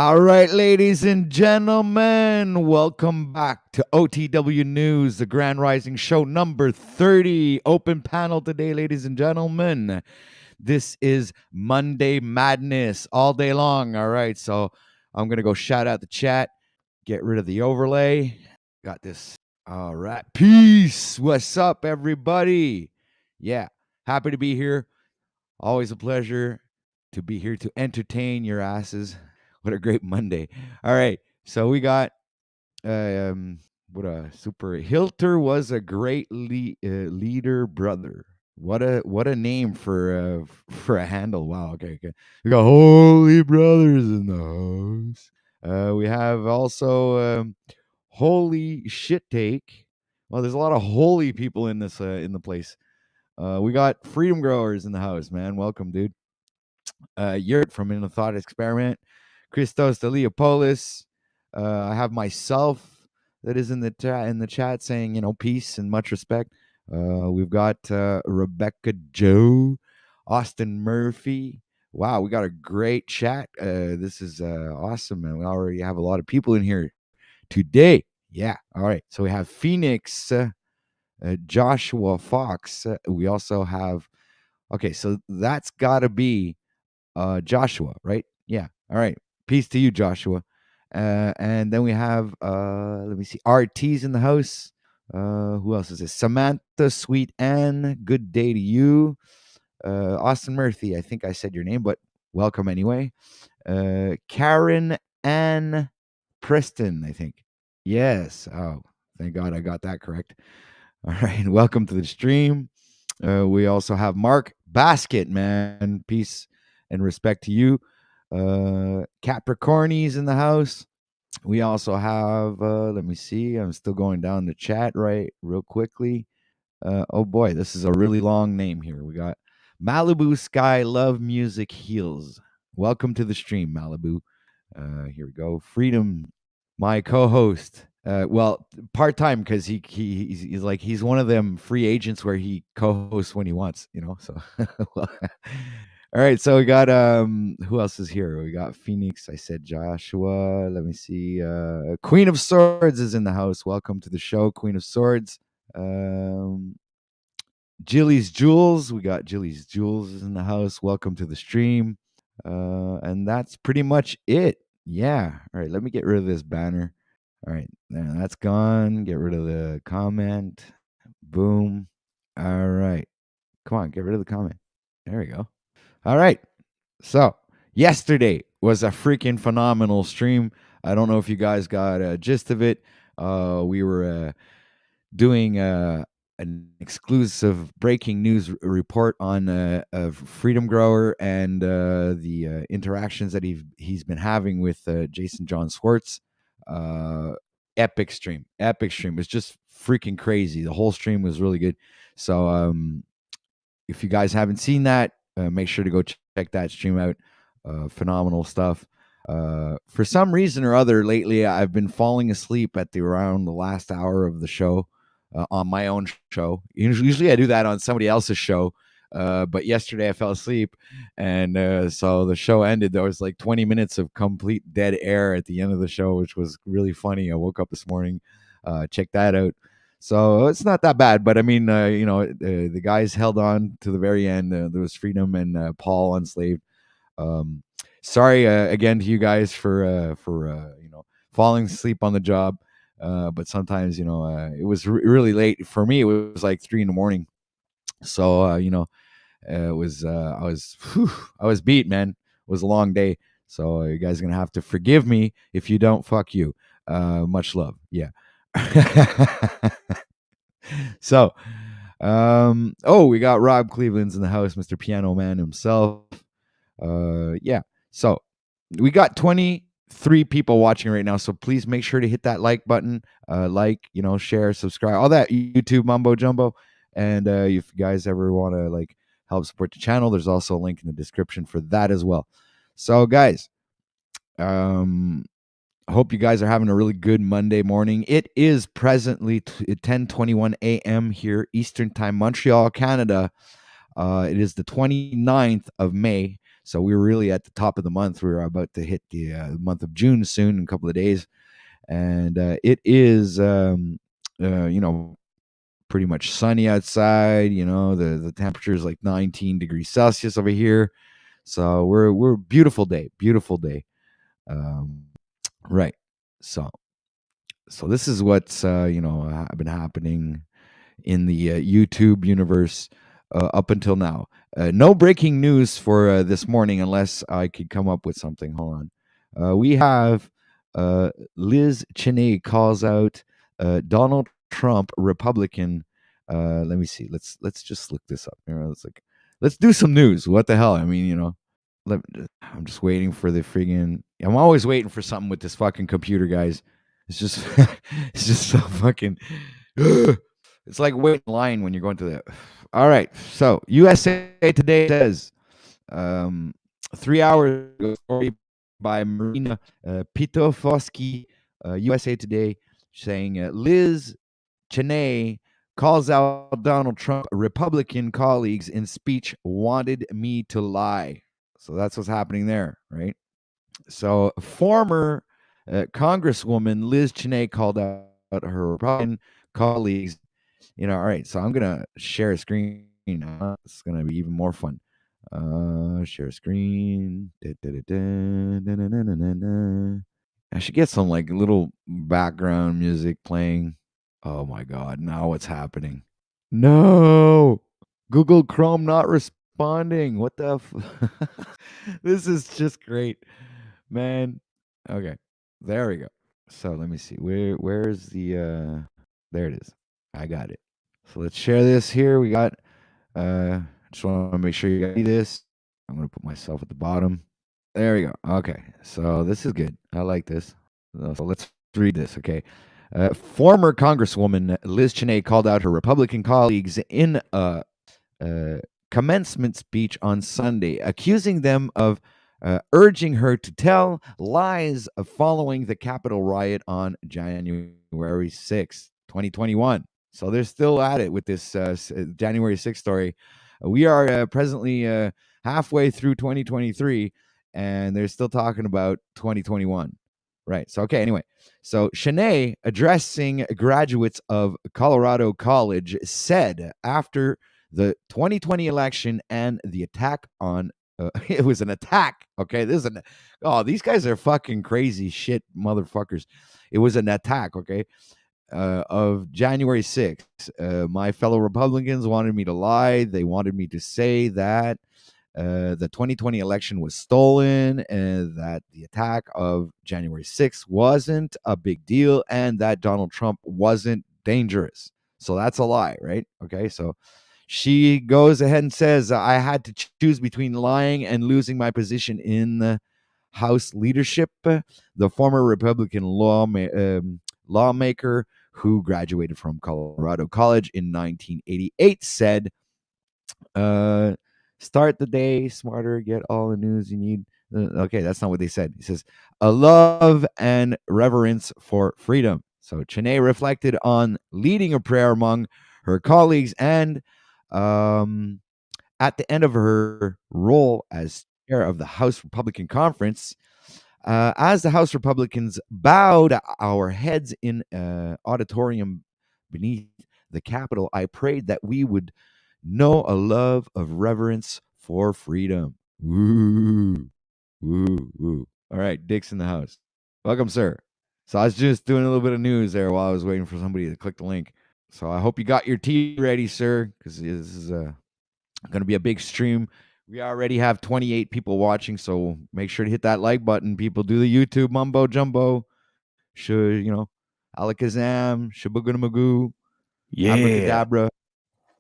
All right, ladies and gentlemen, welcome back to OTW News, the Grand Rising Show number 30. Open panel today, ladies and gentlemen. This is Monday Madness all day long. All right, so I'm going to go shout out the chat, get rid of the overlay. Got this. All right, peace. What's up, everybody? Yeah, happy to be here. Always a pleasure to be here to entertain your asses. What a great Monday. All right. So we got what a super Hilter was a great leader brother. What a name for a handle. Wow. Okay. We got Holy Brothers in the house. We have also Holy Shit Take. Well, there's a lot of holy people in this in the place. We got Freedom Growers in the house, man. Welcome, dude. Yurt from In a Thought Experiment, Christos de Leopolis. I have myself that is in the chat saying, peace and much respect. We've got Rebecca Joe, Austin Murphy. Wow, we got a great chat. This is awesome, man. We already have a lot of people in here today. Yeah. All right. So we have Phoenix, Joshua Fox. We also have. Okay, so that's got to be Joshua, right? Yeah. All right. Peace to you, Joshua. And then we have let me see, RT's in the house. Who else is this? Samantha, Sweet Ann, good day to you. Austin Murphy, I think I said your name, but welcome anyway. Karen Ann Preston, I think. Yes. Oh, thank God I got that correct. All right. Welcome to the stream. We also have Mark Basket, man. Peace and respect to you. Capricorni's in the house. We also have, let me see, I'm still going down the chat real quickly. Oh boy, this is a really long name here. We got Malibu Sky Love Music Heals. Welcome to the stream, Malibu. Here we go. Freedom, my co-host. Well, part-time because he's one of them free agents where he co-hosts when he wants, so well, all right, so we got who else is here? We got Phoenix. I said Joshua. Let me see. Queen of Swords is in the house. Welcome to the show, Queen of Swords. Jilly's Jewels. We got Jilly's Jewels is in the house. Welcome to the stream. And that's pretty much it. Yeah. All right, let me get rid of this banner. All right, that's gone. Get rid of the comment. Boom. All right. Come on, get rid of the comment. There we go. All right. So yesterday was a freaking phenomenal stream. I don't know if you guys got a gist of it. We were doing an exclusive breaking news report on a Freedom Grower and the interactions that he's been having with Jason John Swartz. Epic stream. It's just freaking crazy. The whole stream was really good. So if you guys haven't seen that, make sure to go check that stream out. Phenomenal stuff. For some reason or other, lately I've been falling asleep at around the last hour of the show on my own show. Usually I do that on somebody else's show. But yesterday I fell asleep, and so the show ended. There was like 20 minutes of complete dead air at the end of the show, which was really funny. I woke up this morning, checked that out. So it's not that bad, but I mean, the guys held on to the very end. There was Freedom and Paul Unslaved. Sorry again to you guys for falling asleep on the job. But sometimes, it was really late for me. It was like 3 a.m. So, it was, I was beat, man. It was a long day. So you guys are going to have to forgive me. If you don't, fuck you. Much love. Yeah. So, we got Rob Cleveland's in the house, Mr. Piano Man himself. Yeah. So we got 23 people watching right now. So please make sure to hit that like button, share, subscribe, all that YouTube mumbo jumbo. And if you guys ever want to help support the channel, there's also a link in the description for that as well. So guys, I hope you guys are having a really good Monday morning. It is presently 10:21 a.m. here, Eastern Time, Montreal, Canada. It is the 29th of May. So we were really at the top of the month. We were about to hit the month of June soon in a couple of days, and it is pretty much sunny outside. The temperature is like 19 degrees Celsius over here. So we're beautiful day. Um, right. So this is what's been happening in the YouTube universe up until now. No breaking news for this morning, unless I could come up with something. Hold on. We have Liz Cheney calls out Donald Trump, Republican. Let me see. Let's just look this up. Let's do some news. What the hell? I mean, let, I'm just waiting for the friggin'. I'm always waiting for something with this fucking computer, guys. It's just, it's just so fucking. It's like waiting in line when you're going to the. All right, so USA Today says, 3 hours ago, story by Marina Pitofsky, USA Today, saying Liz Cheney calls out Donald Trump, Republican colleagues in speech wanted me to lie. So that's what's happening there, right? So former Congresswoman Liz Cheney called out her Republican colleagues. All right. So I'm gonna share a screen now. It's gonna be even more fun. Share screen. I should get some like little background music playing. Oh my God! Now what's happening? No, Google Chrome not responding. What the? This is just great, man. Okay, there we go. So let me see. Where's the? There it is. I got it. So let's share this here. We got. Just want to make sure you see this. I'm gonna put myself at the bottom. There we go. Okay, so this is good. I like this. So let's read this. Okay. Former Congresswoman Liz Cheney called out her Republican colleagues in a commencement speech on Sunday, accusing them of urging her to tell lies following the Capitol riot on January 6th, 2021. So they're still at it with this January 6th story. We are presently halfway through 2023, and they're still talking about 2021. Right. So, okay. Anyway, so Cheney, addressing graduates of Colorado College, said after the 2020 election and the attack on it was an attack. Okay. These guys are fucking crazy shit motherfuckers. It was an attack. Okay. Of January 6th. My fellow Republicans wanted me to lie. They wanted me to say that the 2020 election was stolen and that the attack of January 6th wasn't a big deal and that Donald Trump wasn't dangerous. So that's a lie, right? Okay, so she goes ahead and says, I had to choose between lying and losing my position in the House leadership. The former Republican lawmaker who graduated from Colorado College in 1988 said, start the day smarter, get all the news you need. Okay, that's not what they said. He says, a love and reverence for freedom. So Cheney reflected on leading a prayer among her colleagues and at the end of her role as chair of the House Republican Conference, as the House Republicans bowed our heads in auditorium beneath the Capitol, I prayed that we would know a love of reverence for freedom. Woo, woo, woo. All right, Dick's in the house. Welcome, sir. So I was just doing a little bit of news there while I was waiting for somebody to click the link. So I hope you got your tea ready, sir, because this is going to be a big stream. We already have 28 people watching, so make sure to hit that like button. People, do the YouTube mumbo jumbo. Should, alakazam, shabooganamagoo, Yeah. abracadabra,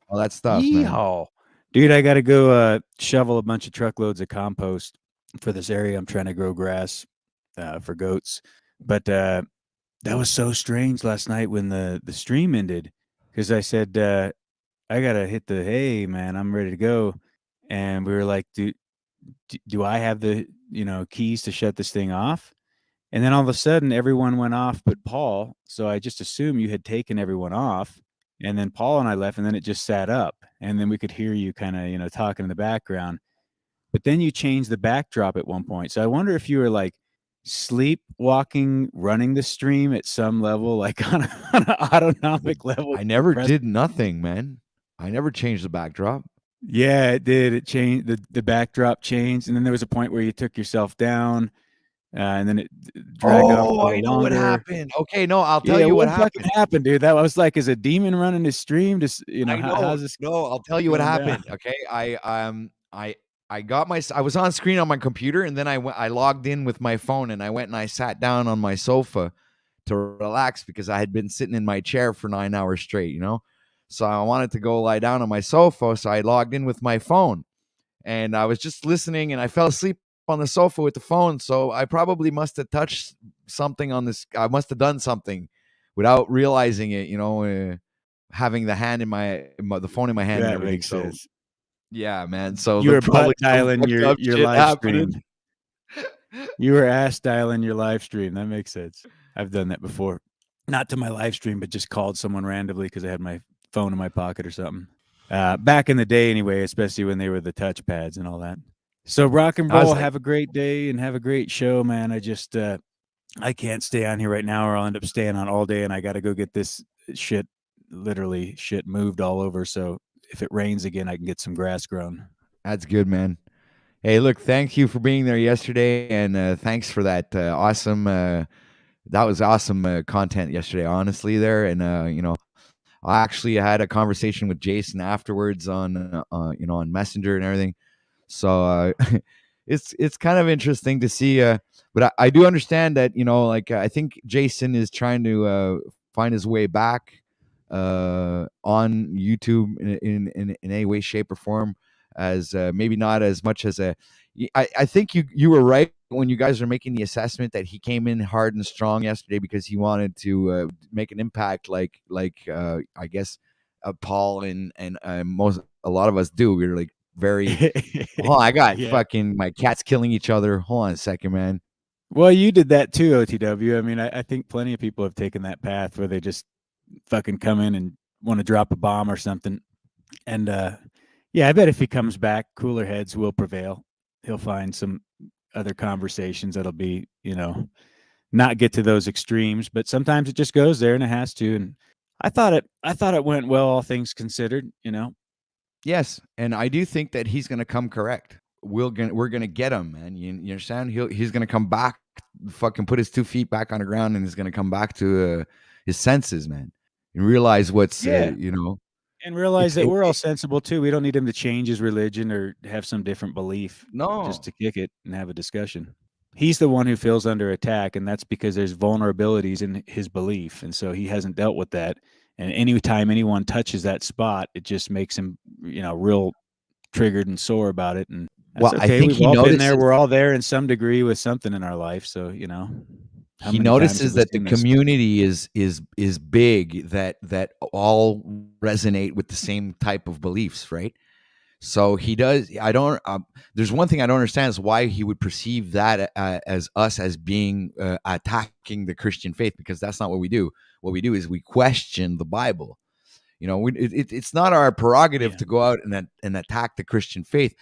all that stuff, man. Yeehaw. Dude, I got to go shovel a bunch of truckloads of compost for this area. I'm trying to grow grass for goats. But that was so strange last night when the stream ended because I said, I got to hit the hay, man. I'm ready to go. And we were like, do I have the, keys to shut this thing off? And then all of a sudden, everyone went off but Paul. So I just assumed you had taken everyone off. And then Paul and I left, and then it just sat up. And then we could hear you kind of, talking in the background. but then you changed the backdrop at one point. So I wonder if you were like sleepwalking, running the stream at some level, like on an autonomic level. I never did nothing, man. I never changed the backdrop. Yeah, it did. It changed. The backdrop changed, and then there was a point where you took yourself down, and then it dragged on for Oh, a I little know what longer. happened. Okay, no, I'll tell Yeah, you what what fucking happened. happened, dude? That was like, is a demon running the stream? Just I know. how's this No, I'll tell you what going down? happened. Okay, I got I was on screen on my computer, and then I logged in with my phone, and I went and I sat down on my sofa to relax because I had been sitting in my chair for 9 hours straight. So I wanted to go lie down on my sofa, so I logged in with my phone, and I was just listening, and I fell asleep on the sofa with the phone. So I probably must have touched something on this. I must have done something without realizing it. Having the hand in the phone in my hand and That everything. makes So sense. yeah, man. So You there's were probably butt some dialing fucked your up your shit live happening. stream. You were ass dialing your live stream. That makes sense. I've done that before. Not to my live stream, but just called someone randomly because I had my phone in my pocket or something. Back in the day, anyway, especially when they were the touchpads and all that. So rock and I was roll. like, Have a great day and have a great show, man. I can't stay on here right now, or I'll end up staying on all day, and I got to go get this shit, literally shit, moved all over. So if it rains again, I can get some grass grown. that's good, man. Hey, look, thank you for being there yesterday, and thanks for that awesome. That was awesome content yesterday, honestly. There, and I actually had a conversation with Jason afterwards on Messenger and everything. So it's kind of interesting to see. But I do understand that like I think Jason is trying to find his way back on YouTube in any way, shape, or form. As maybe not as much as I think you were right when you guys are making the assessment that he came in hard and strong yesterday because he wanted to make an impact, like I guess Paul and a lot of us do. We're like very. Oh, I got Yeah. fucking my cats killing each other. Hold on a second, man. Well, you did that too, OTW. I mean, I think plenty of people have taken that path where they just fucking come in and want to drop a bomb or something. And yeah, I bet if he comes back, cooler heads will prevail. He'll find some other conversations that'll be, not get to those extremes, but sometimes it just goes there and it has to. And I thought it went well, all things considered. Yes, and I do think that he's going to come correct. We're gonna get him, man. You understand? He's gonna come back, fucking put his 2 feet back on the ground, and he's gonna come back to his senses, man, and realize what's Yeah. And realize that we're all it sensible too. We don't need him to change his religion or have some different belief just no. to kick it and have a discussion. He's the one who feels under attack, and that's because there's vulnerabilities in his belief, and so he hasn't dealt with that. And anytime anyone touches that spot, it just makes him, real triggered and sore about it. And that's Well, I okay. think We've he all been there. notices We're all there in some degree with something in our life. So, how he many times have notices we that the seen this? community is big, that all resonate with the same type of beliefs, right? So he does. I don't. There's one thing I don't understand is why he would perceive that as us as being attacking the Christian faith, because that's not what we do. What we do is we question the Bible. It's not our prerogative Yeah. to go out and attack the Christian faith.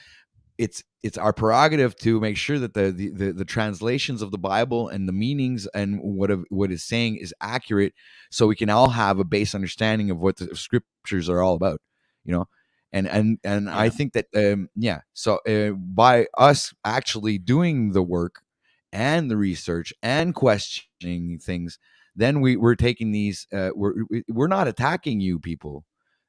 It's our prerogative to make sure that the translations of the Bible and the meanings and what is saying is accurate, so we can all have a base understanding of what the scriptures are all about. You know, and I Yeah. think that yeah. So by us actually doing the work and the research and questioning things, then we're taking these. We're not attacking you people,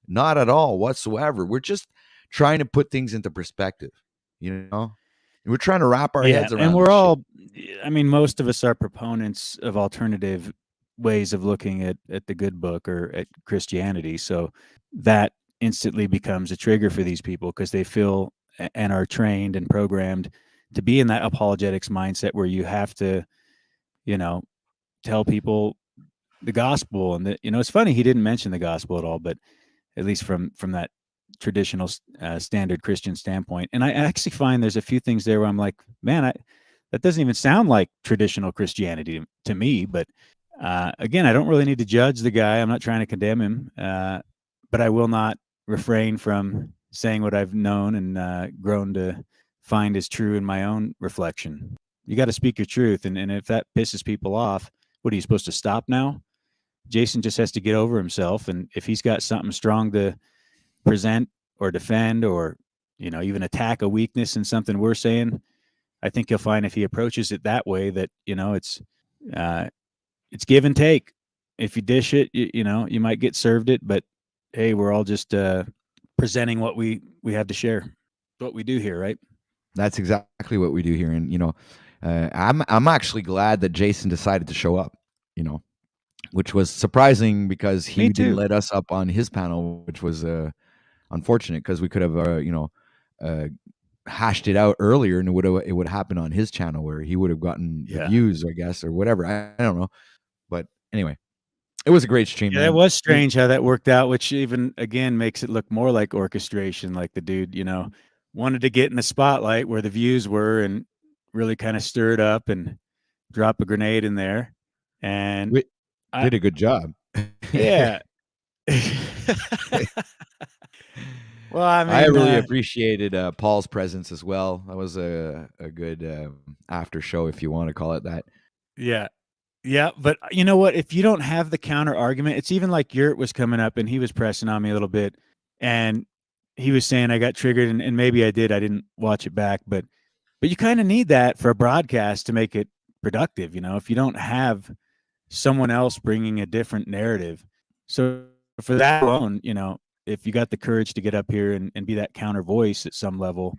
not at all whatsoever. We're just trying to put things into perspective. We're trying to wrap our Yeah. heads And around we're this shit. all, I mean, most of us are proponents of alternative ways of looking at the good book or at Christianity. So that instantly becomes a trigger for these people because they feel and are trained and programmed to be in that apologetics mindset where you have to, you know, tell people the gospel. And it's funny, he didn't mention the gospel at all, but at least from that traditional standard Christian standpoint. And I actually find there's a few things there where I'm like, man, that doesn't even sound like traditional Christianity to me. But again, I don't really need to judge the guy. I'm not trying to condemn him, but I will not refrain from saying what I've known and grown to find as true in my own reflection. You got to speak your truth. And if that pisses people off, what are you supposed to stop now? Jason just has to get over himself. And if he's got something strong to present or defend or, even attack a weakness in something we're saying, I think he'll find if he approaches it that way that, it's give and take. If you dish it, you might get served it, but hey, we're all just presenting what we have to share. What we do here, right? That's exactly what we do here. And, I'm actually glad that Jason decided to show up, which was surprising because he didn't let us up on his panel, which was unfortunate because we could have, hashed it out earlier and it would happen on his channel where he would have gotten the views, I guess, or whatever. I don't know. But anyway, it was a great stream. Yeah, man. That was strange how that worked out, which even again makes it look more like orchestration. Like the dude, wanted to get in the spotlight where the views were and really kind of stir it up and drop a grenade in there. And we did a good job. Yeah. Well, I really appreciated Paul's presence as well. That was a good after show, if you want to call it that. Yeah. Yeah. But you know what? If you don't have the counter argument, it's even like Yurt was coming up and he was pressing on me a little bit. And he was saying I got triggered and maybe I did. I didn't watch it back. But you kind of need that for a broadcast to make it productive. If you don't have someone else bringing a different narrative. So for that alone, if you got the courage to get up here and be that counter voice at some level,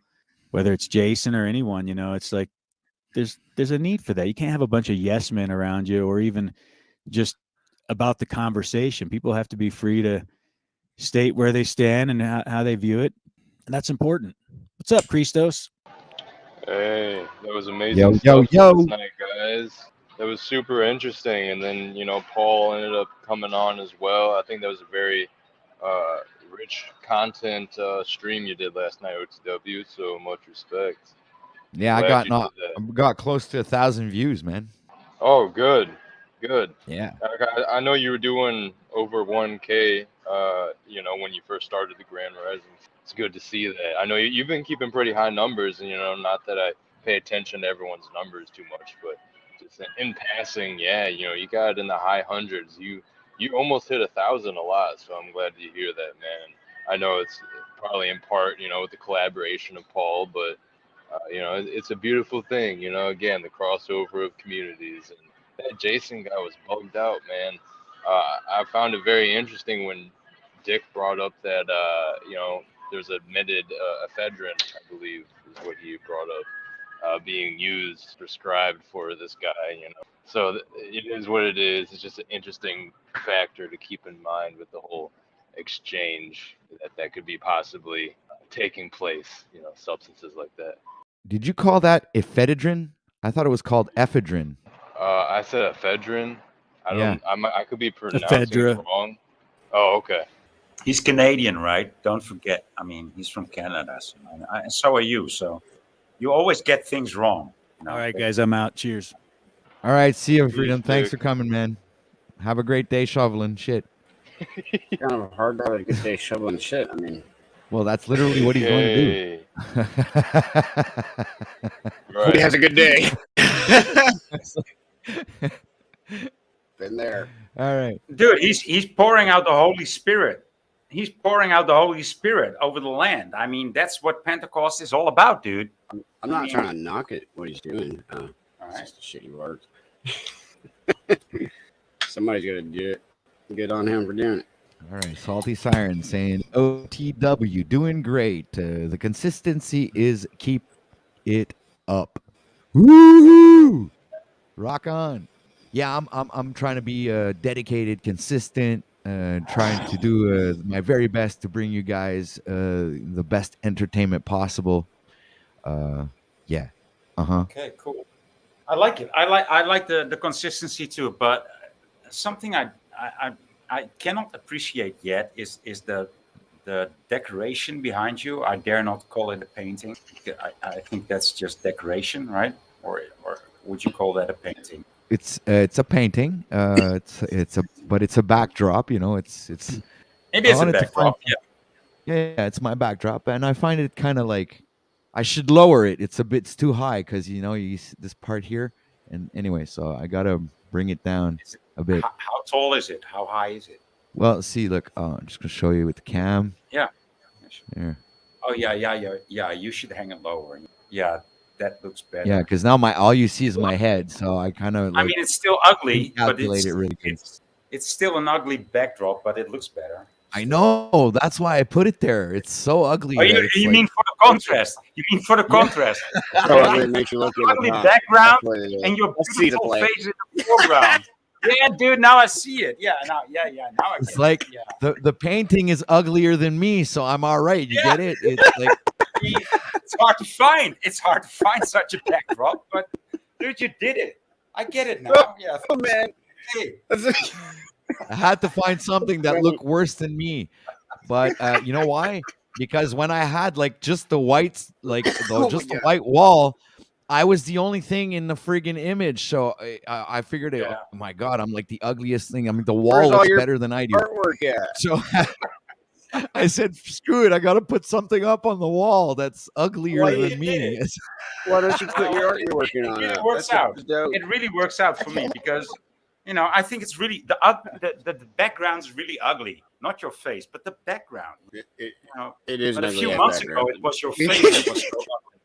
whether it's Jason or anyone, it's like there's a need for that. You can't have a bunch of yes men around you or even just about the conversation. People have to be free to state where they stand and how they view it. And that's important. What's up, Christos? Hey, that was amazing stuff last night, guys. That was super interesting. And then, Paul ended up coming on as well. I think that was a very rich content stream you did last night, OTW. So much respect. Yeah, I got close to 1,000 views, man. Oh, good. Yeah. I know you were doing over 1K, when you first started the Grand Rising. It's good to see that. I know you've been keeping pretty high numbers, and, not that I pay attention to everyone's numbers too much, but just in passing, yeah, you got it in the high hundreds. You almost hit 1,000 a lot, so I'm glad to hear that, man. I know it's probably in part, with the collaboration of Paul, but it's a beautiful thing, again, the crossover of communities. And that Jason guy was bugged out, man. I found it very interesting when Dick brought up that, there's admitted ephedrine, I believe, is what he brought up, being used, prescribed for this guy, So it is what it is. It's just an interesting factor to keep in mind with the whole exchange that could be possibly taking place, substances like that. Did you call that ephedrine? I thought it was called ephedrine. I said ephedrine. I could be pronouncing Ephedra. it wrong. Oh, okay. He's Canadian, right? Don't forget. I mean, he's from Canada, so are you. So you always get things wrong. All right, guys, I'm out. Cheers. All right, see you, Freedom. Thanks for coming, man. Have a great day shoveling shit. Kind of hard to have a good day shoveling shit. I mean, well, that's literally what he's going to do. Right. He has a good day. Been there. All right, dude. He's pouring out the Holy Spirit. He's pouring out the Holy Spirit over the land. I mean, that's what Pentecost is all about, dude. I'm not trying to knock it, what he's doing. It's just a shitty work. Somebody's got to do it. Good on him for doing it. All right, Salty Siren saying OTW doing great. The consistency is keep it up. Woo! Rock on. Yeah, I'm trying to be dedicated, consistent, trying to do my very best to bring you guys the best entertainment possible. Yeah. Okay, cool. I like it. I like the consistency too, but something I cannot appreciate yet is the decoration behind you. I dare not call it a painting. I think that's just decoration, right? Or would you call that a painting? It's a painting. It's a backdrop. It is a backdrop. Yeah, it's my backdrop, and I find it kind of like I should lower it. It's too high because you see this part here. And anyway, so I gotta bring it down a bit. How tall is it? How high is it? Well, see, look, I'm just gonna show you with the cam. Yeah. There. Oh yeah. You should hang it lower. Yeah, that looks better. Yeah, because now all you see is my head, so I kind of I mean, it's still ugly, but calculate it really good. it's still an ugly backdrop, but it looks better. I know. That's why I put it there. It's so ugly. Oh, you mean for the contrast? You mean for the contrast? So ugly it makes you look Ugly good. background That's what it is. and your Let's see the beautiful play. face in the foreground. Yeah, dude. Now I see it. Yeah. Now I get It's it. like Yeah. the painting is uglier than me, so I'm all right. You Yeah. get it? It's like It's hard to find. It's hard to find such a backdrop, but dude, you did it. I get it now. Yeah. Oh man. Hey. I had to find something that looked worse than me. But you know why? Because when I had like just the whites, like the white wall, I was the only thing in the friggin' image. So I figured, Yeah. oh my God, I'm like the ugliest thing. I mean, the Where's wall all looks your better than I do. Artwork, yeah. So I said, screw it. I got to put something up on the wall that's uglier Well, than you me. did it. Why don't you put your art you're working on? It up? works That's out. dope. It really works out for me because I think it's really the background is really ugly, not your face, but the background. It is. But an a few ugly months background. ago, it was your face that was so ugly.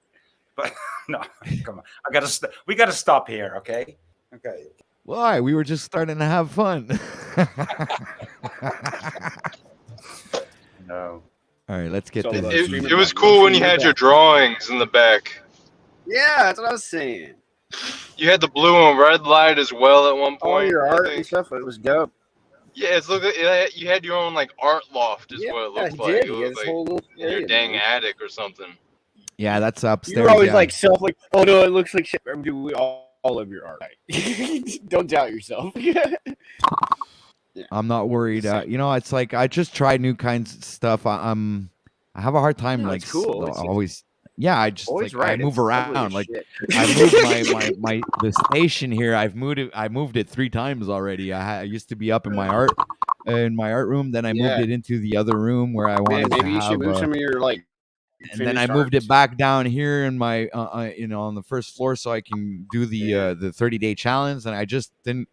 But no, come on, we gotta stop here, okay? Okay. Why? We were just starting to have fun. No. All right, let's get So, this. It was cool when you had your drawings in the back. Yeah, that's what I was saying. You had the blue and red light as well at one All point. your I art think. and stuff, it was dope. Yeah, you had your own like art loft, is what it looked he like. did. It He was had his like whole little in your area, dang man. attic or something. Yeah, that's upstairs. You're always yeah. like oh no, it looks like shit. Dude, we all of your art. Don't doubt yourself. I'm not worried. It's like I just try new kinds of stuff. I have a hard time No, like it's cool. It's always. Yeah, I just always like I right. move It's ugly as around. Like shit. I moved the station here. I moved it 3 times already. I used to be up in my art room. Then I moved it into the other room where I Man, wanted maybe to you have. should move some of your like. And then I finished moved arts. it back down here in my on the first floor so I can do the 30-day challenge. And I just didn't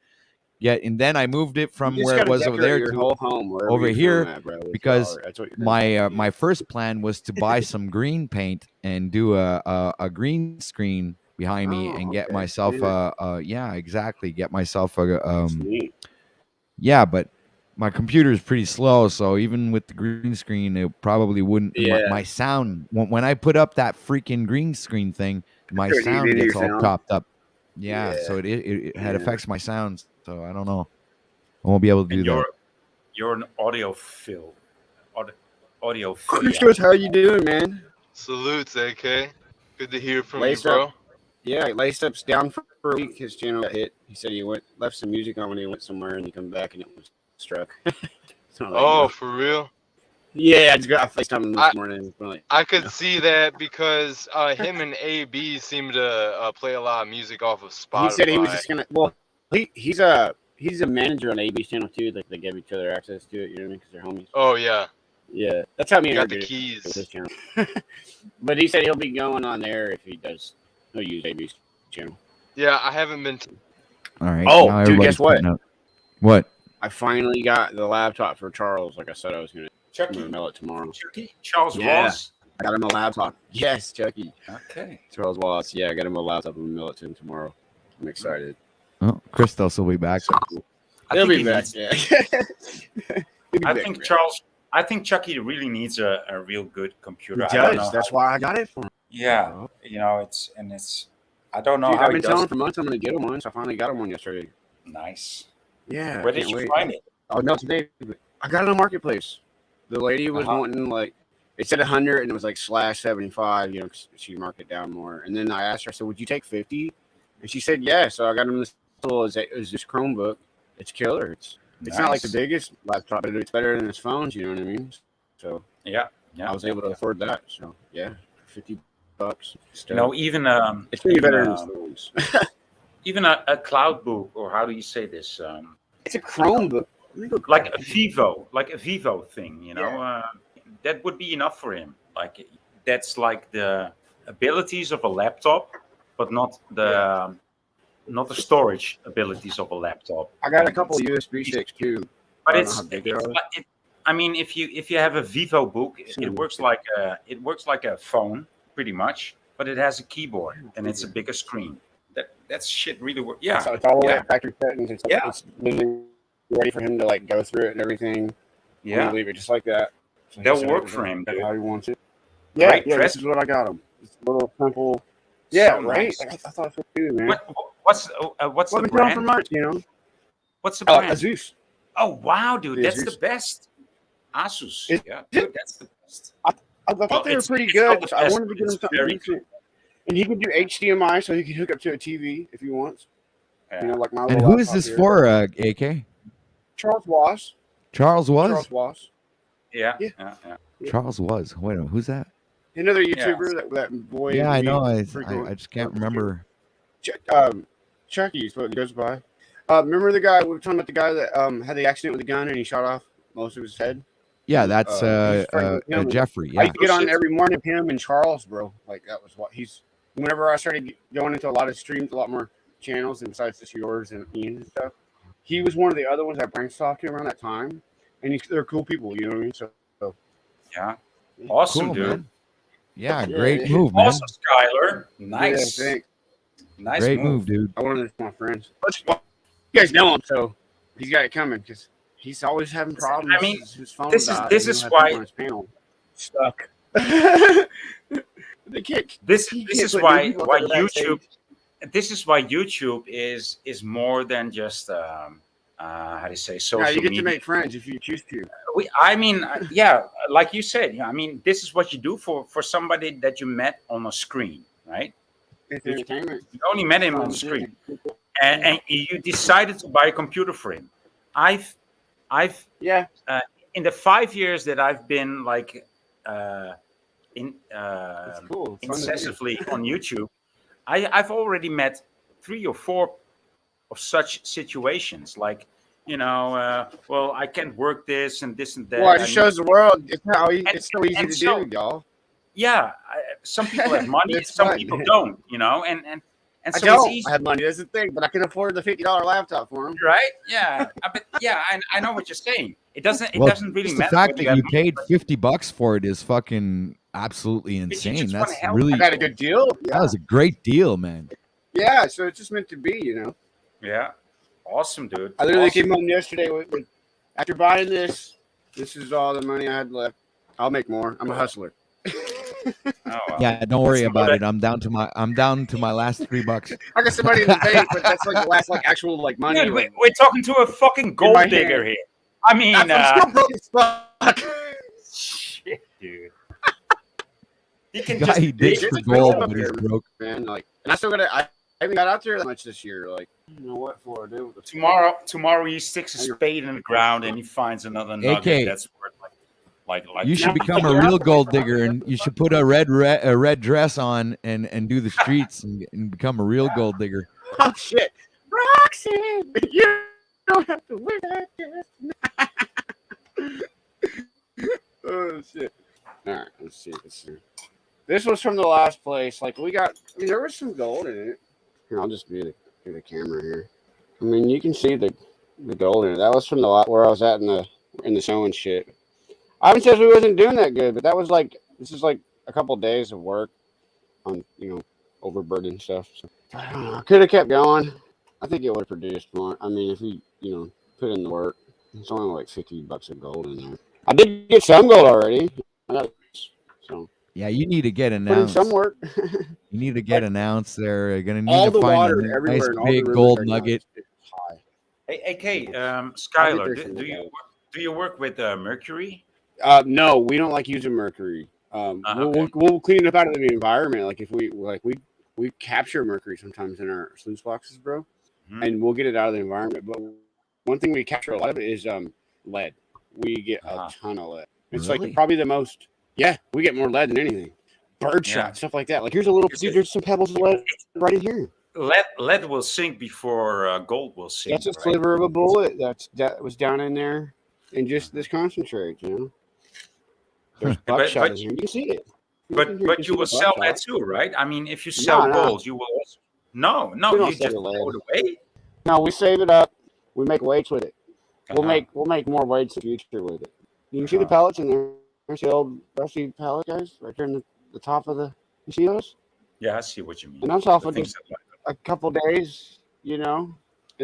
get. And then I moved it from You just where it gotta was over decorate there your to whole home wherever over you here, film at, bro, with because your art. That's what you're doing. my first plan was to buy some green paint and do a green screen behind me and get okay. myself get myself a Sweet. yeah, but my computer is pretty slow, so even with the green screen it probably wouldn't my sound when I put up that freaking green screen thing, my Sure, sound you did gets your all sound. chopped up. Yeah, so it had affects my sounds, so I don't know. I won't be able to do And that. you're an audiophile. Audio. Christos, how you doing, man? Salutes, AK. Good to hear from Laced you, bro. up. Yeah, Laced Up's down for a week. His channel got hit. He said he left some music on when he went somewhere and he come back and it was struck. Oh, for real? Yeah, I FaceTimed him this morning. I could see that because him and AB seem to play a lot of music off of Spotify. He said he was just gonna. Well, he's a manager on AB's channel too. Like they give each other access to it. You know what I mean? Because they're homies. Oh yeah. Yeah, that's how me and Got Eric the did it keys. with his channel. But he said he'll be going on there if he does. He'll use AB's channel. Yeah, I haven't been. All right. Oh, now dude, everybody's guess what? putting up- What? I finally got the laptop for Charles. Like I said, I was gonna Chucky. mail it tomorrow. Chucky? Charles Yeah. Ross? I got him a laptop. Yes, Chucky. Okay. Charles Wallace. Yeah, I got him a laptop and mail it to him tomorrow. I'm excited. Oh, Christos will be back. So cool. I He'll think be he back. needs- Yeah. He'll be I back, think man. I think Chucky really needs a real good computer. He I don't does. know That's how- why I got it for him. Yeah, it's I don't know Dude, how I've he been does telling him it. for months I'm gonna get him one, so I finally got him one yesterday. Nice. Yeah. Where I did can't you wait. find it? Oh no, today I got it on Marketplace. The lady was wanting like it said 100 and it was like /75. You know, 'cause she marked it down more. And then I asked her, I said, "Would you take 50?" And she said, "Yeah." So I got him this little is this Chromebook. It's killer. It's not like the Nice. biggest laptop, but it's better than his phones. You know what I mean? So Yeah. I was able to afford that. So yeah, $50. You know, even it's really better than even, his phones. even a cloud book, or how do you say this? It's a Chromebook. Like a Vivo thing, you know, that would be enough for him. Like that's like the abilities of a laptop, but not the storage abilities of a laptop. I got a couple of USB sticks too. But I don't know how big they are. I mean, if you have a Vivo book, it works like a phone pretty much, but it has a keyboard and it's a bigger screen. That's shit really works. Yeah, So it's all the way at factory settings. It's literally ready for him to like go through it and everything. Yeah, Leave it just like that. So they'll work for him. That's Dude. how he wants it. Yeah, Right, this is what I got him. This little simple. Yeah, So right. nice. Like, I thought so too, man. What's What the been going for brand? months, you know? What's the brand? Asus. Oh wow, dude, The that's Asus. the best. Asus. It- Yeah, dude, that's the best. I thought they were pretty it's good. not the So I best, wanted to but get him it's something very decent. And he can do HDMI, so he can hook up to a TV if he wants. Yeah. You know, like my And little who is laptop this here. for, AK? Charles Was. Charles was? Charles Was. Yeah. Charles was. Wait a minute, who's that? Another YouTuber, that boy. Yeah, I we know. I frequent- just can't remember. Chucky is what it goes by. Remember the guy we were talking about? The guy that had the accident with the gun and he shot off most of his head. Yeah, that's he's friends with him. Jeffrey. I Yeah. used to get on every morning with him and Charles, bro. Like that was what he's. Whenever I started going into a lot of streams, a lot more channels, and besides just yours and Ian and stuff, he was one of the other ones that Branch talked to around that time, and they're cool people. You know what I mean? So Yeah. Awesome, Cool, dude. man. Yeah, Yeah, great yeah. move, man. Awesome, Skyler. Nice. Yeah, thanks. Nice Great move. move, dude. I wanted to my friends. Well, you guys know him, so he's got it coming because he's always having problems. I mean, his phone this died, is and he'll have why- people on his panel stuck. They can't. This You this can't is put why new people why on that YouTube stage. this is why YouTube is more than just how do you say social Yeah, you get media. to make friends if you choose to. I mean, yeah, like you said, I mean, this is what you do for somebody that you met on a screen, right? It's entertainment. You only met him on the screen, and you decided to buy a computer for him. I've Yeah, in the 5 years that I've been like it's cool. It's fun to do. incessantly on YouTube, I've already met 3 or 4 of such situations. Like, well, I can't work this and this and that. Well, it I just shows the world it's it's so easy and to so- do, y'all. yeah, some people have money, It's some fun. people don't. And I so don't it's easy, have money. That's the thing, but I can afford the $50 laptop for him. right? Yeah, but yeah, I know what you're saying. It doesn't Well, really just matter. the fact whether that have you money, paid but $50 for it is fucking absolutely you insane. just wanna That's help. really I got a good deal. that Yeah, was a great deal, man. yeah. So it's just meant to be, you know. yeah, awesome, dude. I literally Awesome. came home yesterday with after buying this. This is all the money I had left. I'll make more. I'm a hustler. Oh, wow. Yeah, don't worry That's about good. it. I'm down to my last $3. I got some money in the bank, but that's like the last actual money. Dude, we're talking to a fucking gold my digger hand. here. I mean, I'm still broke as fuck. shit, dude. He can Guy just he digs dig for it. gold, Up but he's here. broke. Man, and I still got I haven't got out there that much this year. Like, you know what for, dude? tomorrow he sticks a spade in the ground and he finds another nugget AK. that's worth like You should $50. become a real gold digger, and you should put a red dress on and do the streets and become a real gold digger. Oh shit, Roxanne, you don't have to wear that dress. Oh shit. All right, let's see. This was from the last place. Like there was some gold in it. Here, I'll just do the camera here. I mean, you can see the gold in it. That was from the lot where I was at in the show and shit. Ivan says we wasn't doing that good, but this is like a couple of days of work on overburdened stuff. So I don't know. Could have kept going. I think it would have produced more. I mean, if we put in the work, it's only like $50 of gold in there. I did get some gold already. So Yeah, you need to get put in announced. some work. You need to get announced. They're gonna need All to the find water a nice everywhere, and all the big rivers gold right now nugget. is high. Hey, AK, I Skylar, think do there's do you work with Mercury? No, we don't like using mercury. Okay. We'll clean it up out of the environment. Like if we capture mercury sometimes in our sluice boxes, bro, Mhm. and we'll get it out of the environment. But one thing we capture a lot of it is lead. We get a ton of lead. It's Really? like probably the most. Yeah, we get more lead than anything. Birdshot Yeah. stuff like that. Like here's a little. It's- There's some pebbles of lead right in here. Lead will sink before gold will sink. That's a right? sliver of a bullet that was down in there, and just this concentrate. There's buckshot in here. You can see it. But you will sell that too, right? I mean, if you sell gold, you will also. No, you just throw it away. No, we save it up. We make weights with it. We'll make more weights in the future with it. You can see the pellets in there. There's the old rusty pellet guys right there in the top of the. You see those? Yeah, I see what you mean. And that's off of just a couple days, in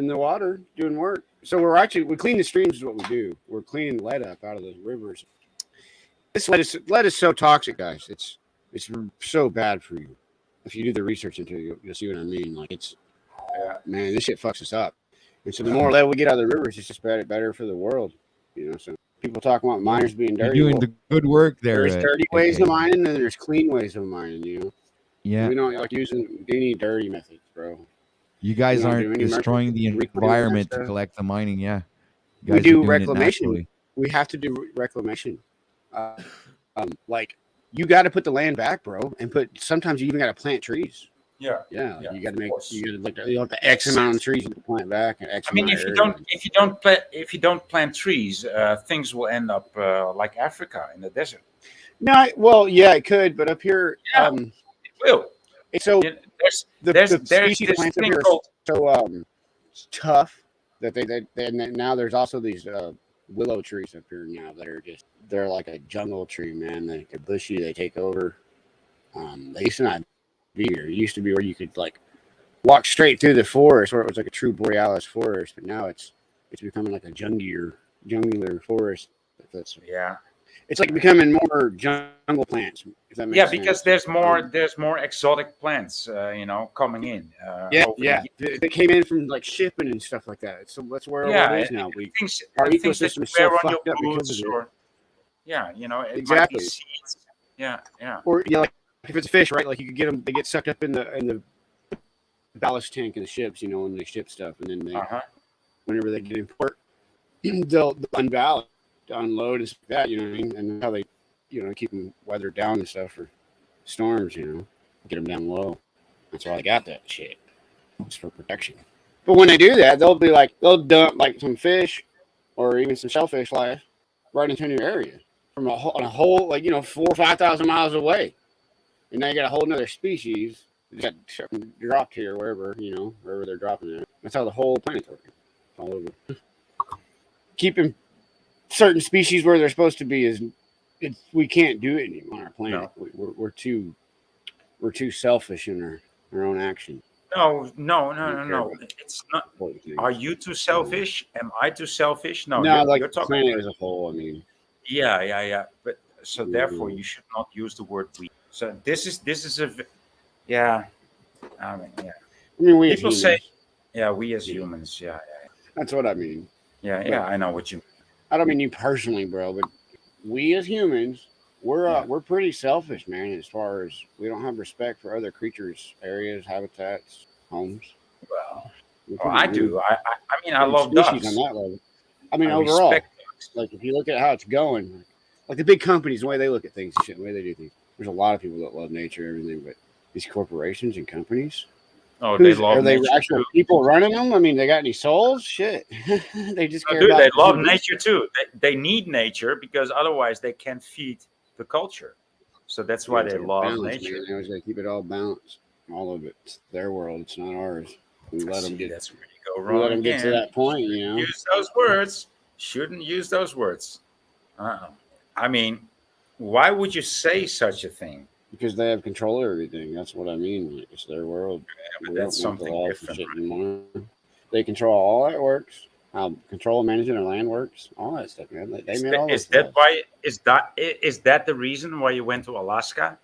the water doing work. So we clean the streams is what we do. We're cleaning lead up out of the rivers. This lead is so toxic, guys. It's so bad for you. If you do the research into it, you'll see what I mean. Like man, this shit fucks us up. And so the more lead we get out of the rivers, it's just better for the world. So people talk about miners being dirty. You're doing the good work there. There's dirty ways of mining, and there's clean ways of mining. Yeah. We don't like using any dirty methods, bro. You guys aren't destroying the environment to collect the mining. Yeah. We do reclamation. We have to do reclamation. Like you got to put the land back, bro, and sometimes you even got to plant trees. Yeah. You got to the X amount of trees you plant back. And X if you don't plant trees, things will end up like Africa in the desert. No, well, yeah, it could, but up here, it will. So there's species this plants up thing here called so tough that they now there's also these willow trees up here now that are they're like a jungle tree, man. They're bushy, they take over. They used to not be here. It used to be where you could like walk straight through the forest where it was like a true borealis forest, but now it's becoming like a jungular forest. It's like becoming more jungle plants. If that makes sense. Because there's more exotic plants, coming in. They came in from like shipping and stuff like that. So that's where it is now. Our ecosystem is so fucked up because of it. Exactly. Seeds. Yeah. Or like if it's a fish, right? Like you could get them. They get sucked up in the ballast tank of the ships, when they ship stuff, and then whenever they get in port, they'll unballast. To unload and stuff like that, you know what I mean? And how they, keep them weathered down and stuff for storms, get them down low. That's why I got that shit. It's for protection. But when they do that, they'll dump like some fish or even some shellfish life right into your area from a whole 4,000 or 5,000 miles away. And now you got a whole nother species that got dropped here, wherever they're dropping it. That's how the whole planet's working. All over. Keeping certain species where they're supposed to be we can't do it anymore on our planet. No. We're too selfish in our own action. No. It's not. Are you too selfish? Am I too selfish? No. You're talking the planet as a whole. I mean. Yeah. But so therefore, you should not use the word we. So this is a. Yeah. I mean, we people say. Yeah, we as humans. Yeah. That's what I mean. Yeah. I know what you mean. I don't mean you personally, bro, but we as humans, we're pretty selfish, man, as far as we don't have respect for other creatures, areas, habitats, homes. Well, I do. I mean, I love dogs. On that level. I mean, overall, like if you look at how it's going, like the big companies, the way they look at things, the way they do things. There's a lot of people that love nature and everything, but these corporations and companies. Oh, they love. Are they actual people running them? I mean, they got any souls? Shit, they just care about. They love nature too. They need nature because otherwise they can't feed the culture. So that's why they love nature. Man. They always got to keep it all balanced. All of it. It's their world. It's not ours. We let them get. That's where you go wrong. Let them get to that point. Use those words. Shouldn't use those words. I mean, why would you say such a thing? Because they have control of everything. That's what I mean. Like, it's their world. Yeah, but that's something different. Shit anymore. They control all that works. How control and managing their land works. All that stuff, man. They made all is that why? Is that the reason why you went to Alaska?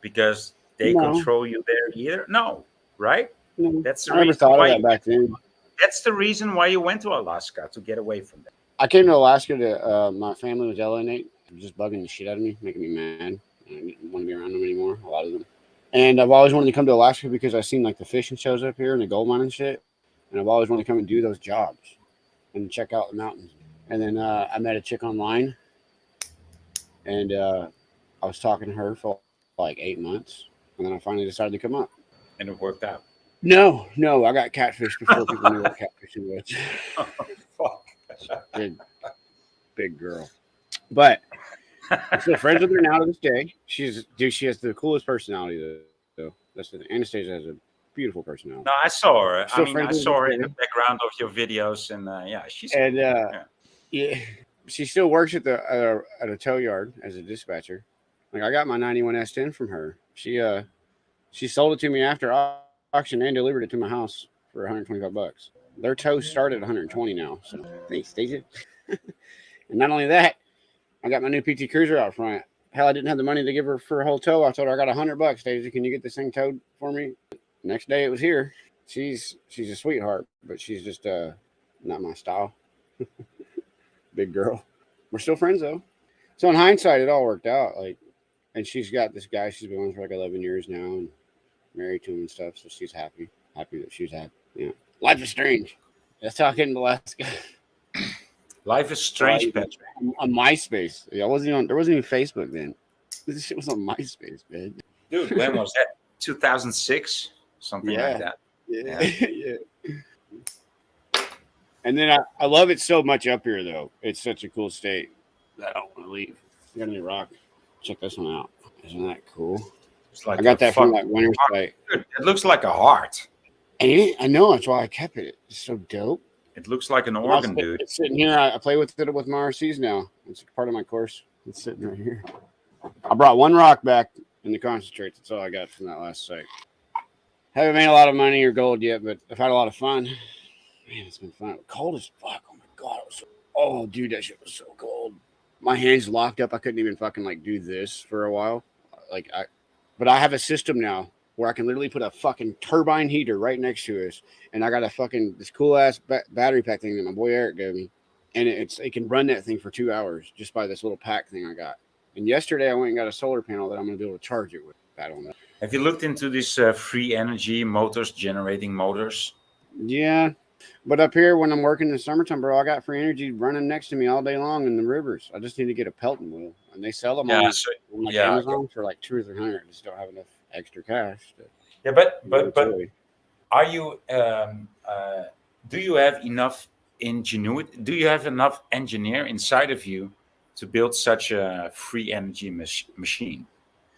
Because they control you there either? No, right? No. That's the I never thought of that back then. That's the reason why you went to Alaska, to get away from them. I came to Alaska to my family was alienated. It was just bugging the shit out of me, making me mad. I didn't want to be around them anymore, a lot of them. And I've always wanted to come to Alaska because I've seen like the fishing shows up here and the gold mining shit. And I've always wanted to come and do those jobs and check out the mountains. And then I met a chick online and I was talking to her for like 8 months. And then I finally decided to come up. And it worked out. No, I got catfished before people knew what catfishing was. Oh, fuck. Big girl. But I'm still friends with her now to this day. She has the coolest personality though. That's the thing. Anastasia has a beautiful personality. No, I saw her. Still I mean, I friends with saw her this in the day. background of your videos, and yeah, she's And cool. yeah, she still works at a tow yard as a dispatcher. Like I got my 91 S10 from her. She sold it to me after auction and delivered it to my house for $125. Their tows start at 120 now. So thanks, Stacia. And not only that, I got my new PT Cruiser out front. Hell, I didn't have the money to give her for a whole tow. I told her I got $100. Stacia, can you get this thing towed for me? Next day it was here. She's a sweetheart, but she's just not my style. Big girl. We're still friends though. So in hindsight, it all worked out. Like, and she's got this guy she's been with for like 11 years now, and married to him and stuff. So she's happy that she's happy. Yeah. Life is strange. That's how I get into Alaska. Life is strange, Patrick. On MySpace. Yeah, there wasn't even Facebook then. This shit was on MySpace, man. Dude, when was that? 2006? Something like that. Yeah. Yeah. And then I love it so much up here, though. It's such a cool state that I don't want to leave. You got any rock? Check this one out. Isn't that cool? It's like I got that from like winter site. Dude, it looks like a heart. And I know that's why I kept it. It's so dope. It looks like an organ, dude. It's sitting here. I play with it with my RCs now. It's part of my course. It's sitting right here. I brought one rock back in the concentrates. That's all I got from that last site. Haven't made a lot of money or gold yet, but I've had a lot of fun. Man, it's been fun. Cold as fuck. Oh my god. Oh, dude, that shit was so cold. My hands locked up. I couldn't even fucking like do this for a while. But I have a system now where I can literally put a fucking turbine heater right next to us, and I got this cool ass battery pack thing that my boy Eric gave me, and it can run that thing for 2 hours just by this little pack thing I got. And yesterday I went and got a solar panel that I'm going to be able to charge it with. I don't know. Have you looked into these free energy motors, generating motors? Yeah, but up here when I'm working in the summertime, bro, I got free energy running next to me all day long in the rivers. I just need to get a Pelton wheel, and they sell them on Amazon for like $200 or $300. I just don't have enough extra cash. But are you? Do you have enough ingenuity? Do you have enough engineer inside of you to build such a free energy machine?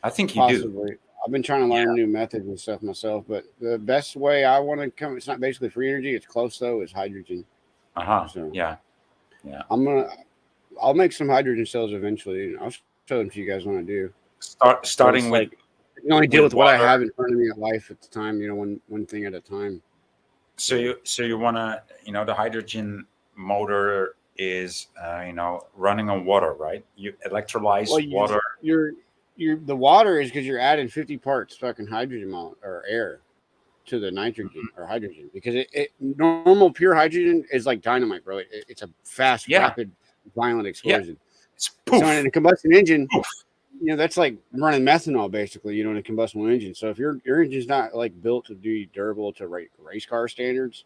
I think you do. I've been trying to learn new methods and stuff myself, but the best way I want to come, it's not basically free energy. It's close though. Is hydrogen. So, yeah. I'll make some hydrogen cells eventually. I'll show them to you guys when I do. Starting with. You can only deal with what I have in front of me at life at the time. You know, one thing at a time. So you want to, the hydrogen motor is, running on water, right? You electrolyze water. The water is because you're adding 50 parts fucking hydrogen or air to the nitrogen or hydrogen, because normal pure hydrogen is like dynamite, bro. It's a fast, rapid, violent explosion. It's poof. So in a combustion engine, that's like running methanol basically, in a combustible engine. So if your engine's not like built to be durable to race car standards,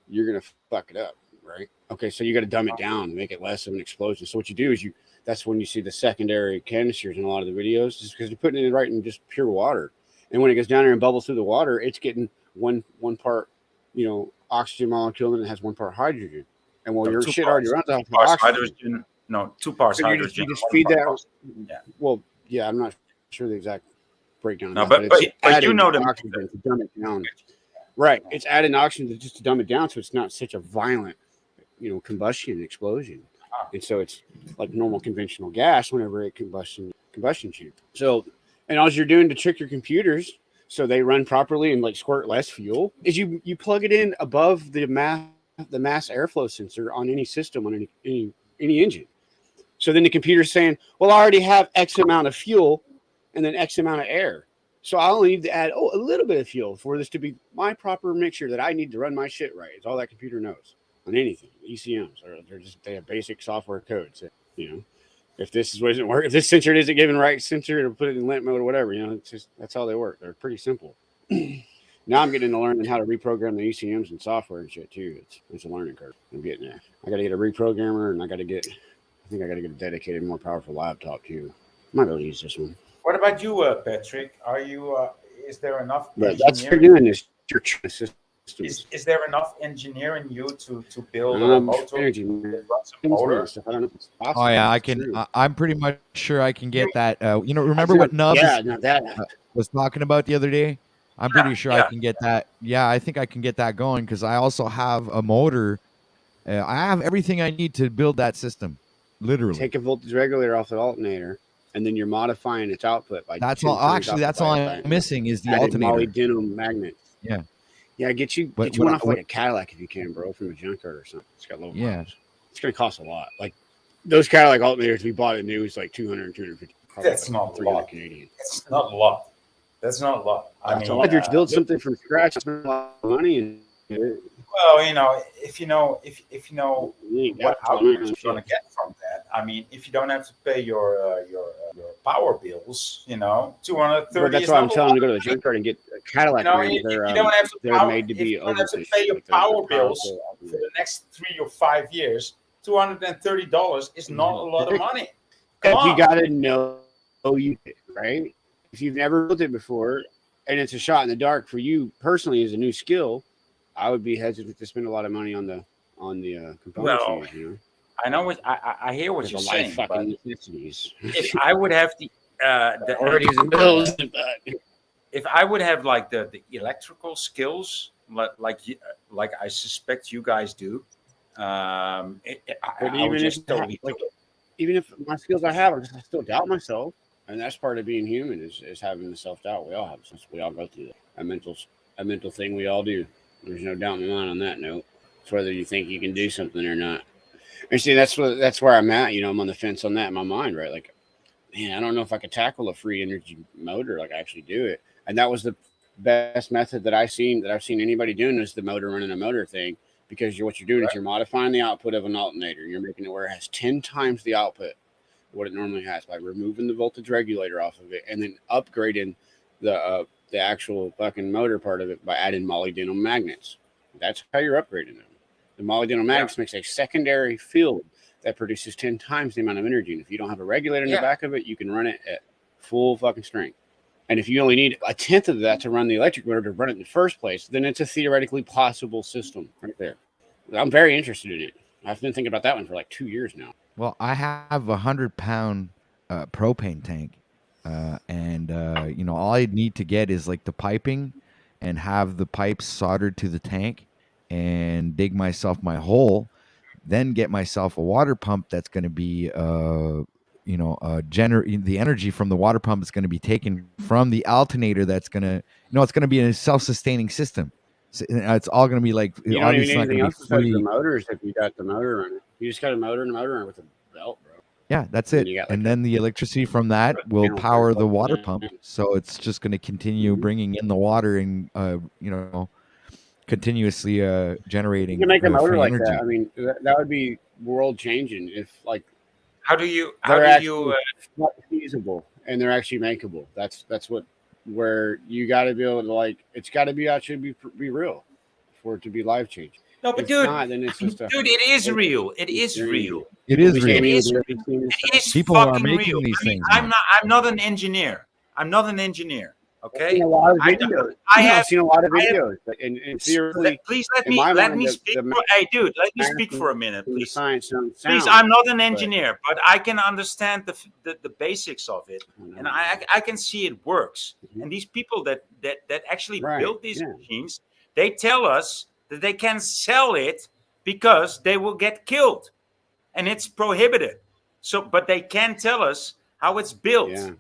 you're gonna fuck it up, right? Okay, so you got to dumb it down, make it less of an explosion. So what you do is that's when you see the secondary canisters in a lot of the videos, is because you're putting it right in just pure water. And when it goes down there and bubbles through the water, it's getting one part, oxygen molecule, and it has 1 part hydrogen. And while your shit already runs off of oxygen. No, 2 parts so hydrogen. You just feed that. Yeah. Well, yeah, I'm not sure the exact breakdown. No, but you know the oxygen to dumb it down. Right. It's adding oxygen just to dumb it down, so it's not such a violent, combustion explosion. And so it's like normal conventional gas whenever it combustion tube. So, and all you're doing to trick your computers so they run properly and like squirt less fuel is you plug it in above the mass airflow sensor on any system, on any engine. So then the computer's saying, well, I already have X amount of fuel and then X amount of air. So I only need to add a little bit of fuel for this to be my proper mixture that I need to run my shit right. It's all that computer knows on anything. ECMs, they have basic software codes. If this isn't working, if this sensor isn't giving right sensor, to put it in lamp mode or whatever, it's just, that's how they work. They're pretty simple. Now I'm getting into learning how to reprogram the ECMs and software and shit too. It's a learning curve. I'm getting there. I got to get a reprogrammer, and I think I got to get a dedicated, more powerful laptop too. I might be able to use this one. What about you, Patrick? Are you? Is there enough? But that's what you're doing. You're trying to systems. Is there enough engineer in you to build a motor energy that runs a motor? stuff. I don't know if it's possible. Oh yeah, I It's can. true. I'm pretty much sure I can get that. Remember what Nubs was talking about the other day? I'm pretty sure I can get that. Yeah, I think I can get that going because I also have a motor. I have everything I need to build that system. Literally, take a voltage regulator off the alternator, and then you're modifying its output by. That's all. Actually, that's all I'm missing is the alternator. Molybdenum magnets. Yeah. Yeah, get you one off like a Cadillac if you can, bro, from a junkyard or something. It's got low miles. It's gonna cost a lot. Like those Cadillac alternators we bought at new is like 200, 250. That's not a lot. Canadian. That's not a lot. That's not a lot. I mean, if you build something from scratch, spend a lot of money and. Well, if you know what output you're going to get from that. I mean, if you don't have to pay your power bills, $230. That's why I'm telling them to go to the junkyard and get a Cadillac. You don't have to. They're made to be. You don't have to pay your power bills for the next 3 or 5 years. $230 is not a lot of money. You got to know you right. If you've never built it before, and it's a shot in the dark for you personally as a new skill. I would be hesitant to spend a lot of money on the components. Well, I know what I hear what you're saying. But if I would have the bills, if I would have like the electrical skills, like I suspect you guys do, even if my skills I have, I still doubt myself, and that's part of being human is having the self doubt. We all have, since we all go through that. A mental thing we all do. There's no doubt in my mind on that note. It's whether you think you can do something or not. And see, that's where I'm at. I'm on the fence on that in my mind, right? Like, man, I don't know if I could tackle a free energy motor, like actually do it. And that was the best method that I've seen anybody doing is the motor running a motor thing, because what you're doing is you're modifying the output of an alternator. You're making it where it has 10 times the output what it normally has by removing the voltage regulator off of it and then upgrading the actual fucking motor part of it by adding molybdenum magnets. That's how you're upgrading them. The molybdenum magnets makes a secondary field that produces 10 times the amount of energy. And if you don't have a regulator in the back of it, you can run it at full fucking strength. And if you only need a tenth of that to run the electric motor to run it in the first place, then it's a theoretically possible system right there. I'm very interested in it. I've been thinking about that one for like 2 years now. Well, I have a 100-pound propane tank. All I need to get is like the piping and have the pipes soldered to the tank and dig myself my hole, then get myself a water pump that's going to be, the energy from the water pump is going to be taken from the alternator. That's going to, it's going to be a self-sustaining system. So it's all going to be like, you don't need anything else besides the motors if you got the motor running. You just got a motor and a motor running with a belt, bro. Yeah, that's it. And then the electricity from that will power the water pump. So it's just going to continue bringing in the water and, continuously generating. You can make a motor like energy. That. I mean, that would be world changing if like. How do you not feasible and they're actually makeable. That's where you got to be able to it's got to be actually be real for it to be life changing. No, but dude, it is real. It is real. It is real. It is people are making real. these things. I'm not an engineer. Okay. I've seen a lot of videos. I've seen a lot of videos. Please let me speak. Hey, dude, let me speak for a minute, please. Please, I'm not an engineer, but I can understand the basics of it, and I can see it works. And these people that actually build these machines, they tell us that they can sell it because they will get killed, and it's prohibited. So, but they can tell us how it's built. Yeah.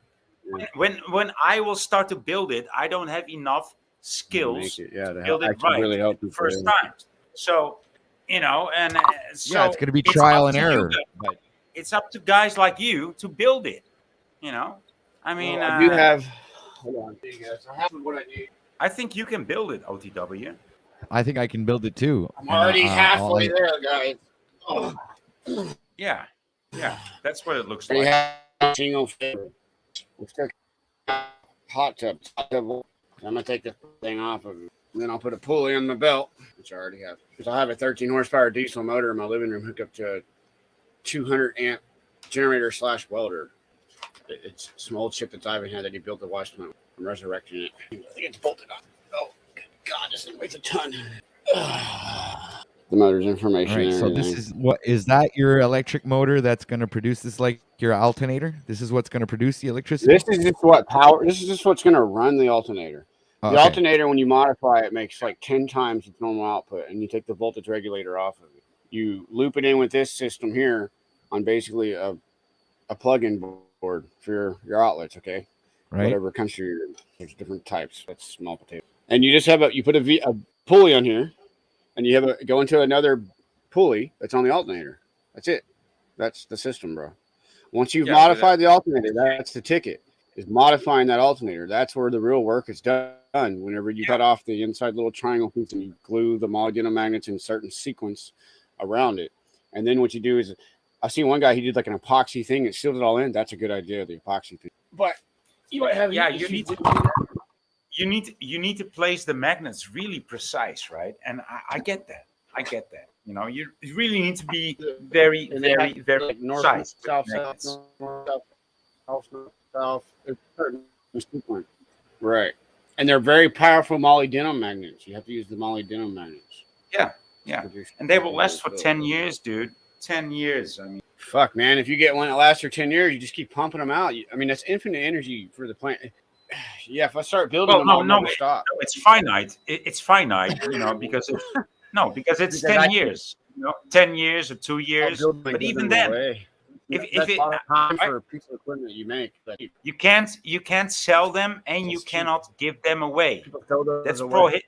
When I will start to build it, I don't have enough skills to build it right really the first time. So, and so it's going to be trial and error. But it's up to guys like you to build it. I mean, I do have. Hold on, guys. I have what I need. I think you can build it, OTW. I think I can build it too. I'm already halfway there, guys. Oh. Yeah, that's what it looks like. Single We'll stick hot tub. I'm gonna take this thing off of it. And then I'll put a pulley on the belt, which I already have. Because I have a 13 horsepower diesel motor in my living room hooked up to a 200 amp generator / welder. It's some old shit that Ivan had that he built the wash plant. I'm resurrecting it. I think it's bolted on. Oh, God, this thing weighs a ton. The motor's information. All right, so this is what is that your electric motor that's going to produce this, like your alternator? This is what's going to produce the electricity. This is just what power. This is just what's going to run the alternator. Oh, The okay. alternator, when you modify it, makes like 10 times its normal output, and you take the voltage regulator off of it. You loop it in with this system here on basically a plug-in board for your outlets. Okay, Right. whatever country you're in. There's different types. That's small potato. And you just have you put a pulley on here, and you have go into another pulley that's on the alternator. That's it. That's the system, bro. Once you've modified the alternator, that's the ticket. Is modifying that alternator. That's where the real work is done. Whenever you cut off the inside little triangle piece and you glue the molybdenum magnets in a certain sequence around it, and then what you do is, I see one guy, he did like an epoxy thing and sealed it all in. That's a good idea, the epoxy thing. But you might have you need to place the magnets really precise, right? And I get that. You know, you really need to be very precise. South. Right. And they're very powerful molybdenum magnets. You have to use the molybdenum magnets. Yeah. And they will last for 10 years, dude. 10 years. I mean, fuck, man. If you get one that lasts for 10 years, you just keep pumping them out. I mean, that's infinite energy for the plant. Yeah, if I start building them, I'll never stop. No, it's finite. It's finite, you know, because it's 10 years. You know, 10 years or 2 years. But even then, if it time for a piece of equipment you make, you can't sell them and you cannot give them away. That's prohibited.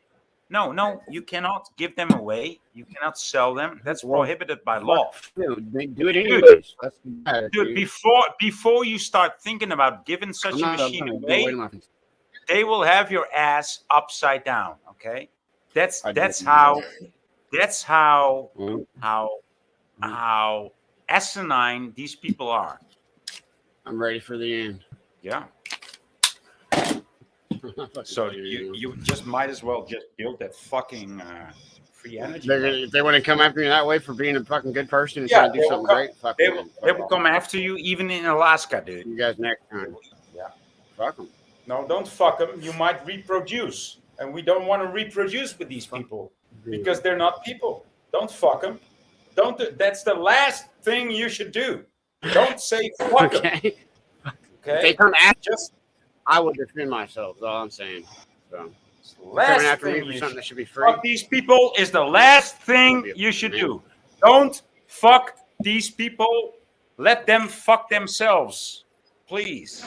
No, you cannot give them away. You cannot sell them. That's prohibited by law. Dude, do it anyways. Dude, before you start thinking about giving such a machine away, they will have your ass upside down. Okay, that's how asinine these people are. I'm ready for the end. Yeah. So you just might as well just build that fucking free energy. If they want to come after you that way for being a fucking good person and trying to do something great, they will come after you even in Alaska, dude. You guys next time. Yeah. Fuck them. No, don't fuck them. You might reproduce, and we don't want to reproduce with these people because they're not people. Don't fuck them. That's the last thing you should do. Don't say fuck them. Okay. Okay. They come after I would defend myself. That's all I'm saying. So, coming after me for something that should be free. Fuck these people is the last thing you should do. Don't fuck these people. Let them fuck themselves, please.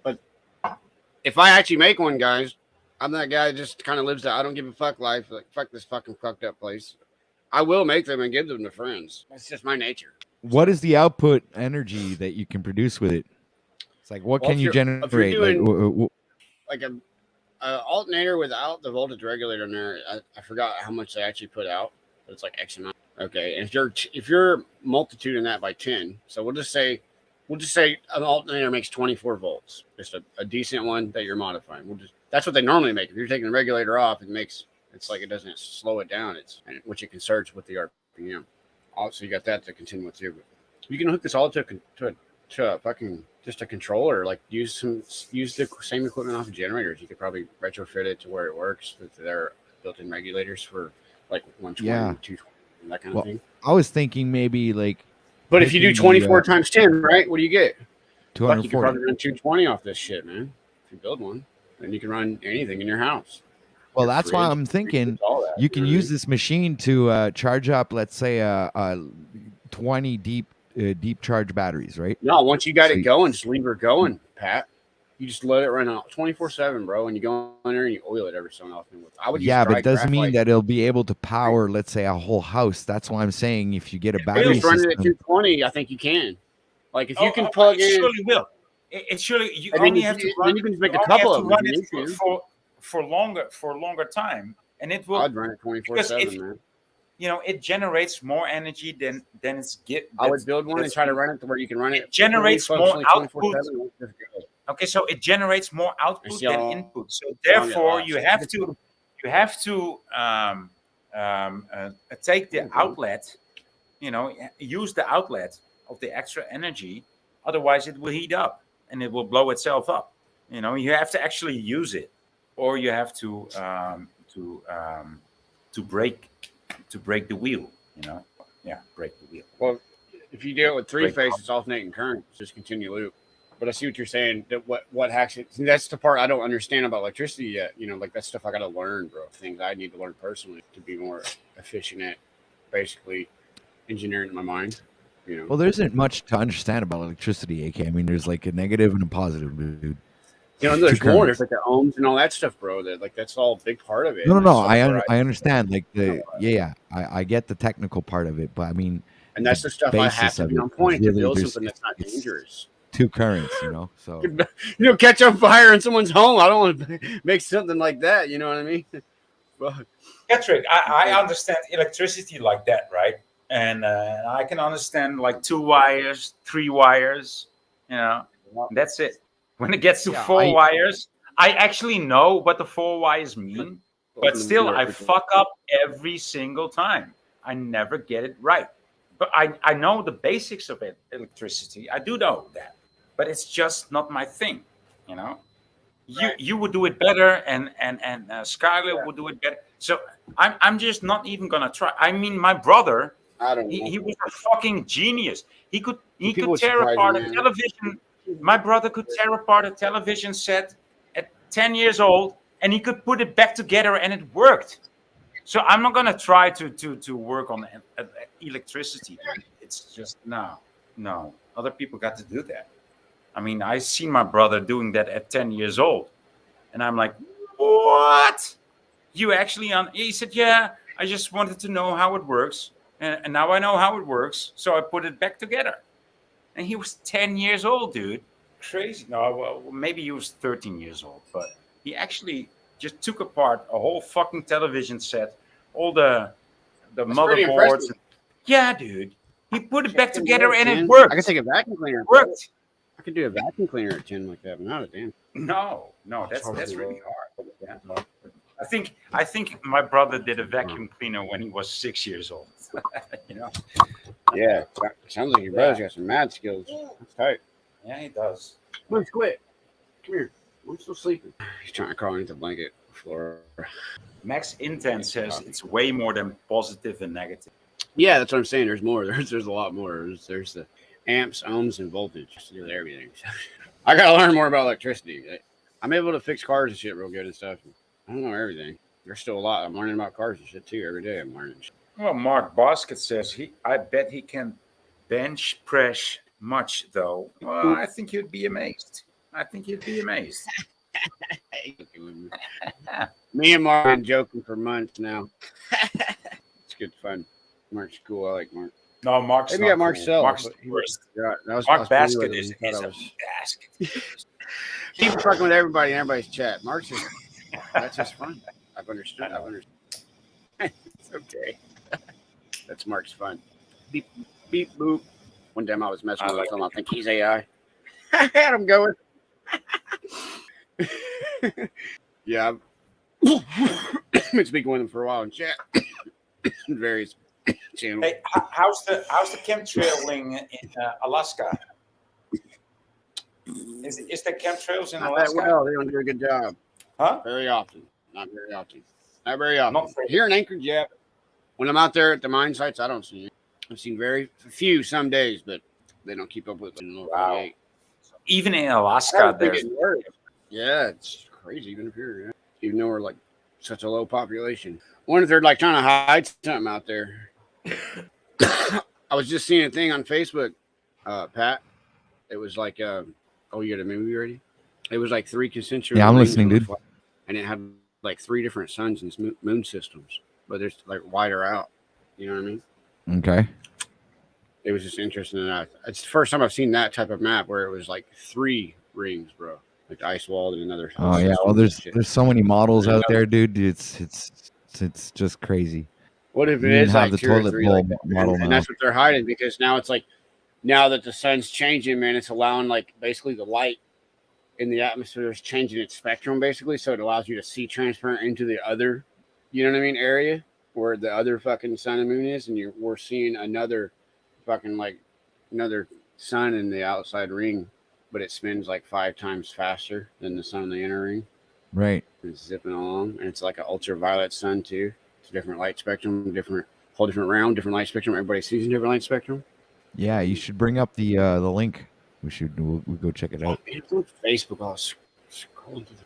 But if I actually make one, guys, I'm that guy that just kind of lives that I don't give a fuck life. Like, fuck this fucking fucked up place. I will make them and give them to friends. That's just my nature. What is the output energy that you can produce with it? It's like, what can you generate? If you're doing like an alternator without the voltage regulator in there, I forgot how much they actually put out, but it's like X amount. Okay, and if you're multituding that by 10, so we'll just say an alternator makes 24 volts, just a decent one that you're modifying. That's what they normally make. If you're taking the regulator off, it's like it doesn't slow it down. Which it can surge with the RPM. Also, you got that to continue with too. But you can hook this all to a fucking just a controller. Like use the same equipment off of generators. You could probably retrofit it to where it works with their built-in regulators for like 120, 220, that kind of thing. I was thinking maybe like. But if you do 24 times 10, right? What do you get? 240. You can probably run 220 off this shit, man. If you build one, then you can run anything in your house. Well, that's why I'm thinking you can use this machine to charge up, let's say, 20 deep charge batteries, right? No, once you got it going, just leave her going, Pat. You just let it run out 24/7, bro, and you go in there and you oil it every so often. But it doesn't mean that it'll be able to power, let's say, a whole house. That's why I'm saying if you get a battery system, running at 220, I think you can. Like if you can plug in, it surely will. It surely you only have to run. Then you can just make a couple of them for longer time, and it will. I'd run it 24/7, man. You know, it generates more energy than it's get. I would build one and try to run it to where you can run it. It generates more output. Okay, so it generates more output than input. So therefore, you have to take the outlet. You know, use the outlet of the extra energy. Otherwise, it will heat up and it will blow itself up. You know, you have to actually use it, or you have to break the wheel. You know, break the wheel. Well, if you do it with Break three-phase, it's alternating current. It's just continue loop. But I see what you're saying. That what hacks it? See, that's the part I don't understand about electricity yet. You know, like that stuff I got to learn, bro. Things I need to learn personally to be more efficient at, basically, engineering in my mind. You know. Well, there isn't much to understand about electricity, AK. I mean, there's like a negative and a positive, dude. You know, there's Two more. currents. There's like the ohms and all that stuff, bro. That like that's all a big part of it. No, And no, that's no. stuff where I understand. Like I get the technical part of it, but I mean, and that's the stuff I have basis to of be it on is point to really build there's- something that's not it's- dangerous. two currents, you know. So You know, catch on fire in someone's home. I don't want to make something like that. You know what I mean? Fuck. Patrick, I understand electricity like that, right? And I can understand like 2 wires, 3 wires, you know, that's it. When it gets to Yeah, 4 wires, I actually know what the 4 wires mean, but Open the still door, I people. fuck up every single time. I never get it right. But I know the basics of it, electricity. I do know that, but it's just not my thing, you know. You would do it better, and Skylar would do it better. So I'm just not even gonna try. I mean, my brother, I don't know. he was a fucking genius. He could People tear surprise me, apart a man. television. My brother could tear apart a television set at 10 years old, and he could put it back together, and it worked. So I'm not gonna try to work on electricity. It's just no. Other people got to do that. I mean, I seen my brother doing that at 10 years old, and I'm like, what? You actually on? He said, yeah. I just wanted to know how it works, and now I know how it works, so I put it back together. And he was 10 years old, dude. Crazy. No, well, maybe he was 13 years old, but he actually just took apart a whole fucking television set, all the pretty motherboards. impressive. Yeah, dude. He put it back I can together, do and it 10. worked. I could take a vacuum cleaner. It worked. I could do a vacuum cleaner at 10 like that, but not a damn. No, that's really hard. Yeah. I think my brother did a vacuum cleaner when he was 6 years old. You know. Yeah, sounds like your brother's got some mad skills. That's tight. Yeah, he does. Let's quit. Come here. We're still sleeping. He's trying to crawl into the blanket floor. Max Intent says it's way more than positive and negative. Yeah, that's what I'm saying. There's more. There's a lot more. There's the amps, ohms, and voltage. There's everything. I gotta learn more about electricity. I'm able to fix cars and shit real good and stuff. I don't know everything. There's still a lot. I'm learning about cars and shit too every day. I'm learning. Well, Mark Basket says I bet he can bench press much though. Well, I think you'd be amazed. Me and Mark have been joking for months now. It's good fun. Mark's cool. I like Mark. No, Mark's Maybe not got Mark cool. Sell. Mark's the worst. Yeah, Mark Basket is a basket. He was fucking with everybody in everybody's chat. Mark's just, that's just fun. I've understood. It's okay. That's Mark's fun. Beep, beep, boop. One time I was messing with him. I think he's AI. I had him going. Yeah. I've been speaking with him for a while in chat. Various channels. Hey, how's the chemtrailing in Alaska? Is there chemtrails in Not that Alaska? well. They don't do a good job. Huh? Very often. Not very often. Not very often. Not very- Here in Anchorage, yeah. When I'm out there at the mine sites, I don't see it. I've seen very few some days, but they don't keep up with it. Wow. Even in Alaska, there's yeah, it's crazy. Even if you're, even though we're like such a low population. I wonder if they're like trying to hide something out there. I was just seeing a thing on Facebook, Pat. It was like, oh, you got a movie already? It was like 3 concentric. Yeah, I'm rings listening, on the dude. flag, and it had like 3 different suns and moon systems, but there's like wider out. You know what I mean? okay. It was just interesting. It's the first time I've seen that type of map where it was like 3 rings, bro. Like ice walled and another. Oh yeah. Well, there's so many models out there, dude. It's just crazy. What if it You even is have like the 2 or toilet 3 bowl like, model and now. that's what they're hiding, because now it's like, now that the sun's changing, man, it's allowing like basically the light in the atmosphere is changing its spectrum basically, so it allows you to see transparent into the other, you know what I mean, area where the other fucking sun and moon is, and we're seeing another fucking like another sun in the outside ring, but it spins like 5 times faster than the sun in the inner ring. Right. It's zipping along, and it's like an ultraviolet sun too. It's a different light spectrum, whole different round, different light spectrum. Everybody sees a different light spectrum. Yeah, you should bring up the link. We'll go check it out. It's on Facebook. I was scrolling through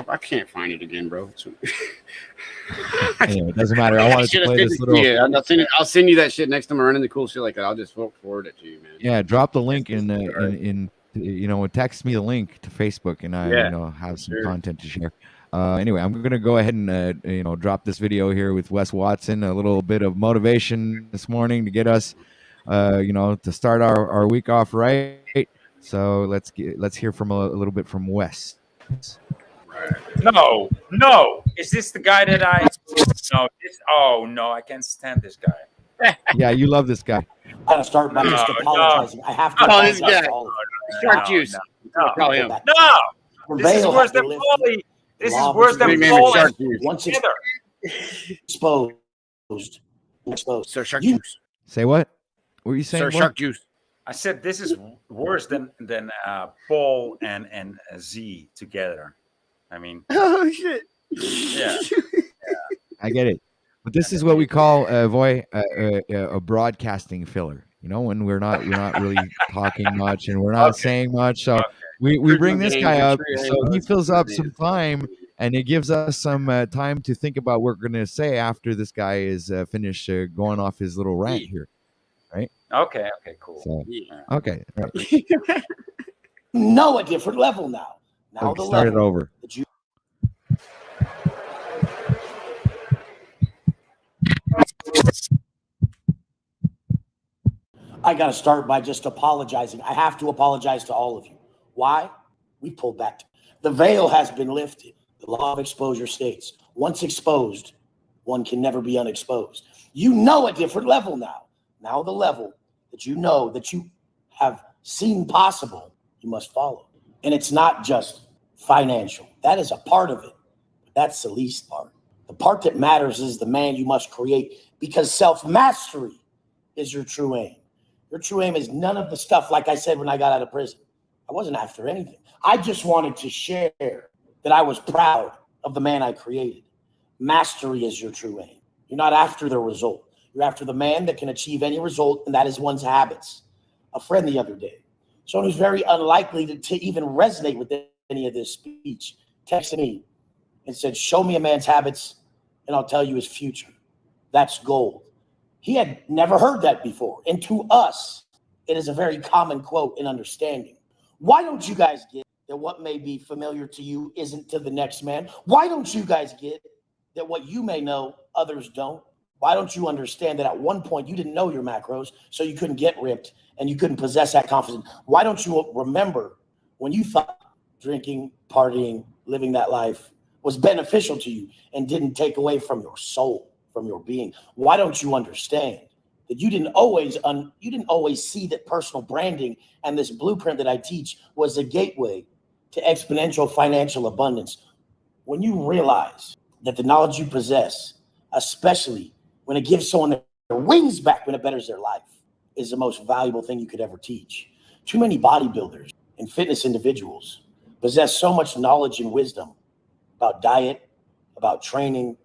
I can't find it again, bro. Anyway, it doesn't matter. I wanted to play this little. Yeah, I'll send you that shit next time I run into cool shit like that. I'll just forward it to you, man. Yeah, drop the link in text me the link to Facebook, and I have some content to share. Anyway, I'm gonna go ahead and drop this video here with Wes Watson. A little bit of motivation this morning to get us, to start our week off right. So let's hear from a little bit from Wes. No. Is this the guy that I? No. I can't stand this guy. Yeah, you love this guy. I'm gonna start by just apologizing. I have to apologize to all of you. Shark juice. Probably him. No. This is worse than Paulie. This is worse than Paul. Once exposed. Sir, shark juice. Say what? What were you saying? Sir, shark juice. I said this is worse than Paul and Z together. I mean, oh shit. Yeah. I get it, but this is what we call a broadcasting filler. When we're not really talking much and we're not saying much. So we bring this guy up so he fills up some time, and it gives us some time to think about what we're going to say after this guy is finished going off his little rant here. Right? Okay, cool. So, okay. Right. No, a different level now. Now okay, the start level it over. that you I got to start by just apologizing. I have to apologize to all of you. Why? We pulled back. The veil has been lifted. The law of exposure states, once exposed, one can never be unexposed. You know a different level now. Now the level that you know that you have seen possible, you must follow. And it's not just financial. That is a part of it. But that's the least part. The part that matters is the man you must create, because self-mastery is your true aim. Your true aim is none of the stuff, like I said when I got out of prison. I wasn't after anything. I just wanted to share that I was proud of the man I created. Mastery is your true aim. You're not after the result. You're after the man that can achieve any result, and that is one's habits. A friend the other day, someone who's very unlikely to even resonate with any of this speech, texted me and said, show me a man's habits, and I'll tell you his future. That's gold. He had never heard that before. And to us, it is a very common quote in understanding. Why don't you guys get that what may be familiar to you isn't to the next man? Why don't you guys get that what you may know, others don't? Why don't you understand that at one point you didn't know your macros, so you couldn't get ripped and you couldn't possess that confidence? Why don't you remember when you thought drinking, partying, living that life was beneficial to you and didn't take away from your soul, from your being? Why don't you understand that you didn't always see that personal branding and this blueprint that I teach was a gateway to exponential financial abundance? When you realize that the knowledge you possess, especially when it gives someone their wings back, when it betters their life, is the most valuable thing you could ever teach. Too many bodybuilders and fitness individuals possess so much knowledge and wisdom about diet, about training,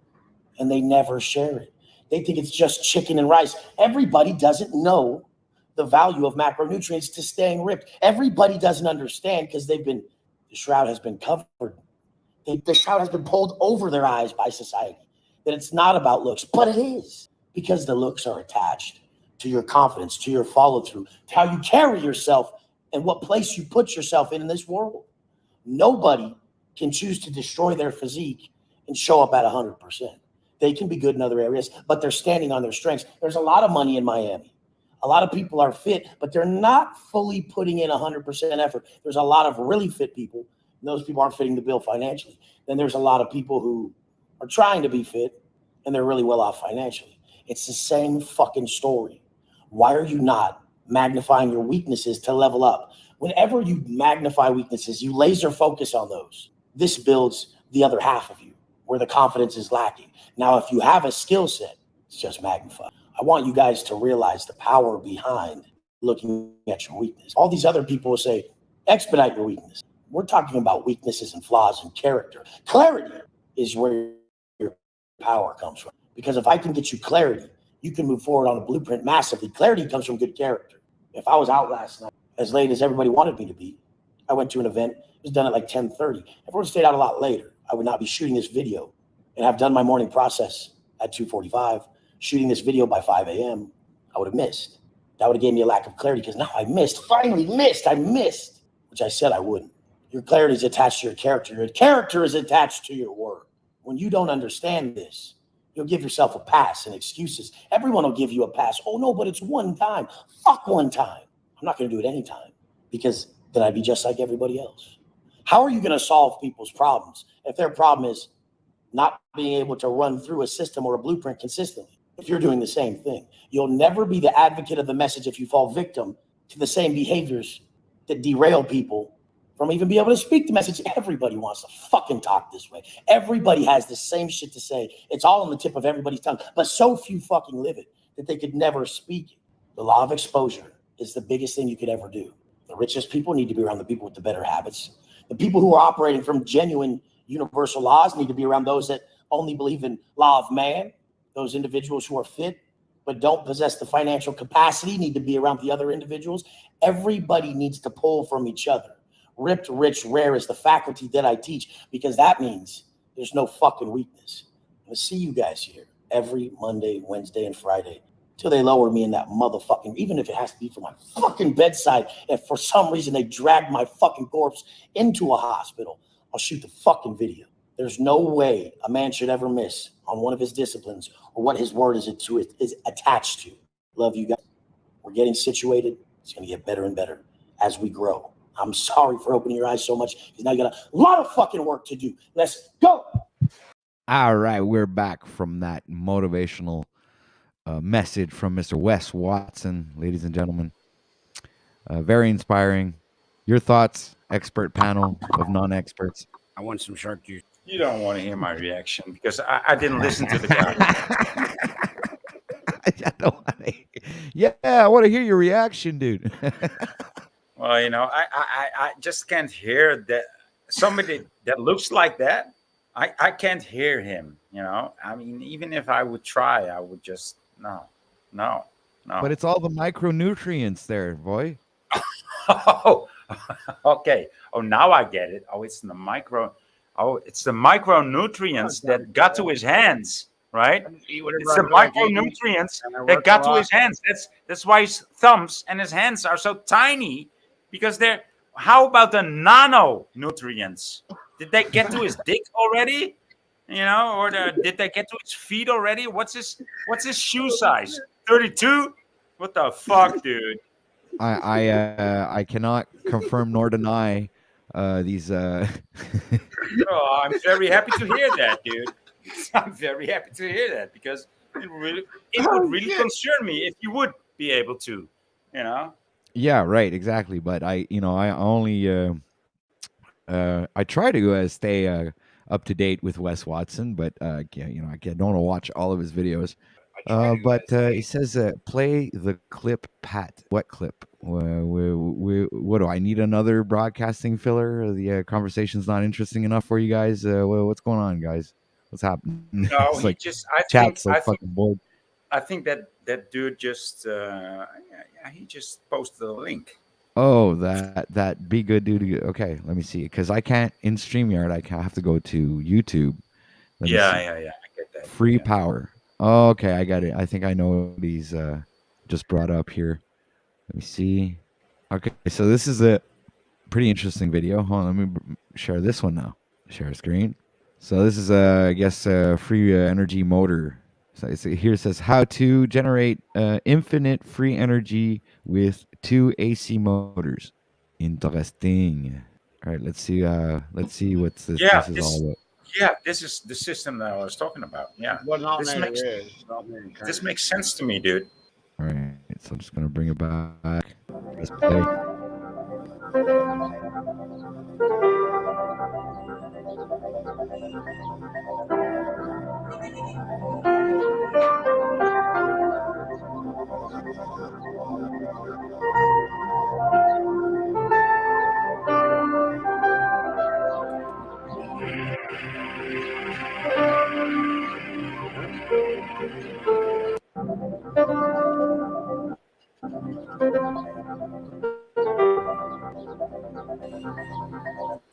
and they never share it. They think it's just chicken and rice. Everybody doesn't know the value of macronutrients to staying ripped. Everybody doesn't understand because the shroud has been covered. The shroud has been pulled over their eyes by society, that it's not about looks, but it is, because the looks are attached to your confidence, to your follow through, to how you carry yourself and what place you put yourself in this world. Nobody can choose to destroy their physique and show up at 100%. They can be good in other areas, but they're standing on their strengths. There's a lot of money in Miami. A lot of people are fit, but they're not fully putting in 100% effort. There's a lot of really fit people, and those people aren't fitting the bill financially. Then there's a lot of people who are trying to be fit, and they're really well off financially. It's the same fucking story. Why are you not magnifying your weaknesses to level up? Whenever you magnify weaknesses, you laser focus on those. This builds the other half of you, where the confidence is lacking. Now, if you have a skill set, it's just magnified. I want you guys to realize the power behind looking at your weakness. All these other people will say, expedite your weakness. We're talking about weaknesses and flaws in character. Clarity is where your power comes from. Because if I can get you clarity, you can move forward on a blueprint massively. Clarity comes from good character. If I was out last night as late as everybody wanted me to be, I went to an event, it was done at like 10:30. Everyone stayed out a lot later. I would not be shooting this video and have done my morning process at 2:45, shooting this video by 5 a.m. I would have missed. That would have given me a lack of clarity because now I missed, which I said I wouldn't. Your clarity is attached to your character. Your character is attached to your word. When you don't understand this, you'll give yourself a pass and excuses. Everyone will give you a pass. Oh, no, but it's one time. Fuck one time. I'm not going to do it anytime because then I'd be just like everybody else. How are you going to solve people's problems if their problem is not being able to run through a system or a blueprint consistently? If you're doing the same thing, you'll never be the advocate of the message if you fall victim to the same behaviors that derail people from even being able to speak the message. Everybody wants to fucking talk this way. Everybody has the same shit to say. It's all on the tip of everybody's tongue, but so few fucking live it that they could never speak it. The law of exposure is the biggest thing you could ever do. The richest people need to be around the people with the better habits. The people who are operating from genuine universal laws need to be around those that only believe in law of man. Those individuals who are fit but don't possess the financial capacity need to be around the other individuals. Everybody needs to pull from each other. Ripped, rich, rare is the faculty that I teach because that means there's no fucking weakness. I'm going to see you guys here every Monday, Wednesday, and Friday till they lower me in that motherfucking, even if it has to be for my fucking bedside, if for some reason they drag my fucking corpse into a hospital, I'll shoot the fucking video. There's no way a man should ever miss on one of his disciplines or what his word is attached to. Love you guys. We're getting situated. It's going to get better and better as we grow. I'm sorry for opening your eyes so much because now you got a lot of fucking work to do. Let's go. All right, we're back from that motivational message from Mr. Wes Watson, ladies and gentlemen. Very inspiring. Your thoughts, expert panel of non-experts. I want some shark juice. You don't want to hear my reaction because I didn't listen to the guy. Yeah, I want to hear your reaction, dude. Well, I just can't hear that somebody that looks like that. I can't hear him. I mean, even if I would try, I would just no. But it's all the micronutrients there, boy. Oh, okay. Oh, now I get it. Oh, it's the micronutrients that got to his hands, right? It's the micronutrients that got to his hands. That's why his thumbs and his hands are so tiny, because they're. How about the nanonutrients? Did they get to his dick already? Or did they get to his feet already? What's his shoe size? 32? What the fuck, dude? I cannot confirm nor deny these. Oh, I'm very happy to hear that, dude. I'm very happy to hear that because it would really concern me if you would be able to, Yeah, right, exactly. But I only I try to stay up to date with Wes Watson, but I don't want to watch all of his videos. But he says, play the clip, Pat. What clip? What do I need? Another broadcasting filler? The conversation's not interesting enough for you guys? What's going on, guys? What's happening? No, It's like chat's fucking bored. I think that dude just he just posted a link. Oh, that be good dude. Okay, let me see. Because I can't in StreamYard. I have to go to YouTube. Yeah, I get that. Free power. Oh, okay, I got it. I think I know what he's just brought up here. Let me see. Okay, so this is a pretty interesting video. Hold on, let me share this one now. Share screen. So this is I guess a free energy motor. So here it says how to generate infinite free energy with 2 AC motors. Interesting. All right, let's see what this is all about. Yeah, this is the system that I was talking about. Yeah, this makes sense to me, dude. All right, so I'm just gonna bring it back. Let's play.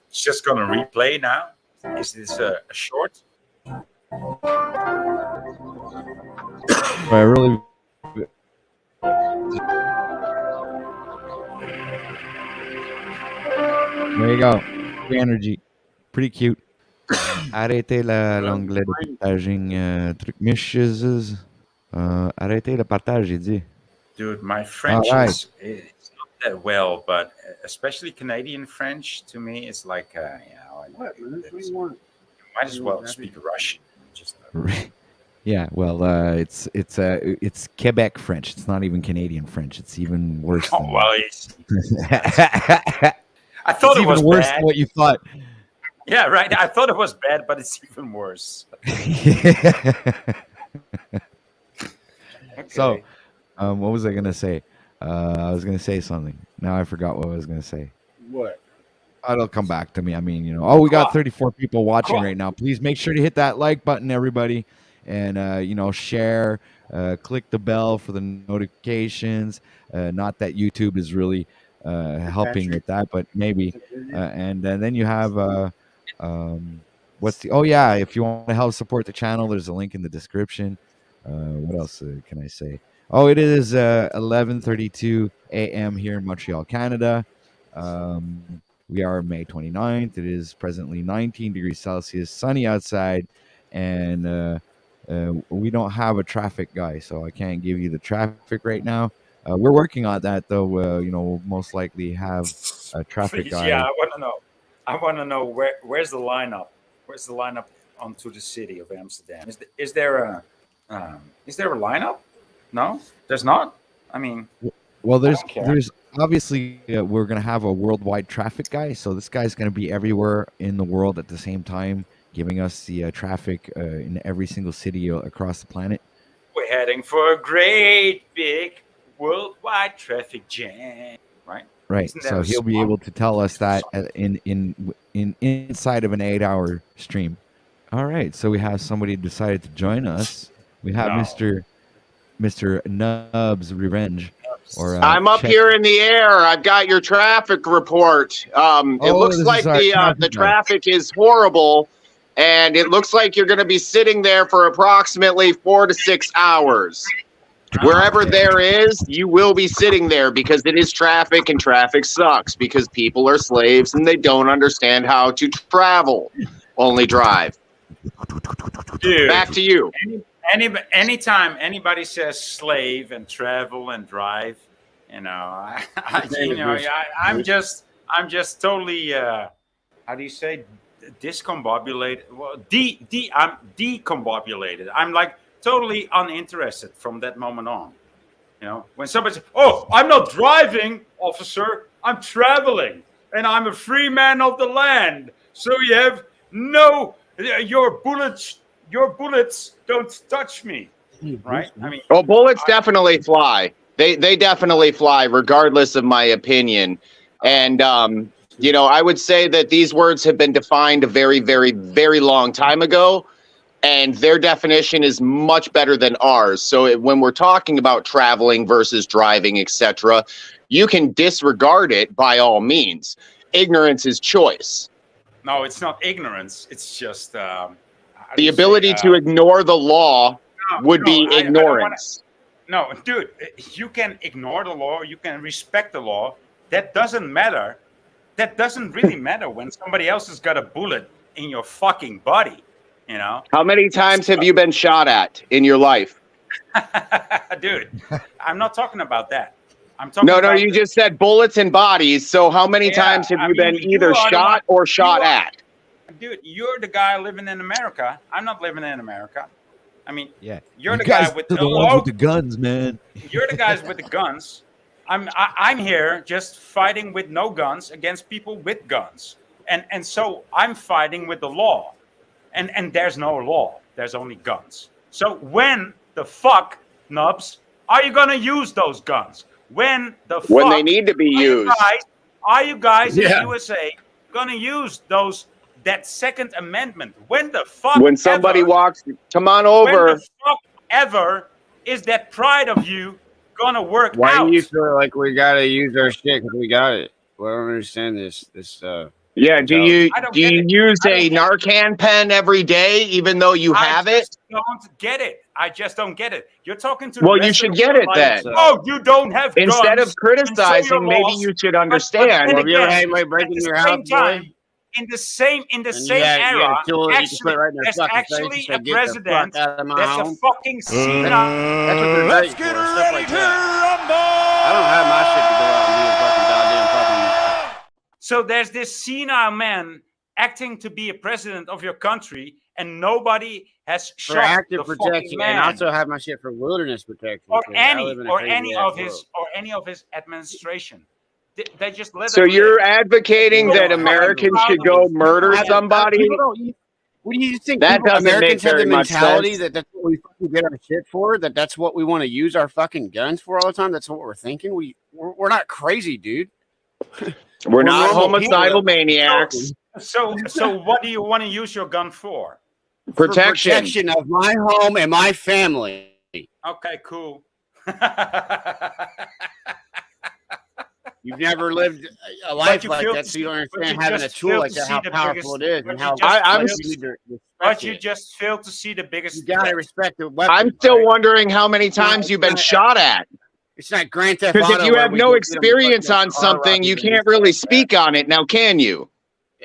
It's just gonna replay now. Is this a short? I really. There you go. Free energy. Pretty cute. Arrêtez l'onglet de partaging truc mishes. Arrêtez le partage, j'ai dit. Dude, my French All right. is not that well, but especially Canadian French to me is like, you know, What, man? What do you want? you might as well speak Russian. Just Yeah, well, it's Quebec French. It's not even Canadian French. It's even worse. oh Than well, it's I thought it even was worse bad. than what you thought. Yeah, right. I thought it was bad, but it's even worse. Okay. So, what was I gonna say? I was gonna say something. Now I forgot what I was gonna say. What? It'll come back to me. I mean, we got 34 people watching right now. Please make sure to hit that like button, everybody, and share. Click the bell for the notifications. Not that YouTube is really helping with that, but maybe. And then you have if you want to help support the channel, there's a link in the description. What else can I say? Oh, it is 11:32 a.m. here in Montreal, Canada. We are May 29th. It is presently 19 degrees Celsius, sunny outside, and we don't have a traffic guy, so I can't give you the traffic right now. We're working on that, though. We'll most likely have a traffic Please, guy. yeah, I want to know where's the lineup? Where's the lineup onto the city of Amsterdam? Is there a lineup? No, there's not. I mean, Well, don't care. there's obviously we're gonna have a worldwide traffic guy, so this guy's gonna be everywhere in the world at the same time, giving us the traffic in every single city across the planet. we're heading for a great big worldwide traffic jam, right? Right. Isn't that So a he'll be song? able to tell us that in inside of an 8-hour stream. All right. So we have somebody decided to join us. We have No. Mr. Nub's Revenge. Or I'm up Check- here in the air. I've got your traffic report. It looks this like is our the traffic guy. traffic is horrible, and it looks like you're going to be sitting there for approximately 4 to 6 hours. Wherever there is, you will be sitting there because it is traffic, and traffic sucks because people are slaves and they don't understand how to travel, only drive. Dude, Back to you. anytime anybody says slave and travel and drive, I'm just totally how do you say discombobulated? Well, I'm decombobulated. I'm like totally uninterested from that moment on. When somebody says, "Oh, I'm not driving, officer. I'm traveling, and I'm a free man of the land. So you have your bullets don't touch me." Right? I mean, Well, bullets definitely fly. They definitely fly, regardless of my opinion. And I would say that these words have been defined a very, very, very long time ago, and their definition is much better than ours. So when we're talking about traveling versus driving, etc., you can disregard it by all means. Ignorance is choice. no, it's not ignorance. It's just The ability to ignore the law would be I don't ignorance. No, dude, you can ignore the law. You can respect the law. That doesn't matter. That doesn't really matter when somebody else has got a bullet in your fucking body. How many times have you been shot at in your life? Dude, I'm not talking about that. I'm talking No, about you just said bullets and bodies. So how many times have you been either shot or shot at? Dude, you're the guy living in America. I'm not living in America. I mean, Yeah. you're You the guy guys with are the ones with the guns, man. You're the guys with the guns. I'm here just fighting with no guns against people with guns. And so I'm fighting with the law. And there's no law. There's only guns. So when the fuck, Nubs, are you gonna use those guns? When they need to be used. Are you guys in the USA gonna use that Second Amendment? When the fuck When somebody ever, walks, come on when over. the fuck ever is that pride of you gonna work Why out? do you feel like we gotta use our shit because we got it? Well, I don't understand this. Yeah, do mentality. you use a Narcan pen every day, even though you have it? I don't get it. I just don't get it. You're talking to. Well, the you rest should of get the it world then. like, oh, you don't have Instead guns, of criticizing, and so maybe you're you lost. should But understand. then Well, have you ever again, had anybody at breaking the your same house, time, boy? in the same And you era, had a tool that you could actually, put right in their there's fucking face and actually say, a "Get the president fuck out of my that's a home." fucking senile. That's what they're ready for. Stuff like that. I don't have my shit to go out and be a fucking goddamn fucking. So there's this senile man acting to be a president of your country, and nobody has For shot active the protection, fucking man. and also have my shit for wilderness protection. or 'cause I live any in a or crazy any ass of his world. or any of his administration. They just let So him you're live. advocating that Fucking Americans proud should of go it. murder People have- somebody? people don't- What do you think? That doesn't make Americans have the very much mentality sense. that that's what we fucking get our shit for. That's what we want to use our fucking guns for all the time. That's what we're thinking. We're not crazy, dude. We're not normal homicidal people. maniacs. So what do you want to use your gun for? For Protection. protection of my home and my family. Okay, cool. You've never lived a life you like feel that, to so you don't see- but understand you having a just tool feel like to that, see how the powerful biggest- it is, but and you how just- I'm- much you need to respect But you it. just fail to see the biggest. You gotta threat. respect the weapon. I'm still right? wondering how many times you've been shot at. It's not Grand Theft Because Auto. if you where have we no get them experience fucking on car something, you robberies and can't shit really like that. speak on it now, can you?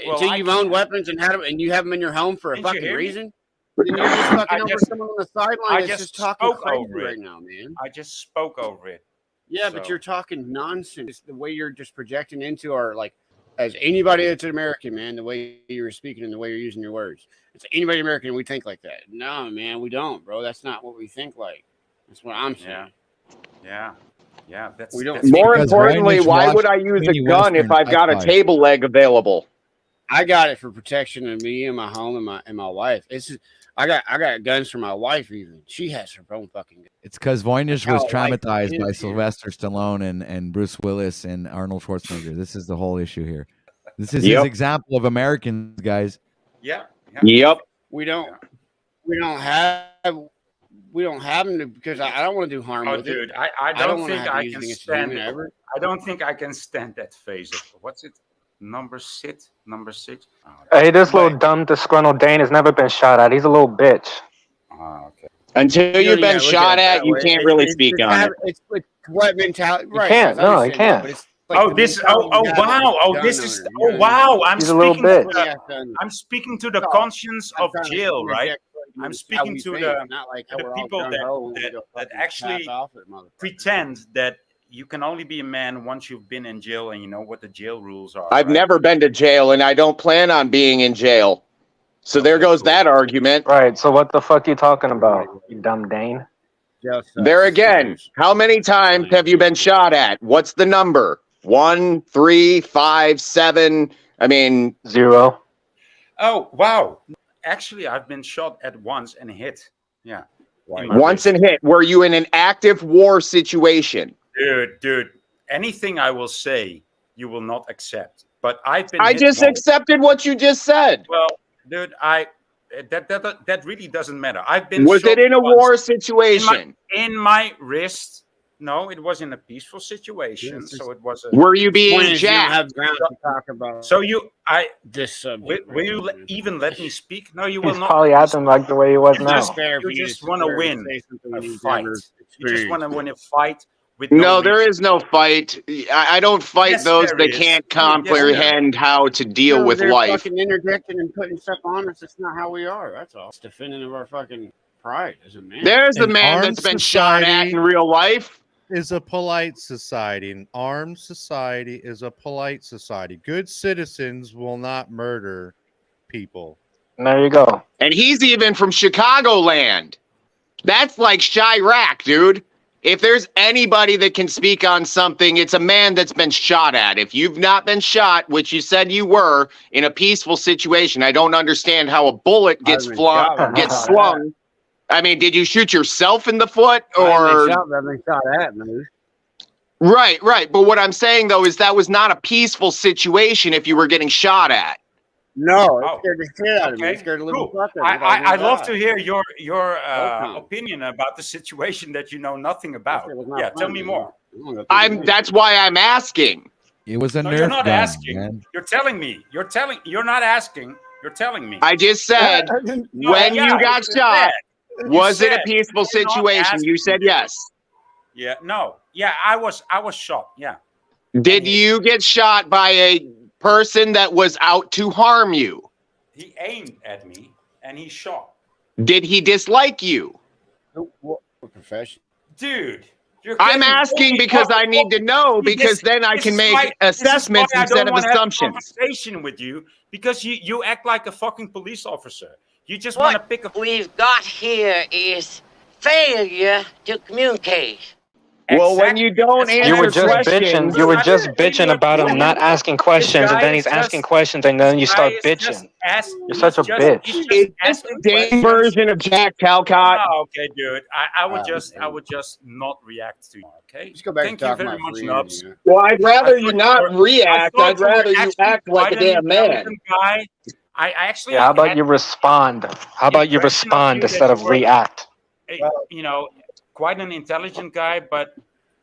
Well, Until I you've owned can. weapons and had them, and you have them in your home for a Didn't you fucking hear me? reason, then you're just fucking over someone on the sideline I that's just just talking spoke crazy over it. right now, man. I just spoke over it. Yeah, but So- you're talking nonsense. It's the way you're just projecting into our, like, as anybody that's an American, man, the way you're speaking and the way you're using your words. It's anybody American, we think like that. No, man, we don't, bro. That's not what we think like. That's what I'm saying. Yeah. That's We don't- that's More Because importantly, Ryan why has would I watched use a many gun if Westerns, I've got a that's why. table leg available? I got it for protection of me and my home and my wife. It's just, I got guns for my wife even. She has her own fucking gun. It's because Voynich was Oh, like traumatized by his, Sylvester Stallone and Bruce Willis and Arnold Schwarzenegger. This is the whole issue here. This is Yep. his example of Americans, guys. Yeah. Yep. We don't have them to, because I don't want to do harm Oh, with dude, it. I don't wanna think have I to use can it against stand human it. ever. I don't think I can stand that phase of what's it? Number six. Hey, this little dumb disgruntled Dane has never been shot at. He's a little bitch. Okay. Until you've Yeah, been look shot it at, that you way. can't really It's speak on it. It's what mentality? Right? can't. I No, understand he can't. that, but it's like Oh, the this. mentality Oh, you have as a wow. Oh, gun this is. owner, you Oh, know what I mean? wow. I'm He's a little speaking. bitch. Yeah, son. I'm speaking to the No, conscience I'm of trying to jail, right? interject, I'm how speaking we to think, the not like how the we're all people gung-ho when we that go fucking actually pass off it, motherfucker. pretend that you can only be a man once you've been in jail and you know what the jail rules are. I've right? never been to jail, and I don't plan on being in jail. So there Okay, goes cool. that argument. Right. So what the fuck you talking about, you dumb Dane? Jail sucks. There again, how many times have you been shot at? What's the number? 1, 3, 5, 7? I mean, 0. Oh, wow. Actually, I've been shot at once and hit. Yeah. In my once wrist. and hit. Were you in an active war situation? Dude, anything I will say, you will not accept. But I've been. I hit just once. accepted what you just said. Well, dude, that really doesn't matter. I've been. Was shot it in a once war situation? in my wrist? No, it was in a peaceful situation. So it was a. Were you Point being is, you don't jacked? have ground to talk about So this subject. will you even let me speak? No, you will He's not. probably acting like the way he was You now. just- fair for you you just to wanna sit there and win say something a you've fight. never You just experienced. want to win a fight with No, reason. there is no fight. I don't fight Yes, those there that is. can't Yes, there comprehend how to deal No, with they're life. fucking interjecting and putting stuff on us. That's not how we are. That's all. It's defending of our fucking pride as a man. There's the An man armed that's been shot at society in real life. is a polite society. An armed society is a polite society. Good citizens will not murder people. There you go. And he's even from Chicagoland. That's like Chirac, dude. If there's anybody that can speak on something, it's a man that's been shot at. If you've not been shot, which you said you were, in a peaceful situation, I don't understand how a bullet gets I've been shot, but gets not slung. I mean, did you shoot yourself in the foot I've or? been shot at, man. Right. But what I'm saying though is that was not a peaceful situation if you were getting shot at. No, it Oh, scared the shit out of me. It okay, scared the living cool. fuck out of me. I love to hear your Welcome. opinion about the situation that you know nothing That about. shit was not Yeah, fun, tell me dude. more. I'm gonna go through the That's why I'm asking. It was a No, Nerf you're not gun, asking. man. You're telling me. You're not asking. You're telling me. I just said No, when yeah, you got you shot, said. was it a said, peaceful you're not situation? You asking, said dude. yes. Yeah, no. Yeah, I was shot. Yeah. Did you get shot by a person that was out to harm you? He aimed at me and he shot. Did he dislike you? What profession? Dude, I'm asking because I need to know, because then I can make assessments instead of assumptions. Conversation with you because you act like a fucking police officer. You just want to pick a. We've got here is failure to communicate. Well, when you don't That's You answer were just questions, bitching. You were just bitching about him not asking questions, and then he's asking questions, and then you start bitching. You're such a bitch. is this Dane version of Jack Talcott? Oh, okay, dude. I would just not react to you. Okay. Just go back Thank to you talking very about much, free Nubs. energy, Well, I'd rather you not I react. thought I'd rather you actually act like a quite an damn man. intelligent guy. I actually. Yeah, how about had you respond? How about you impression of respond you that instead you of were, react? You know, quite an intelligent guy, but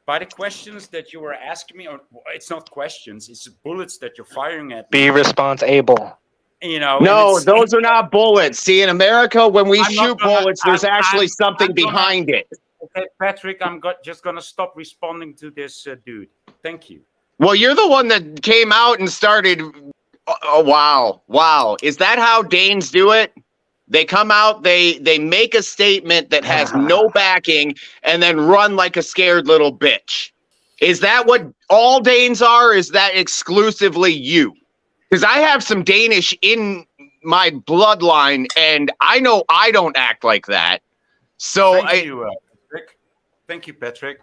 by the questions that you were asking me, or it's not questions, it's bullets that you're firing at me. Be responsible. You know, No, those are not bullets. See, in America, when we I'm not shoot gonna- bullets, there's actually something I'm gonna- behind it. Okay, Patrick, I'm just gonna stop responding to this dude. Thank you. Well, you're the one that came out and started. Oh, wow. Wow. Is that how Danes do it? They come out, they make a statement that has no backing, and then run like a scared little bitch. Is that what all Danes are? Is that exclusively you? Because I have some Danish in my bloodline, and I know I don't act like that. So Thank you, Patrick. Thank you, Patrick.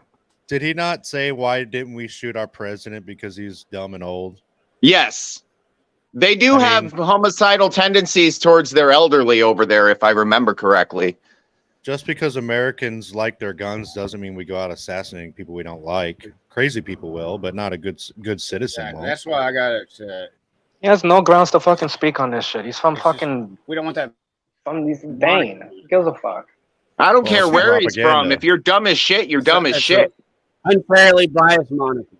Did he not say why didn't we shoot our president because he's dumb and old? yes, they do have homicidal tendencies towards their elderly over there, if I remember correctly. Just because Americans like their guns doesn't mean we go out assassinating people we don't like. Crazy people will, but not a good citizen Exactly. won't. That's why I got it. He has no grounds to fucking speak on this shit. He's from fucking. We don't want that. From Dane. Who gives a fuck? I don't Well, care it's where he's propaganda. from. If you're dumb as shit, you're dumb as That's shit. Unfairly biased monarchy.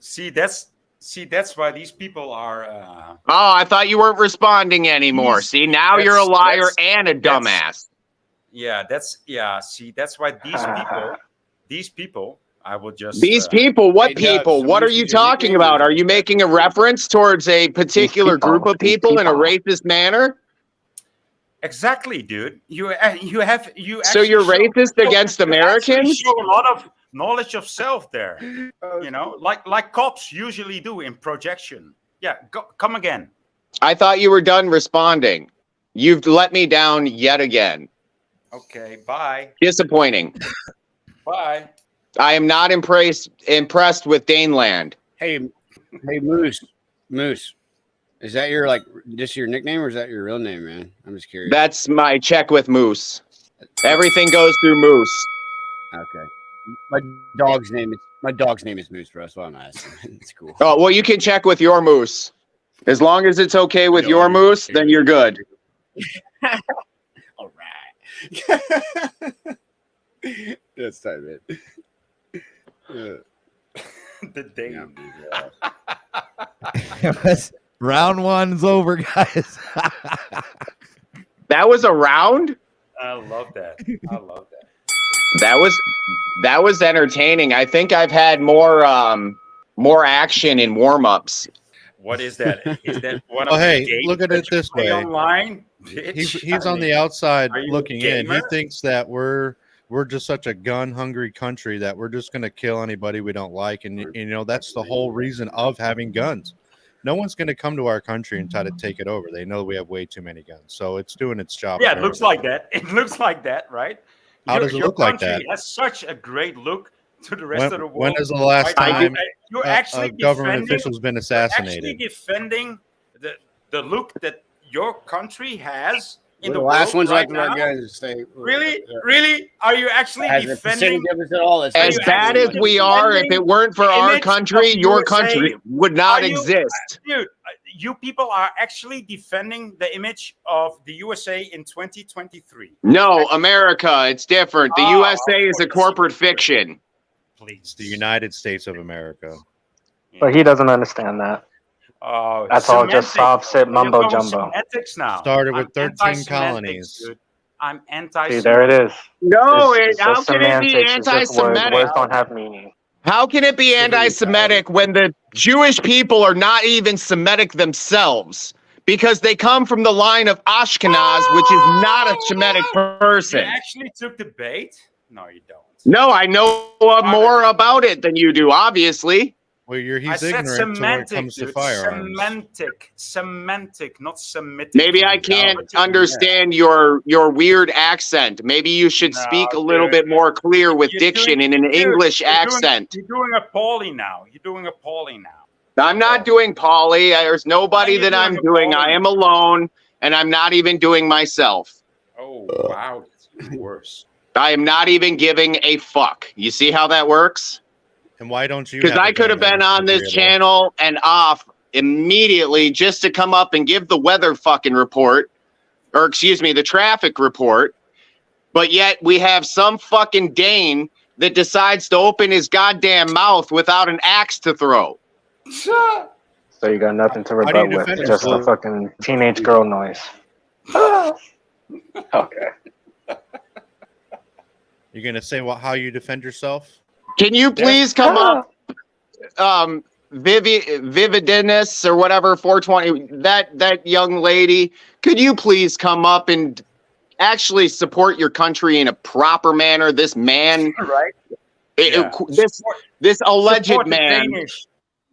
See, that's why these people are. Oh, I thought you weren't responding anymore. He's- See, now you're a that's- liar that's- and a dumbass. See, that's why these people. I will just. These people, what Hey, Doug, people? so What are this you is your talking nickname, about? or- Are you making a reference towards a particular group of people in a racist manner? Exactly, dude. You So actually you're show- racist against you actually Americans? show a lot of knowledge of self there. You know, like cops usually do in projection. Yeah, come again. I thought you were done responding. You've let me down yet again. Okay, bye. Disappointing. Bye. I am not impressed with Daneland. Hey, Moose. Is that your just your nickname, or is that your real name, man? I'm just curious. That's my check with Moose. Everything goes through Moose. Okay. My dog's name is Moose, bro. That's why I'm asking. It's cool. Oh, well, you can check with your Moose. As long as it's okay with your Moose, then you're good. All right. That's tight, man. The day. Round one's over, guys. That was a round? I love that. That was entertaining. I think I've had more action in warm-ups. What is that? Is that one Oh, of the hey, games look at that it you this play way. online? Bitch? He's I on the mean, outside are you a looking in. He gamer? thinks that we're just such a gun-hungry country that we're just going to kill anybody we don't like. And, you know, that's the whole reason of having guns. No one's going to come to our country and try to take it over. They know we have way too many guns. So it's doing its job. Yeah, it looks like that. It looks like that, right? How does it look like country that? has such a great look to the rest of the world. When is the last right? time You're a actually government defending- official's been you're actually assassinated? defending the look that your country has in We're the the last world ones right left of our now. guns to stay. Really? Really? Are you actually As a defending? percentage of us at all, that's As you bad actually as we are, if defending it weren't for the our image country, of your USA? country would not Are you- exist. Dude, you people are actually defending the image of the USA in 2023. No, America, it's different. The USA is a corporate fiction. Please. It's the United States of America. But he doesn't understand that. Oh, That's all just soft sit mumbo You're going jumbo. semantics now. Started with I'm 13 anti-semantics, colonies. dude. I'm anti. See, there it is. No, It's how just can it be semantics. It's just words. anti-Semitic? Words don't have meaning. How can it be anti-Semitic when the Jewish people are not even Semitic themselves? Because they come from the line of Ashkenaz, which is not a Semitic person. You actually took the bait? No, you don't. No, I know more about it than you do, obviously. Well, he's I said ignorant when it semantic, comes to dude. firearms. Semantic, not Semitic. Maybe I can't understand your weird accent. Maybe you should speak a little bit more clear with diction in an English accent. You're doing a Paulie now. I'm not doing Paulie. There's nobody that I'm doing. I am alone, and I'm not even doing myself. Oh, wow. That's even worse. I am not even giving a fuck. You see how that works? And why don't you? Because I could have been on this channel and off immediately just to come up and give the weather fucking report, or excuse me, the traffic report. But yet we have some fucking Dane that decides to open his goddamn mouth without an axe to throw. So you got nothing to How do rebut you with, defend just a yourself? fucking teenage girl noise. Okay. You're gonna say how you defend yourself? Can you please come up, Vividinus or whatever, 420, that young lady, could you please come up and actually support your country in a proper manner? This man, right? This alleged support man.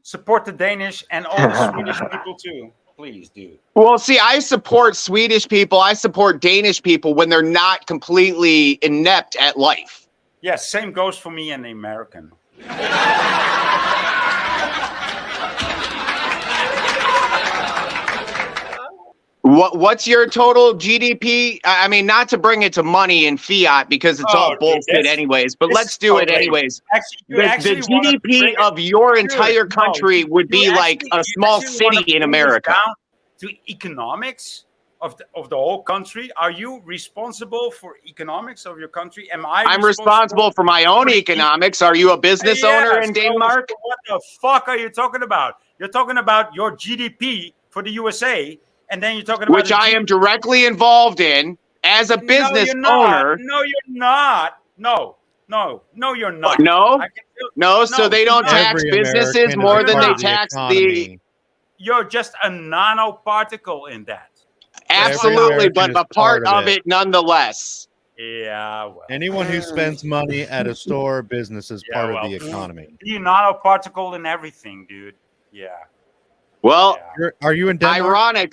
Support the Danish and all the Swedish people too. Please do. Well, see, I support Swedish people. I support Danish people when they're not completely inept at life. Yeah, same goes for me and the American. What's your total GDP? I mean, not to bring it to money and fiat because it's all bullshit anyways, but let's do it anyways. The GDP of your entire country would be like a small city in America. To economics of the whole country, are you responsible for economics of your country? I'm responsible for my own economics. Are you a business owner in Denmark? What the fuck are you talking about? You're talking about your GDP for the USA. And then you're talking about which I am directly involved in as a business owner. No, you're not. No, you're not. No. So they don't tax businesses more than they tax the. You're just a nanoparticle in that. Absolutely, but a part of it nonetheless. Yeah. Well. Anyone who spends money at a store or business is part of the economy. You're nanoparticle in everything, dude. Yeah. Well, are you in Denmark?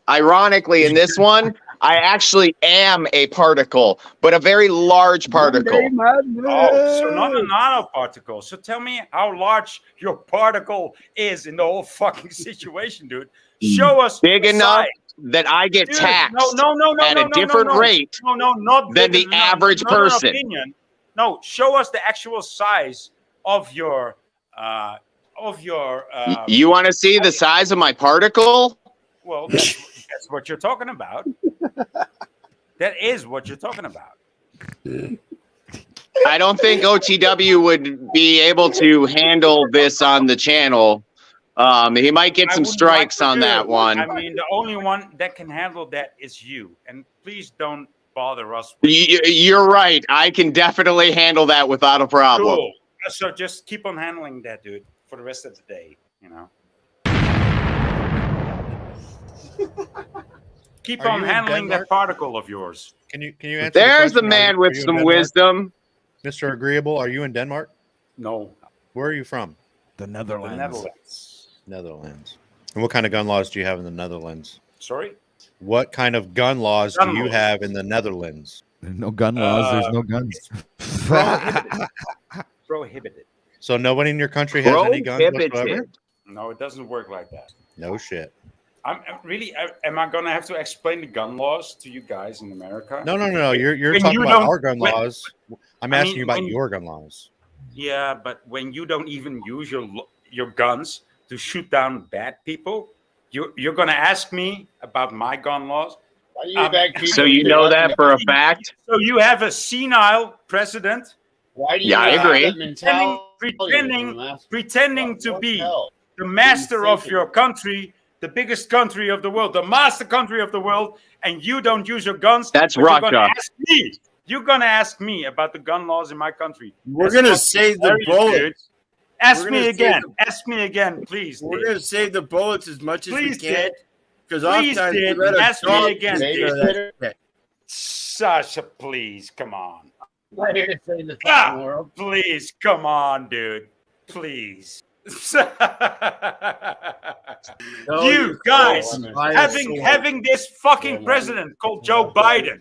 Ironically, in this one, I actually am a particle, but a very large particle. Oh, so not a nanoparticle. So tell me how large your particle is in the whole fucking situation, dude. Show us big enough that I get taxed at a different rate than the average person. No, show us the actual size of your you want to see the size of my particle? Well, that's what you're talking about. That is what you're talking about. I don't think OTW would be able to handle this on the channel. He might get some strikes on that one. I mean, the only one that can handle that is you. And please don't bother us. You're right. I can definitely handle that without a problem. Cool. So just keep on handling that, dude, for the rest of the day, you know. Keep on handling that particle of yours. Can you answer? There's the man with some wisdom. Mr. Agreeable, are you in Denmark? No. Where are you from? The Netherlands. Netherlands. And what kind of gun laws do you have in the Netherlands? Sorry? What kind of gun laws do you have in the Netherlands? There's no gun laws. There's no guns. Prohibited. So nobody in your country has any guns whatsoever? No, it doesn't work like that. No shit. Am I going to have to explain the gun laws to you guys in America? No. You're talking about our gun laws. I'm asking you about your gun laws. Yeah, but when you don't even use your guns to shoot down bad people, You're going to ask me about my gun laws? Why do you beg people So you to know let that them- for a fact? So you have a senile president Why do you Yeah, I have agree. that mentality pretending when I'm asking? pretending to What be the hell? the master of thinking? your country, the biggest country of the world, the master country of the world, and you don't use your guns. That's but you're gonna Russia. ask me. You're gonna ask me about the gun laws in my country. We're That's gonna fucking save the hilarious, bullets. dude. Ask We're me gonna again. save Ask me again, please. We're Dave. gonna save the bullets as much as Please, we can. Dave. Because Please, oftentimes Dave, we let a ask me dog again, take Dave. care of that shit. Sasha, please, come on. Why did it say the Ah, fucking world? please, come on, dude. Please. No, You guys buy a sword. having this fucking Yeah, president called Joe Biden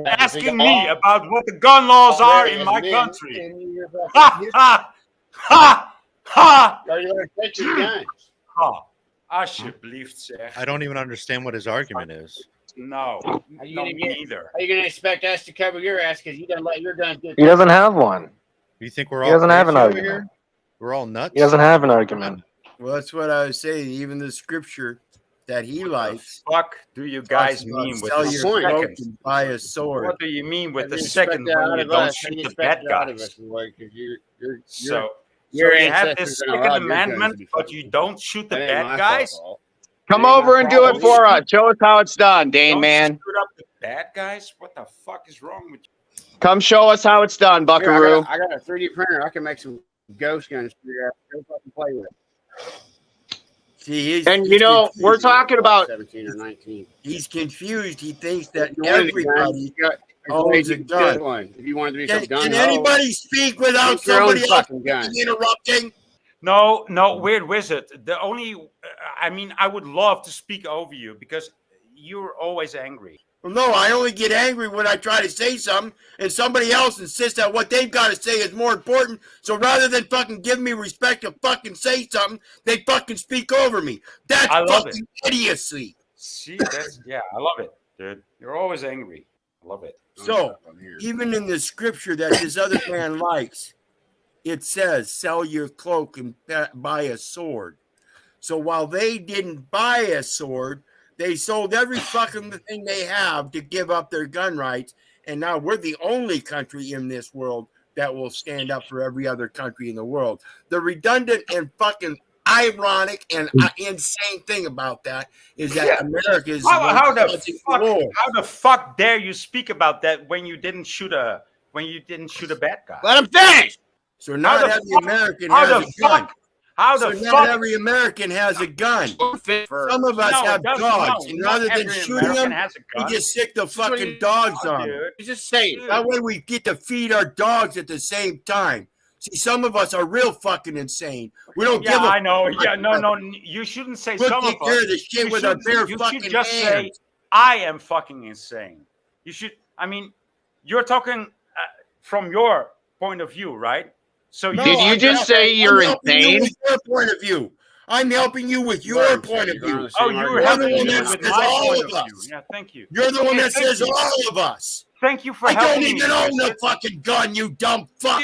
asking me me about what the gun laws are in my country. Ha ha ha ha Are you gonna take your guns? ha. Alsjeblieft zeg. I don't even understand what his argument is. No, Are you no, gonna me get? neither. Are you gonna expect us to cover your ass because you done let your guns get? He doesn't have one. You think we're He all doesn't have an crazy over argument. here? We're all nuts. He doesn't have an argument. Well, that's what I was saying. Even the scripture that he likes. Fuck do you guys talks about mean with sell the your point. cloak second? and buy a sword. What do you mean with How the do you expect second that when out you of don't us? How shoot do you the expect bad that out of guys? us, boy? 'Cause you're So your you have ancestors this done second allowed your guns amendment, to be but fucking- you don't shoot the That ain't bad my guys. fault. Come Ain't my over and do it problem. for us. Show us how it's done, Dane, Don't man. shoot up the bad guys. What the fuck is wrong with you? Come show us how it's done, Here, Buckaroo. I got a 3D printer. I can make some ghost guns for you. Go fucking play with. See, he's, And he's you know, confused. we're talking about 17 or 19. He's confused. He thinks that You wanted a gun, everybody you got owns you a could gun. get one. If you wanted to be Can, some gun can anybody speak without Make your own somebody else fucking gun. interrupting? No, weird wizard. The only, I mean, I would love to speak over you because you're always angry. Well, no, I only get angry when I try to say something and somebody else insists that what they've got to say is more important. So rather than fucking give me respect to fucking say something, they fucking speak over me. That's I love fucking idiocy. See, that's yeah, I love it, dude. You're always angry. I love it. So even in the scripture that this other man likes, it says, sell your cloak and buy a sword. So while they didn't buy a sword, they sold every fucking thing they have to give up their gun rights. And now we're the only country in this world that will stand up for every other country in the world. The redundant and fucking ironic and insane thing about that is that America is How the fuck dare you speak about that when you didn't shoot a bad guy? Let him finish. So not every American How has the a gun. fuck? How the So fuck? not every American has a gun. Some of us have dogs, and rather than shooting them, we just stick the fucking dogs on them. You just say it. That way we get to feed our dogs at the same time. See, some of us are real fucking insane. We don't give a I know. fuck. Yeah, no. You shouldn't say We'll some take of care us. of the shit You with our should- bare you fucking should just say, hands. I am fucking insane. You should. I mean, you're talking from your point of view, right? So No, Did you I'm just say you're helping you insane? with your point of view. I'm helping you with your Right, point of you're on view. the Oh, same you were argument. helping helping me me with with my my all point of of us. view. Yeah, thank you. You're the one Yeah, that thank says you. all of us. Thank you for I helping don't me. even own Wizard. a fucking gun, you dumb fuck.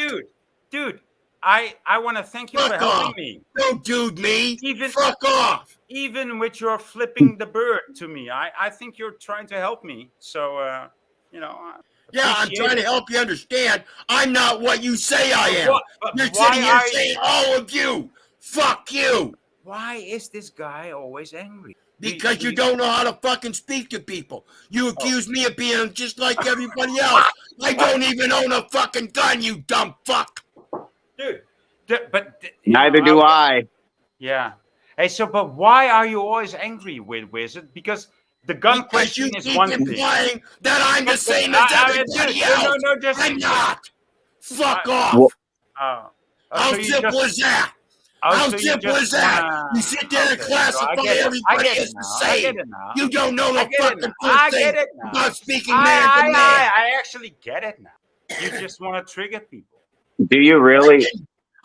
Dude, I want to thank you for Fuck helping off. me. Don't dude me. Even- Fuck off. Even with your flipping the bird to me, I think you're trying to help me. So, you know. Yeah, I'm appreciate trying it. to help you understand. I'm not what you say I am. But You're why sitting here are- saying all of you. Fuck you. Why is this guy always angry? Because you don't know how to fucking speak to people. You Oh. accuse me of being just like everybody else. I don't even own a fucking gun, you dumb fuck. Dude. Neither do I. Yeah. Hey, but why are you always angry with Wizard? Because the gun Because question you is keep one thing. implying that I'm the same as everybody else. I'm not. Fuck off. Well, How so you simple just- is that? Oh, How so you simple just is that? wanna- You sit there and Okay, so I classify get it. I everybody get it as the now. I get same. it now. You don't know I the get it fucking now. first I thing get it now. about speaking man to man. I actually get it now. You just want to trigger people. do you really?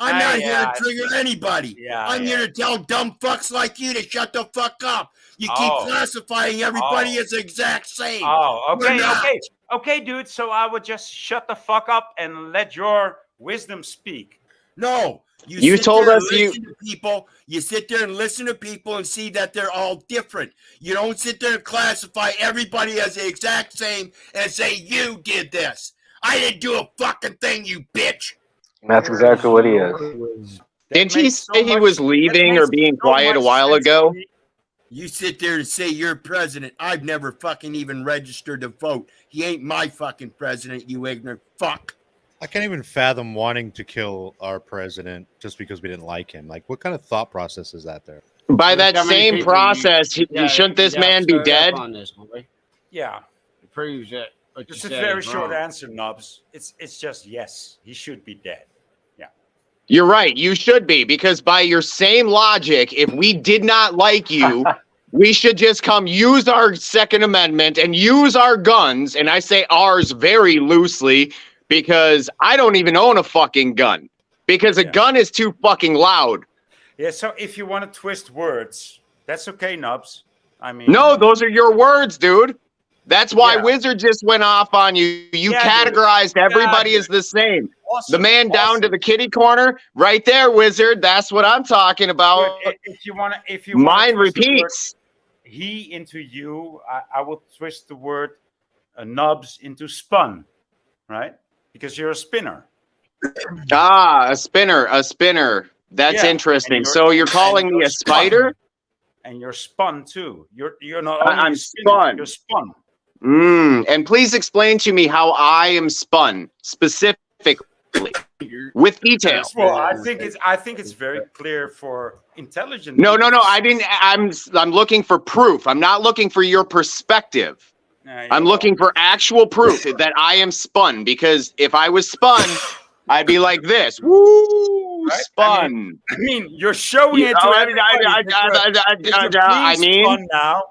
I'm not here Yeah, to trigger anybody. Yeah, I'm here to tell dumb fucks like you to shut the fuck up. You keep Oh. classifying everybody as the exact same. Oh, We're okay, not. okay, dude. So I would just shut the fuck up and let your wisdom speak. No, You told us you sit there and listen to people and see that they're all different. You don't sit there and classify everybody as the exact same and say you did this. I didn't do a fucking thing, you bitch. That's exactly what he is. Didn't he say he was leaving or being quiet a while ago? You sit there and say you're president. I've never fucking even registered to vote. He ain't my fucking president, you ignorant fuck. I can't even fathom wanting to kill our president just because we didn't like him. Like, what kind of thought process is that there? By that same process, shouldn't this man be dead? Yeah. It proves that. It's a very short answer, Nubs. It's just yes, he should be dead. Yeah. You're right. You should be, because by your same logic, if we did not like you, we should just come use our Second Amendment and use our guns. And I say ours very loosely because I don't even own a fucking gun because a gun is too fucking loud. Yeah. So if you want to twist words, that's okay, Nubs. I mean, no, those are your words, dude. That's why Wizard just went off on you. You categorized everybody as the same. Awesome. The man down to the kitty corner, right there, Wizard. That's what I'm talking about. If you want to, mine repeats. He into you. I will twist the word Nubs into spun, right? Because you're a spinner. A spinner. That's interesting. So you're calling me a spider? And you're spun too. You're not only I'm spinning, spun. You're spun. And please explain to me how I am spun specifically with details. Well, I think it's very clear for intelligent. No. I didn't. I'm looking for proof. I'm not looking for your perspective. I'm looking for actual proof that I am spun. Because if I was spun, I'd be like this. Woo, right? Spun. I mean, you're showing it to everybody. Spun now.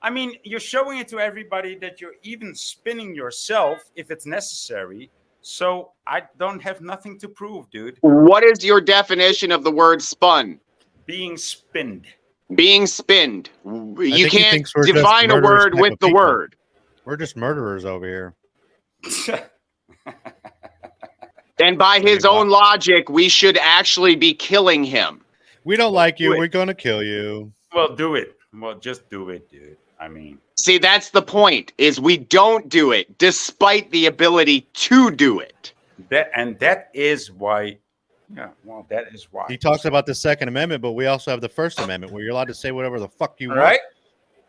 I mean, you're showing it to everybody that you're even spinning yourself if it's necessary. So I don't have nothing to prove, dude. What is your definition of the word spun? Being spinned. Being spinned. You can't define a word with the word. We're just murderers over here. And by his own logic, we should actually be killing him. We don't like you. We're going to kill you. Well, do it. Well, just do it, dude. I mean, see, that's the point, is we don't do it despite the ability to do it. That is why. Yeah, well, that is why. He talks about the Second Amendment, but we also have the First Amendment where you're allowed to say whatever the fuck you want. Right?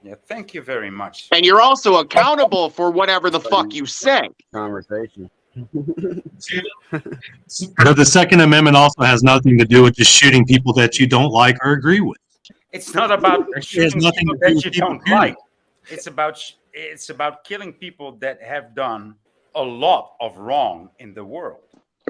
Yeah, thank you very much. And you're also accountable for whatever the fuck you say. Conversation. But the Second Amendment also has nothing to do with just shooting people that you don't like or agree with. It's not about shooting people that you don't like. It's about killing people that have done a lot of wrong in the world.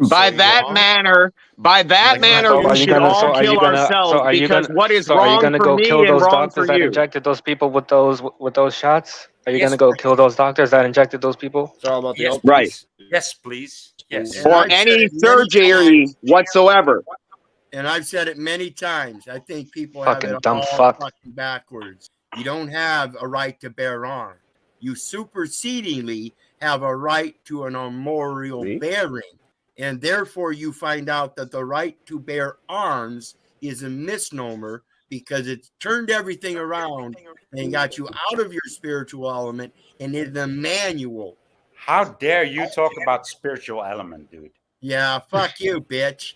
By that manner, we should all kill ourselves because what is wrong for me and wrong for you. That injected those people with those shots? Are you going to go kill those doctors that injected those people? It's all about the right. Yes, please. Yes. Or any surgery whatsoever. And I've said it many times. I think people fucking have it dumb all fuck. fucking backwards. You don't have a right to bear arms. You supersedingly have a right to an armorial bearing. And therefore, you find out that the right to bear arms is a misnomer because it's turned everything around and got you out of your spiritual element and in the manual. How dare you talk about spiritual element, dude? Yeah, fuck you, bitch.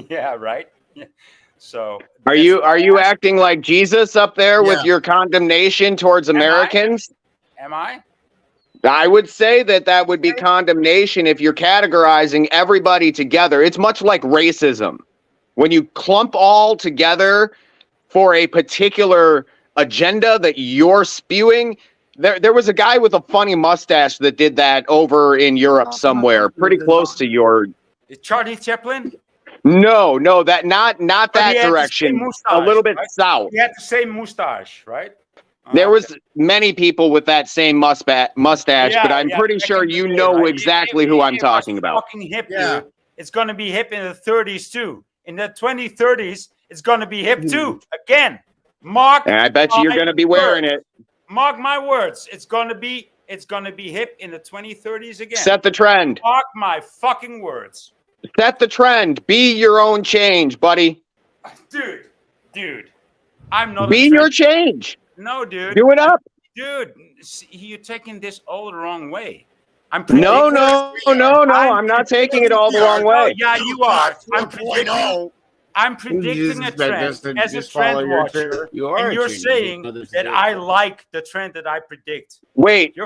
Yeah, right. Yeah. So are you acting like Jesus up there with your condemnation towards Americans? Am I? I would say that would be condemnation if you're categorizing everybody together. It's much like racism. When you clump all together for a particular agenda that you're spewing, there was a guy with a funny mustache that did that over in Europe somewhere, pretty close to your... Charlie Chaplin? No, that not that direction. A little bit south. He had the same mustache, right? There was many people with that same mustache, but I'm pretty sure you know exactly who I'm talking about. Fucking hip, dude. It's going to be hip in the 30s too. In the 2030s, it's going to be hip too. Again, mark. And I bet you're going to be wearing it. Mark my words. It's going to be hip in the 2030s again. Set the trend. Mark my fucking words. Set the trend. Be your own change, buddy. Dude, I'm not. Be your change. No, dude. Do it up. Dude, you're taking this all the wrong way. I'm No. I'm not taking it all the wrong way. Yeah, you are. I'm predicting a trend as a trend watcher, and you're saying that I like the trend that I predict. Wait,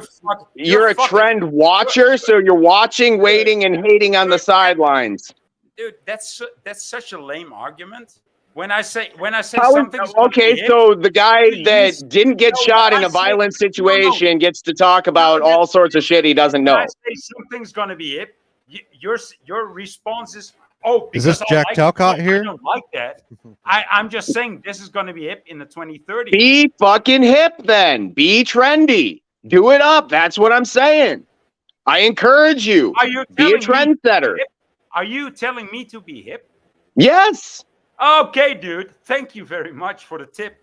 you're a trend watcher, so you're watching, waiting, and hating on the sidelines. Dude, that's such a lame argument. When I say How something. Okay, so the guy that didn't get shot in a violent situation gets to talk about all sorts of shit he doesn't know. When I say something's going to be hip, your response is, oh, is this Jack Talcott here? I don't like that. I'm just saying this is going to be hip in the 2030s. Be fucking hip then. Be trendy. Do it up. That's what I'm saying. I encourage you. Be a trendsetter. Are you telling me to be hip? Yes. Okay, dude. Thank you very much for the tip.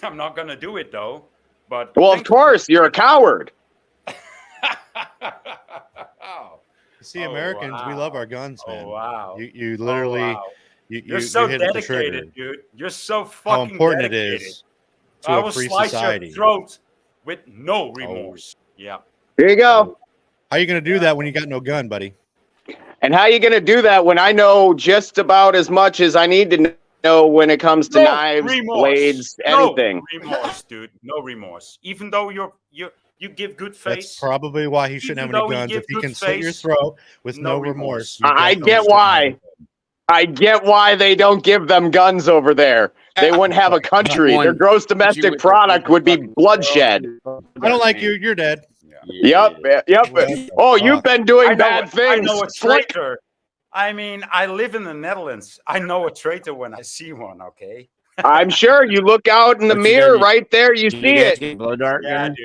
I'm not going to do it, though. But well, of course, you're a coward. See, Americans, we love our guns, man. Oh, wow. You literally, you're so hit dedicated, dude. You're so fucking how important dedicated. it is to a free society. Your throat with no remorse. Yeah. Here you go. How you going to do that when you got no gun, buddy? And how you going to do that when I know just about as much as I need to know when it comes to knives, blades, anything? No remorse, dude. No remorse. Even though you give good face. That's probably why he shouldn't have any guns. If he can slit your throat with no remorse. I get why. I get why they don't give them guns over there. They wouldn't have a country. Their gross domestic product would be bloodshed. I don't like you. You're dead. Yep. Oh, you've been doing bad things. I know a traitor. I mean, I live in the Netherlands. I know a traitor when I see one, okay? I'm sure you look out in the mirror right there. You see it. Blow dart gun?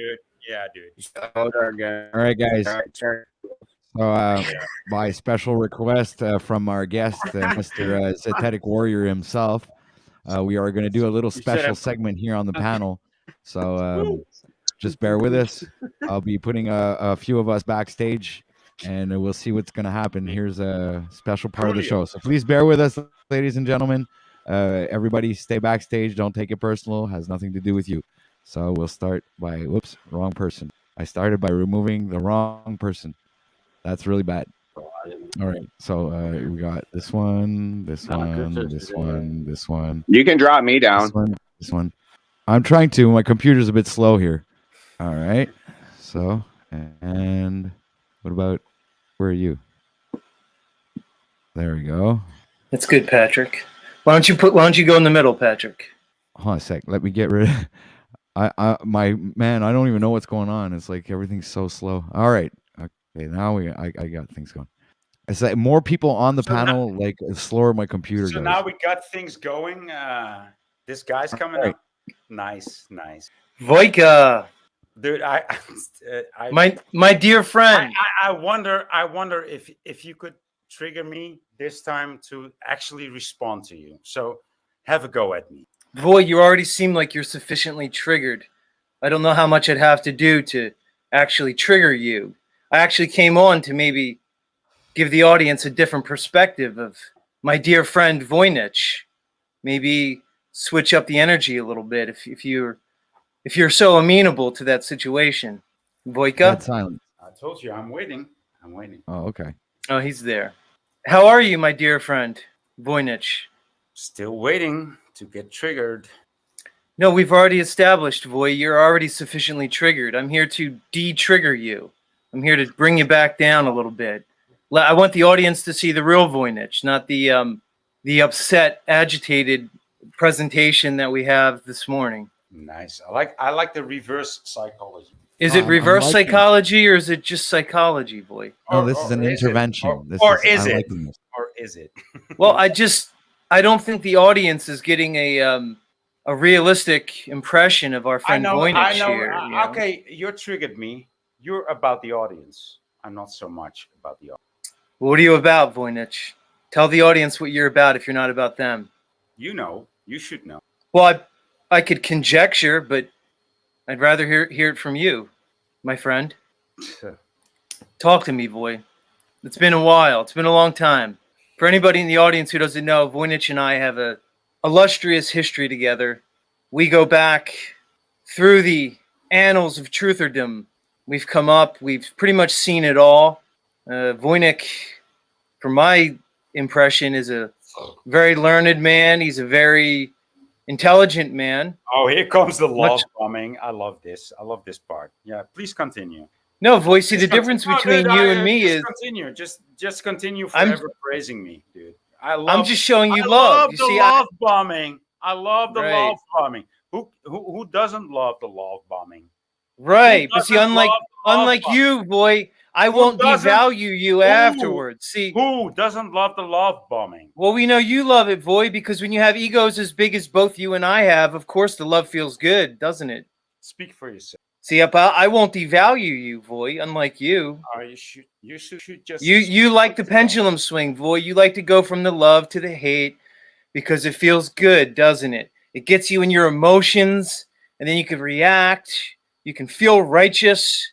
Yeah, dude. Blow dart gun. All right, guys. So, by special request from our guest, Mr. Zetetic Warrior himself, we are going to do a little special segment here on the panel. So, just bear with us. I'll be putting a few of us backstage, and we'll see what's going to happen. Here's a special part of the show. So please bear with us, ladies and gentlemen. Everybody stay backstage. Don't take it personal. It has nothing to do with you. So we'll start by, whoops, wrong person. I started by removing the wrong person. That's really bad. All right. So we got this one, this one. You can drop me down. This one. I'm trying to. My computer's a bit slow here. All right. So, and what about, where are you? There we go. That's good, Patrick. Why don't you go in the middle, Patrick? Hold on a sec. Let me get rid of I don't even know what's going on. It's like everything's so slow. All right. Okay, now I got things going. It's like more people on the panel, like the slower my computer goes. So now we got things going. This guy's coming up. Nice. Voika. Dude, my dear friend. I wonder if you could trigger me this time to actually respond to you. So have a go at me. Boy, you already seem like you're sufficiently triggered. I don't know how much I'd have to do to actually trigger you. I actually came on to maybe give the audience a different perspective of my dear friend Voynich. Maybe switch up the energy a little bit if you're so amenable to that situation. Voika? That's silent. I told you I'm waiting. Oh, okay. Oh, he's there. How are you, my dear friend Voynich? Still waiting to get triggered. No, we've already established, Voy, you're already sufficiently triggered. I'm here to de-trigger you. I'm here to bring you back down a little bit. I want the audience to see the real Voynich, not the upset, agitated presentation that we have this morning. Nice. I like the reverse psychology. Is it reverse psychology or is it just psychology, Voy? No, this is an intervention. Or is it? Well, I don't think the audience is getting a realistic impression of our friend Voynich here. You know? Okay, you triggered me. You're about the audience. I'm not so much about the audience. What are you about, Voynich? Tell the audience what you're about if you're not about them. You know. You should know. Well, I could conjecture, but I'd rather hear it from you, my friend. Talk to me, Voy. It's been a while. It's been a long time. For anybody in the audience who doesn't know, Voynich and I have a illustrious history together. We go back through the annals of trutherdom. We've come up, we've pretty much seen it all. Voynich, from my impression, is a very learned man. He's a very intelligent man. Oh, here comes the love bombing. I love this. I love this part. Yeah, please continue. No, Voice, the difference between you and me is... Continue. Just continue forever praising me, dude. I'm just showing you love. You see, love bombing. I love the love bombing. Who doesn't love the love bombing? Right, but see, unlike you, boy, I won't devalue you afterwards. See, who doesn't love the love bombing? Well, we know you love it, boy, because when you have egos as big as both you and I have, of course the love feels good, doesn't it? Speak for yourself. See, I won't devalue you, boy. Unlike you. You should just. You like the pendulum swing, boy. You like to go from the love to the hate because it feels good, doesn't it? It gets you in your emotions, and then you can react. You can feel righteous.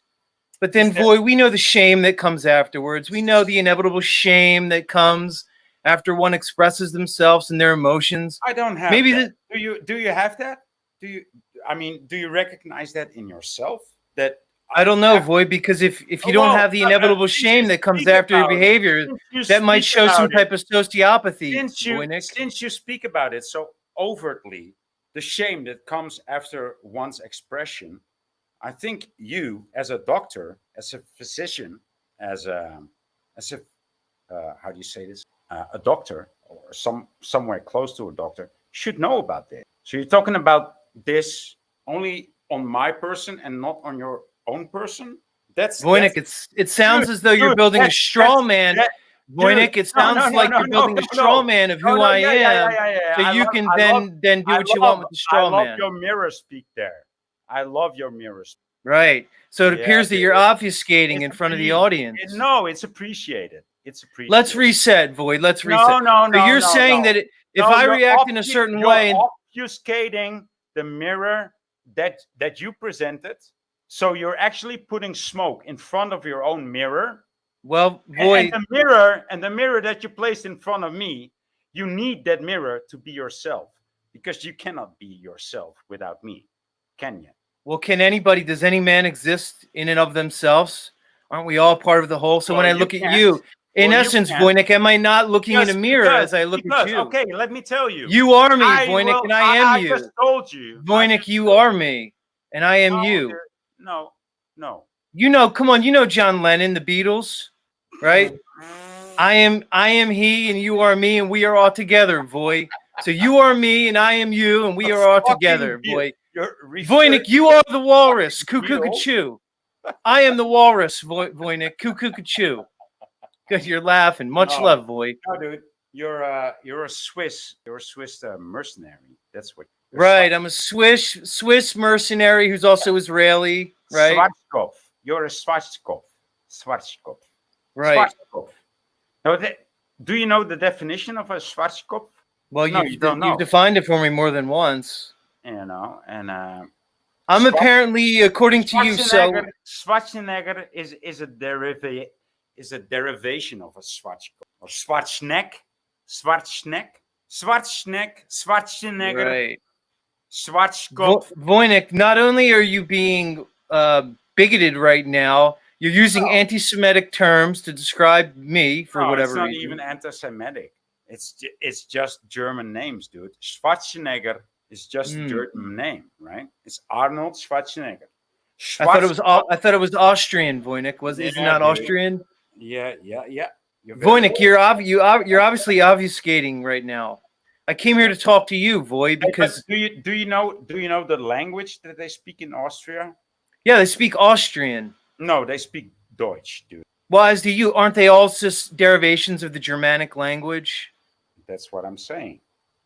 But then, boy, we know the shame that comes afterwards. We know the inevitable shame that comes after one expresses themselves and their emotions. I don't have that. Do you have that? Do you recognize that in yourself? That I don't know, Void, because if you don't have the inevitable shame that comes after your behavior, that might show some type of sociopathy. Since you speak about it so overtly, the shame that comes after one's expression, I think you, as a doctor, as a physician, as a how do you say this? A doctor or somewhere close to a doctor should know about this. So you're talking about this only on my person and not on your own person? Voynich, it sounds as though you're building a straw man. Voynich, it sounds like you're building a straw man of who I am. So you can then do what you want with the straw man. I love your mirror speak there. I love your mirror speak. Right. So it appears that you're obfuscating in front of the audience. No, it's appreciated. It's appreciated. Let's reset, Void. Let's reset. No. So you're saying that if I react in a certain way, you're obfuscating the mirror that you presented. So you're actually putting smoke in front of your own mirror. Well, Void, and the mirror that you placed in front of me, you need that mirror to be yourself, because you cannot be yourself without me, can you? Well, does any man exist in and of themselves? Aren't we all part of the whole? So when I look at you, in essence, Voynich, am I not looking in a mirror as I look at you? Okay, let me tell you. You are me, Voynich, and I am you. I just told you. Voynich, you are me, and I am you. No. You know, come on, you know John Lennon, the Beatles, right? I am he, and you are me, and we are all together, Voy. So you are me, and I am you, and we are all together, Voy. Voynich, you are the walrus, cuckoo-ca-choo. I am the walrus, Voynich, cuckoo-ca-choo. Good, you're laughing. Much love, Voy. No, dude, you're a Swiss mercenary. That's what. Right, I'm a Swiss mercenary who's also Israeli, right? Schwarzkopf. You're a Schwarzkopf. Right. Schwarzkopf. Now, do you know the definition of a Schwarzkopf? Well, you've defined it for me more than once. You know, and I'm apparently, according to you, so Schwarzenegger is a derivation of a Schwarzkopf or Schwarzenegger. Right. Schwarzkopf. Voynich, not only are you being bigoted right now, you're using anti-Semitic terms to describe me for whatever reason. It's not even anti-Semitic. It's just German names, dude. Schwarzenegger is just a German name, right? It's Arnold Schwarzenegger. I thought it was Austrian, Voynich. Isn't that Austrian? Yeah. Voynich, you're obviously obfuscating right now. I came here to talk to you, Voy, because do you know the language that they speak in Austria? Yeah, they speak Austrian. No, they speak Deutsch, dude. Well, as do you. Aren't they all just derivations of the Germanic language? That's what I'm saying.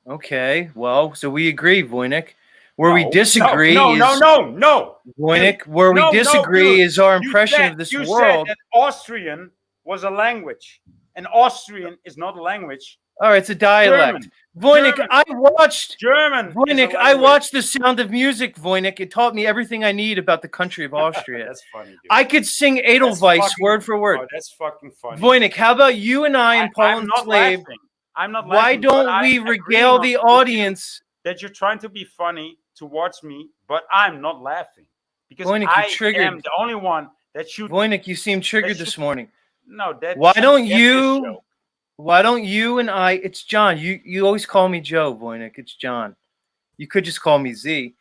Okay, well, so we agree, Voynich. Where we disagree no. Voynich, where we disagree is our impression of this world. You said that Austrian was a language, and Austrian is not a language. All right, it's a dialect. Voynich, German. I watched German. Voynich, I watched The Sound of Music, Voynich. It taught me everything I need about the country of Austria. That's funny, dude. I could sing Edelweiss word for word. Oh, that's fucking funny. Voynich, how about you and I and Paul I'm and not Slave? laughing. I'm not Why laughing. but don't we I'm regale agreeing the on with you audience? that you're trying to be funny towards me, but I'm not laughing because Voynich, I you triggered. am the only one that should. Voynich, you seem triggered this morning. No, that. Why should don't get this you? show. Why don't you and I? It's John. You always call me Joe, Voynich. It's John. You could just call me Z.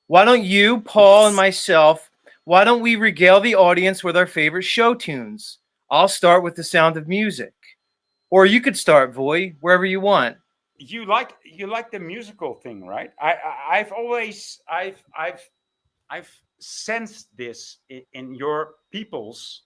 Why don't you, Paul, and myself? Why don't we regale the audience with our favorite show tunes? I'll start with The Sound of Music, or you could start, Voy, wherever you want. You like the musical thing, right? I've always sensed this in your peoples,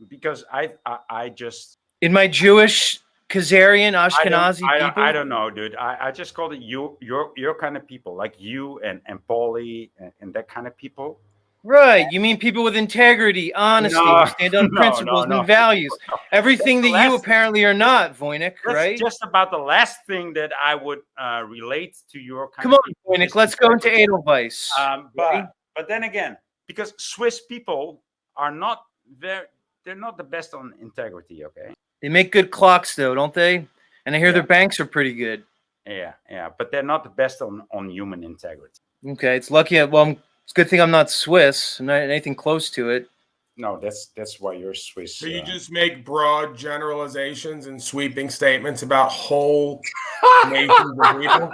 because I just In my Jewish, Khazarian, Ashkenazi people. I don't know, dude. I just called it your kind of people, like you and Paulie and that kind of people. Right. You mean people with integrity, honesty, who stand on principles and values. Everything that you apparently are not, Voynich, right? That's just about the last thing that I would relate to your kind Come of on, people. Voynich, let's go into Edelweiss. But then again, because Swiss people are not they're not the best on integrity, okay? They make good clocks, though, don't they? And I hear their banks are pretty good. Yeah, but they're not the best on human integrity. Okay, it's lucky. Well, it's a good thing I'm not Swiss. I'm not anything close to it. No, that's why you're Swiss. So you just make broad generalizations and sweeping statements about whole nations of people?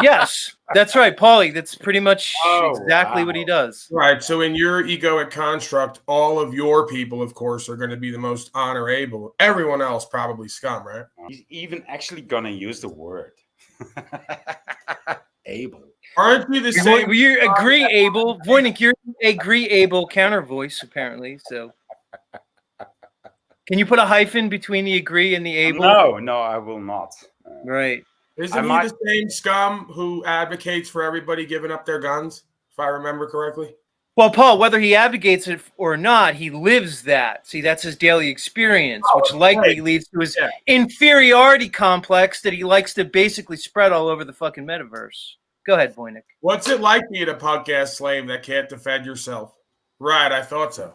Yes, that's right, Paulie. That's pretty much exactly what he does. Right. So in your egoic construct, all of your people, of course, are going to be the most honorable. Everyone else probably scum, right? He's even actually gonna use the word able. Aren't you the same? You agree, Abel. Voynich, you're agreeable counter voice, apparently. So, can you put a hyphen between the agree and the able? No, I will not. Right. Isn't he the same scum who advocates for everybody giving up their guns, if I remember correctly? Well, Paul, whether he advocates it or not, he lives that. See, that's his daily experience, which likely leads to his inferiority complex that he likes to basically spread all over the fucking metaverse. Go ahead, Voynich. What's it like being a podcast slave that can't defend yourself? Right, I thought so.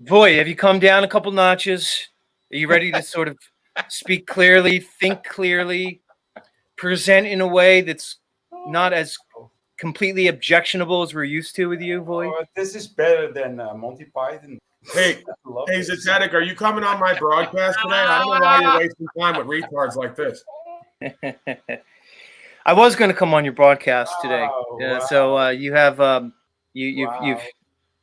Voy, have you come down a couple notches? Are you ready to sort of speak clearly, think clearly, present in a way that's not as completely objectionable as we're used to with you, Voy? This is better than Monty Python. Hey, Zazetic, are you coming on my broadcast today? I don't know why you're wasting time with retards like this. I was going to come on your broadcast today, so you have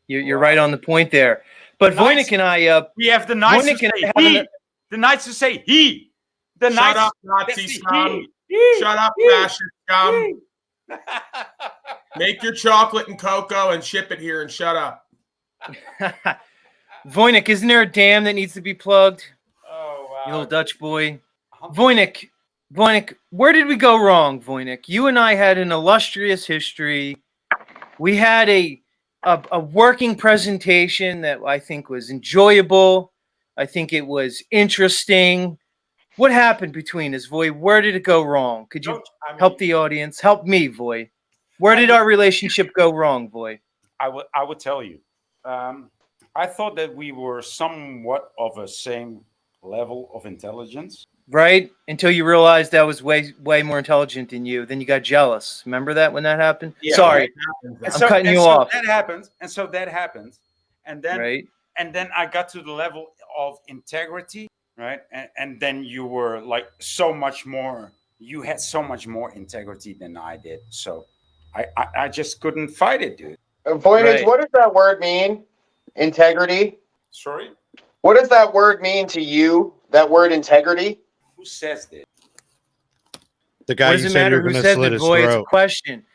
you're right on the point there. But Voynich and I, we have the nights to say he. The nights to say he. The Shut up, Nazi scum. Shut up, fascist scum. Make your chocolate and cocoa and ship it here and shut up. Voynich, isn't there a dam that needs to be plugged? Oh, wow. You little Dutch boy. Voynich, where did we go wrong, Voynich? You and I had an illustrious history. We had a working presentation that I think was enjoyable. I think it was interesting. What happened between us, Voy? Where did it go wrong? Could you help the audience? Help me, Voy. Where did our relationship go wrong, Voy? I would tell you. I thought that we were somewhat of a same level of intelligence. Right? Until you realized I was way more intelligent than you. Then you got jealous. Remember that when that happened? Yeah, sorry. I'm cutting you off. That happened. And then right. And then I got to the level of integrity, right? And then you were like so much more, you had so much more integrity than I did. So I just couldn't fight it, dude. Voynich, what does that word mean? Integrity? Sorry? What does that word mean to you? That word integrity? Who says this? The guy you said you're going to slit his throat. It's a question.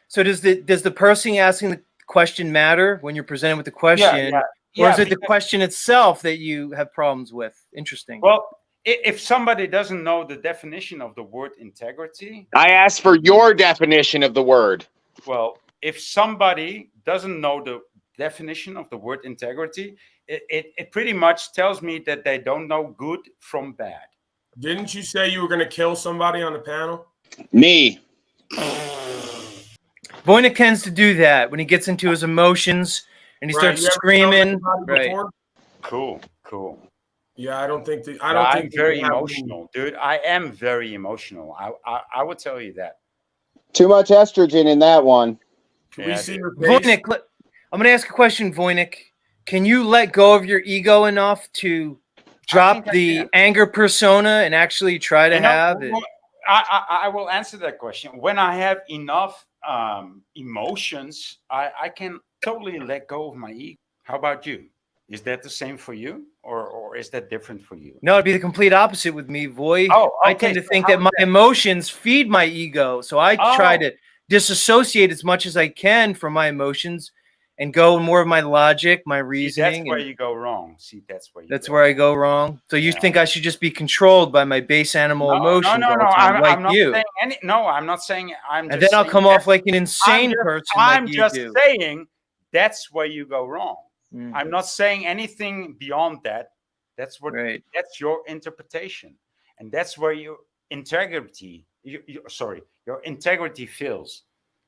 So does the person asking the question matter when you're presented with the question? Or is it the question itself that you have problems with? Interesting. Well, if somebody doesn't know the definition of the word integrity... I asked for your definition of the word. Well, if somebody doesn't know the definition of the word integrity, it pretty much tells me that they don't know good from bad. Didn't you say you were going to kill somebody on the panel? Me. Voynich tends to do that when he gets into his emotions and he starts You ever killed screaming. anybody Right. before? Cool. Yeah, I don't think that. I Yeah, don't I'm think very they have- emotional, dude. I am very emotional. I would tell you that. Too much estrogen in that one. Can we see your face? Voynich, I'm going to ask a question, Voynich. Can you let go of your ego enough to drop the anger persona and actually try to have it? I will answer that question. When I have enough emotions, I can totally let go of my ego. How about you? Is that the same for you, or is that different for you? No, it'd be the complete opposite with me, Voy. Oh, I okay, tend to so think how that is my that? emotions feed my ego. So I try Oh. to disassociate as much as I can from my emotions and go more of my logic, my See, reasoning. that's where and you go wrong. See, that's where you that's go where I go wrong. So you think I should just be controlled by my base animal emotions all the time, like I'm not you? saying any. No, I'm not saying. I'm. And just then I'll saying come that- off like an insane person like I'm you just do. saying that's where you go wrong. Mm. I'm not saying anything beyond that. That's what. Right. That's your interpretation, and that's where your integrity. Your integrity fails.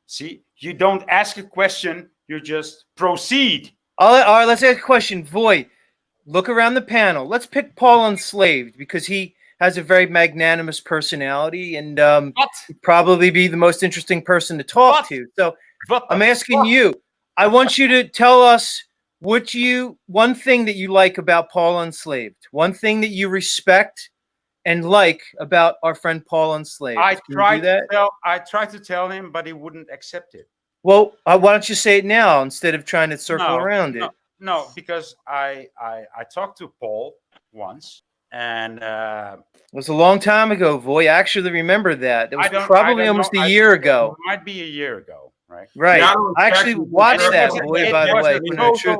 See, you don't ask a question. You just proceed. All right, let's ask a question. Voy, look around the panel. Let's pick Paul Unslaved because he has a very magnanimous personality and he'd probably be the most interesting person to talk to. So I'm asking you. I want you to tell us one thing that you like about Paul Unslaved. One thing that you respect and like about our friend Paul Unslaved. I Can you tried do that? I tried to tell him, but he wouldn't accept it. Well, why don't you say it now instead of trying to circle around it? No, because I talked to Paul once, and It was a long time ago, Voy. I actually remember that. That was I don't probably almost know. a year ago. It might be a year ago, right? Right. Yeah, I don't I expect actually you to watched say that, that. Voy, by the way. when I should-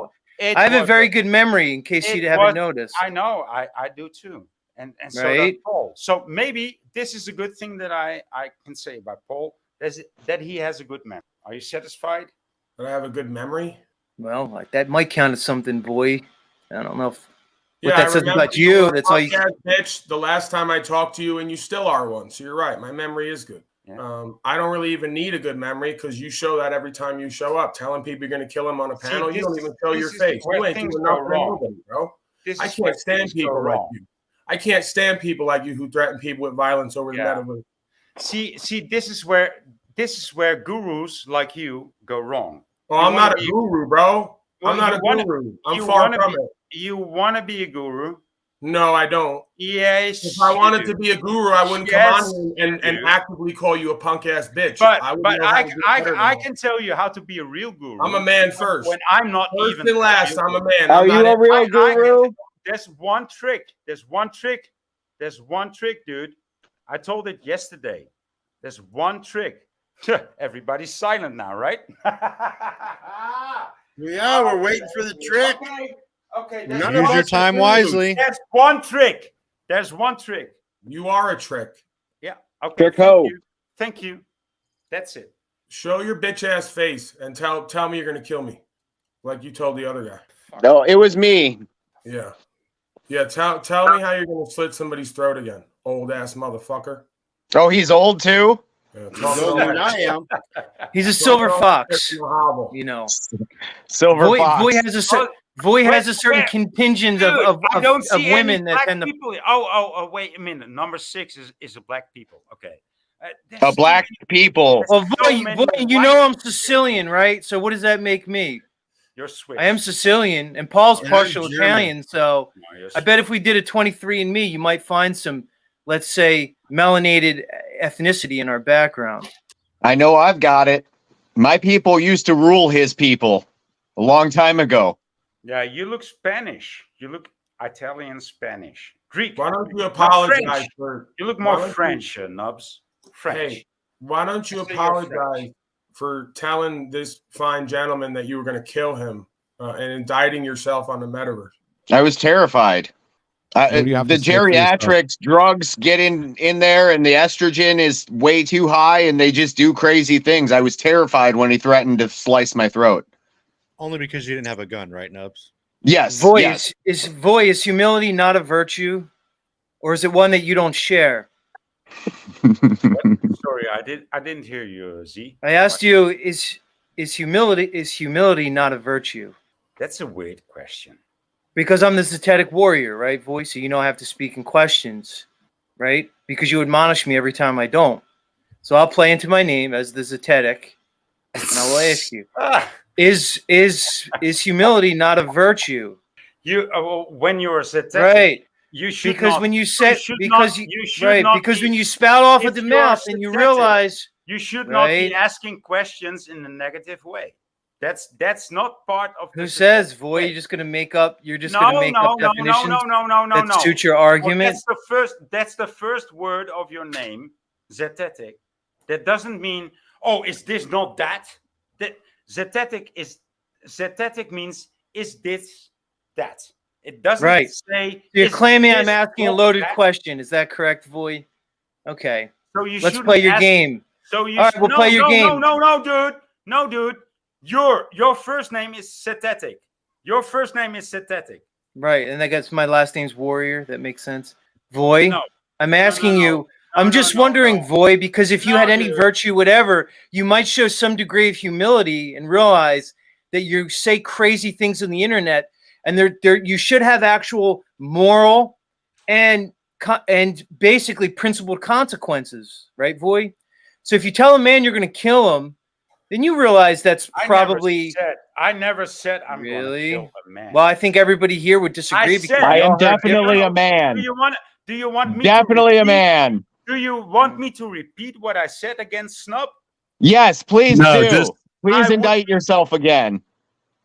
I have a very good memory in case you haven't noticed. I know, I do too, and so Right. does Paul. So maybe this is a good thing that I can say about Paul, that he has a good memory. Are you satisfied? That I have a good memory. Well, like, that might count as something, Voy. I don't know what Yeah, that I says remember about you. That's all you. podcast, bitch, the last time I talked to you, and you still are one. So you're right. My memory is good. Yeah. I don't really even need a good memory because you show that every time you show up, telling people you're going to kill him on a panel. You don't even show your face. You ain't doing nothing to nobody, bro. I can't stand people like you. I can't stand people like you who threaten people with violence over the metaverse. See, this is where gurus like you go wrong. Well, I'm not a guru, bro. I'm not a guru. I'm far from it. You want to be a guru? No, I don't. Yes. If I wanted to be a guru, I wouldn't come on here and actively call you a punk ass bitch. But I can tell you how to be a real guru. I'm a man first. When I'm not first even and last, I'm a man. Are you a real guru? There's one trick. There's one trick, dude. I told it yesterday. There's one trick. Everybody's silent now, right? Yeah, we're waiting for the trick. Okay. Use your time wisely. There's one trick. There's one trick. You are a trick. Yeah. Okay. Thank you. That's it. Show your bitch ass face and tell me you're gonna kill me, like you told the other guy. No, it was me. Yeah. Yeah. Tell me how you're gonna slit somebody's throat again, old ass motherfucker. Oh, he's old too? Yeah, He's older than I am. He's a silver fox. You know. Silver fox. Voy has a certain contingent of women that tend to. People. Oh, wait a minute. Number 6 is a black people. Okay. A black people. Well, Voy, you know I'm Sicilian, right? So what does that make me? You're Swiss. I am Sicilian, and Paul's partial German. Italian. So I bet if we did a 23andMe, you might find some, let's say, melanated ethnicity in our background. I know I've got it. My people used to rule his people a long time ago. Yeah, you look Spanish. You look Italian, Spanish, Greek. Why don't you apologize for? You look more French, Nubs. French. Hey, why don't you apologize for telling this fine gentleman that you were going to kill him and indicting yourself on the metaverse? I was terrified. What do you have The to say for yourself? geriatrics drugs get in there, and the estrogen is way too high, and they just do crazy things. I was terrified when he threatened to slice my throat. Only because you didn't have a gun, right, Nubs? Yes. Voy, yes. is humility not a virtue? or is it one that you don't share? Sorry, I didn't hear you, Z. I asked you, is humility not a virtue? That's a weird question. Because I'm the Zetetic warrior, right, Voice? So you know I have to speak in questions, right? Because you admonish me every time I don't. So I'll play into my name as the Zetetic, and I will ask you: Is humility not a virtue? When you're a Zetetic, right? You should because not, when you say because when you spout off at the mouth and you realize you should not be asking questions in a negative way. That's not part of. Who says, Voy? You're just gonna make up. You're just gonna make up definitions. No. That suit your argument. Well, that's the first word of your name, Zetetic. That doesn't mean, oh, is this not that? That Zetetic means is this that? It doesn't say. So you're claiming I'm asking a loaded question. Is that correct, Voy? Okay. So you let's play your game. So you all right, we'll play your game. No, dude. Your first name is Zetetic. Your first name is Zetetic. Right, and I guess my last name's Warrior. That makes sense. Voy. No. I'm asking you. I'm just wondering, Voy, because if you had any virtue, whatever, you might show some degree of humility and realize that you say crazy things on the internet, and you should have actual moral and basically principled consequences, right, Voy? So if you tell a man you're going to kill him, then you realize that's probably. I never said I'm really going to kill a man. Well, I think everybody here would disagree. I am definitely a man. Do you want me? Definitely a man. Do you want me to repeat what I said against Snub? Yes, please do. Please indict yourself again.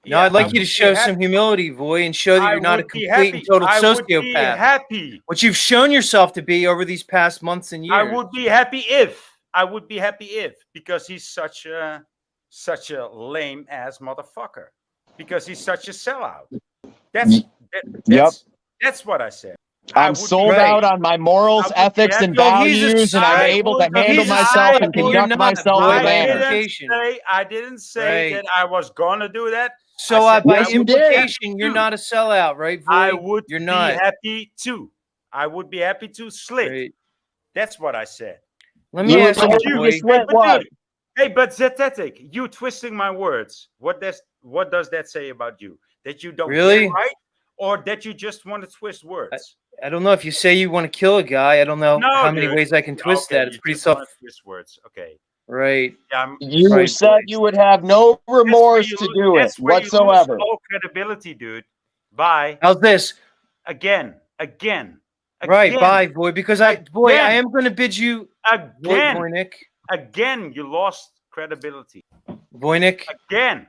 No, I'd like you to show some humility, Voy, and show that you're not a complete and total sociopath. Happy. What you've shown yourself to be over these past months and years. I would be happy if. Because he's such a lame ass motherfucker. Because he's such a sellout. That's what I said. I'm sold out on my morals, ethics, and values, and I'm able to handle myself and conduct myself in a manner. I didn't say that I was gonna do that. So by implication, you're not a sellout, right, Voy? I would be happy to. I would be happy to slit. Right. That's what I said. Let me ask you, hey, but Zetetic, you twisting my words. What does that say about you? That you don't really get right, or that you just want to twist words? I don't know. If you say you want to kill a guy, I don't know how many ways I can twist that. It's pretty tough. Twist words. Okay. Right. You said you would have no remorse to do it whatsoever. No credibility, dude. Bye. How's this? Again. Right. Bye, Voy. Because I am going to bid you again. Voynick. Again, you lost credibility. Voynick. Again.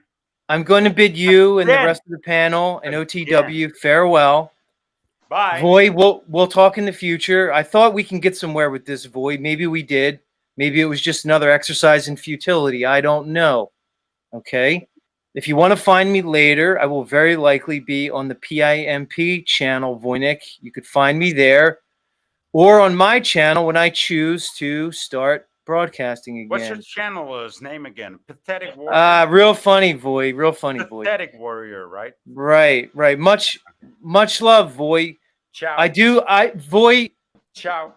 I'm going to bid you and the rest of the panel and OTW farewell. Bye. Voy, we'll talk in the future. I thought we can get somewhere with this, Voy. Maybe we did. Maybe it was just another exercise in futility. I don't know. Okay? If you want to find me later, I will very likely be on the PIMP channel, Voynick. You could find me there. Or on my channel when I choose to start broadcasting again. What's your channel's name again? Pathetic Warrior? Real funny, Voy. Real funny, Voy. Pathetic Warrior, right? Right. Much love, Voy. Ciao. Voy. Ciao.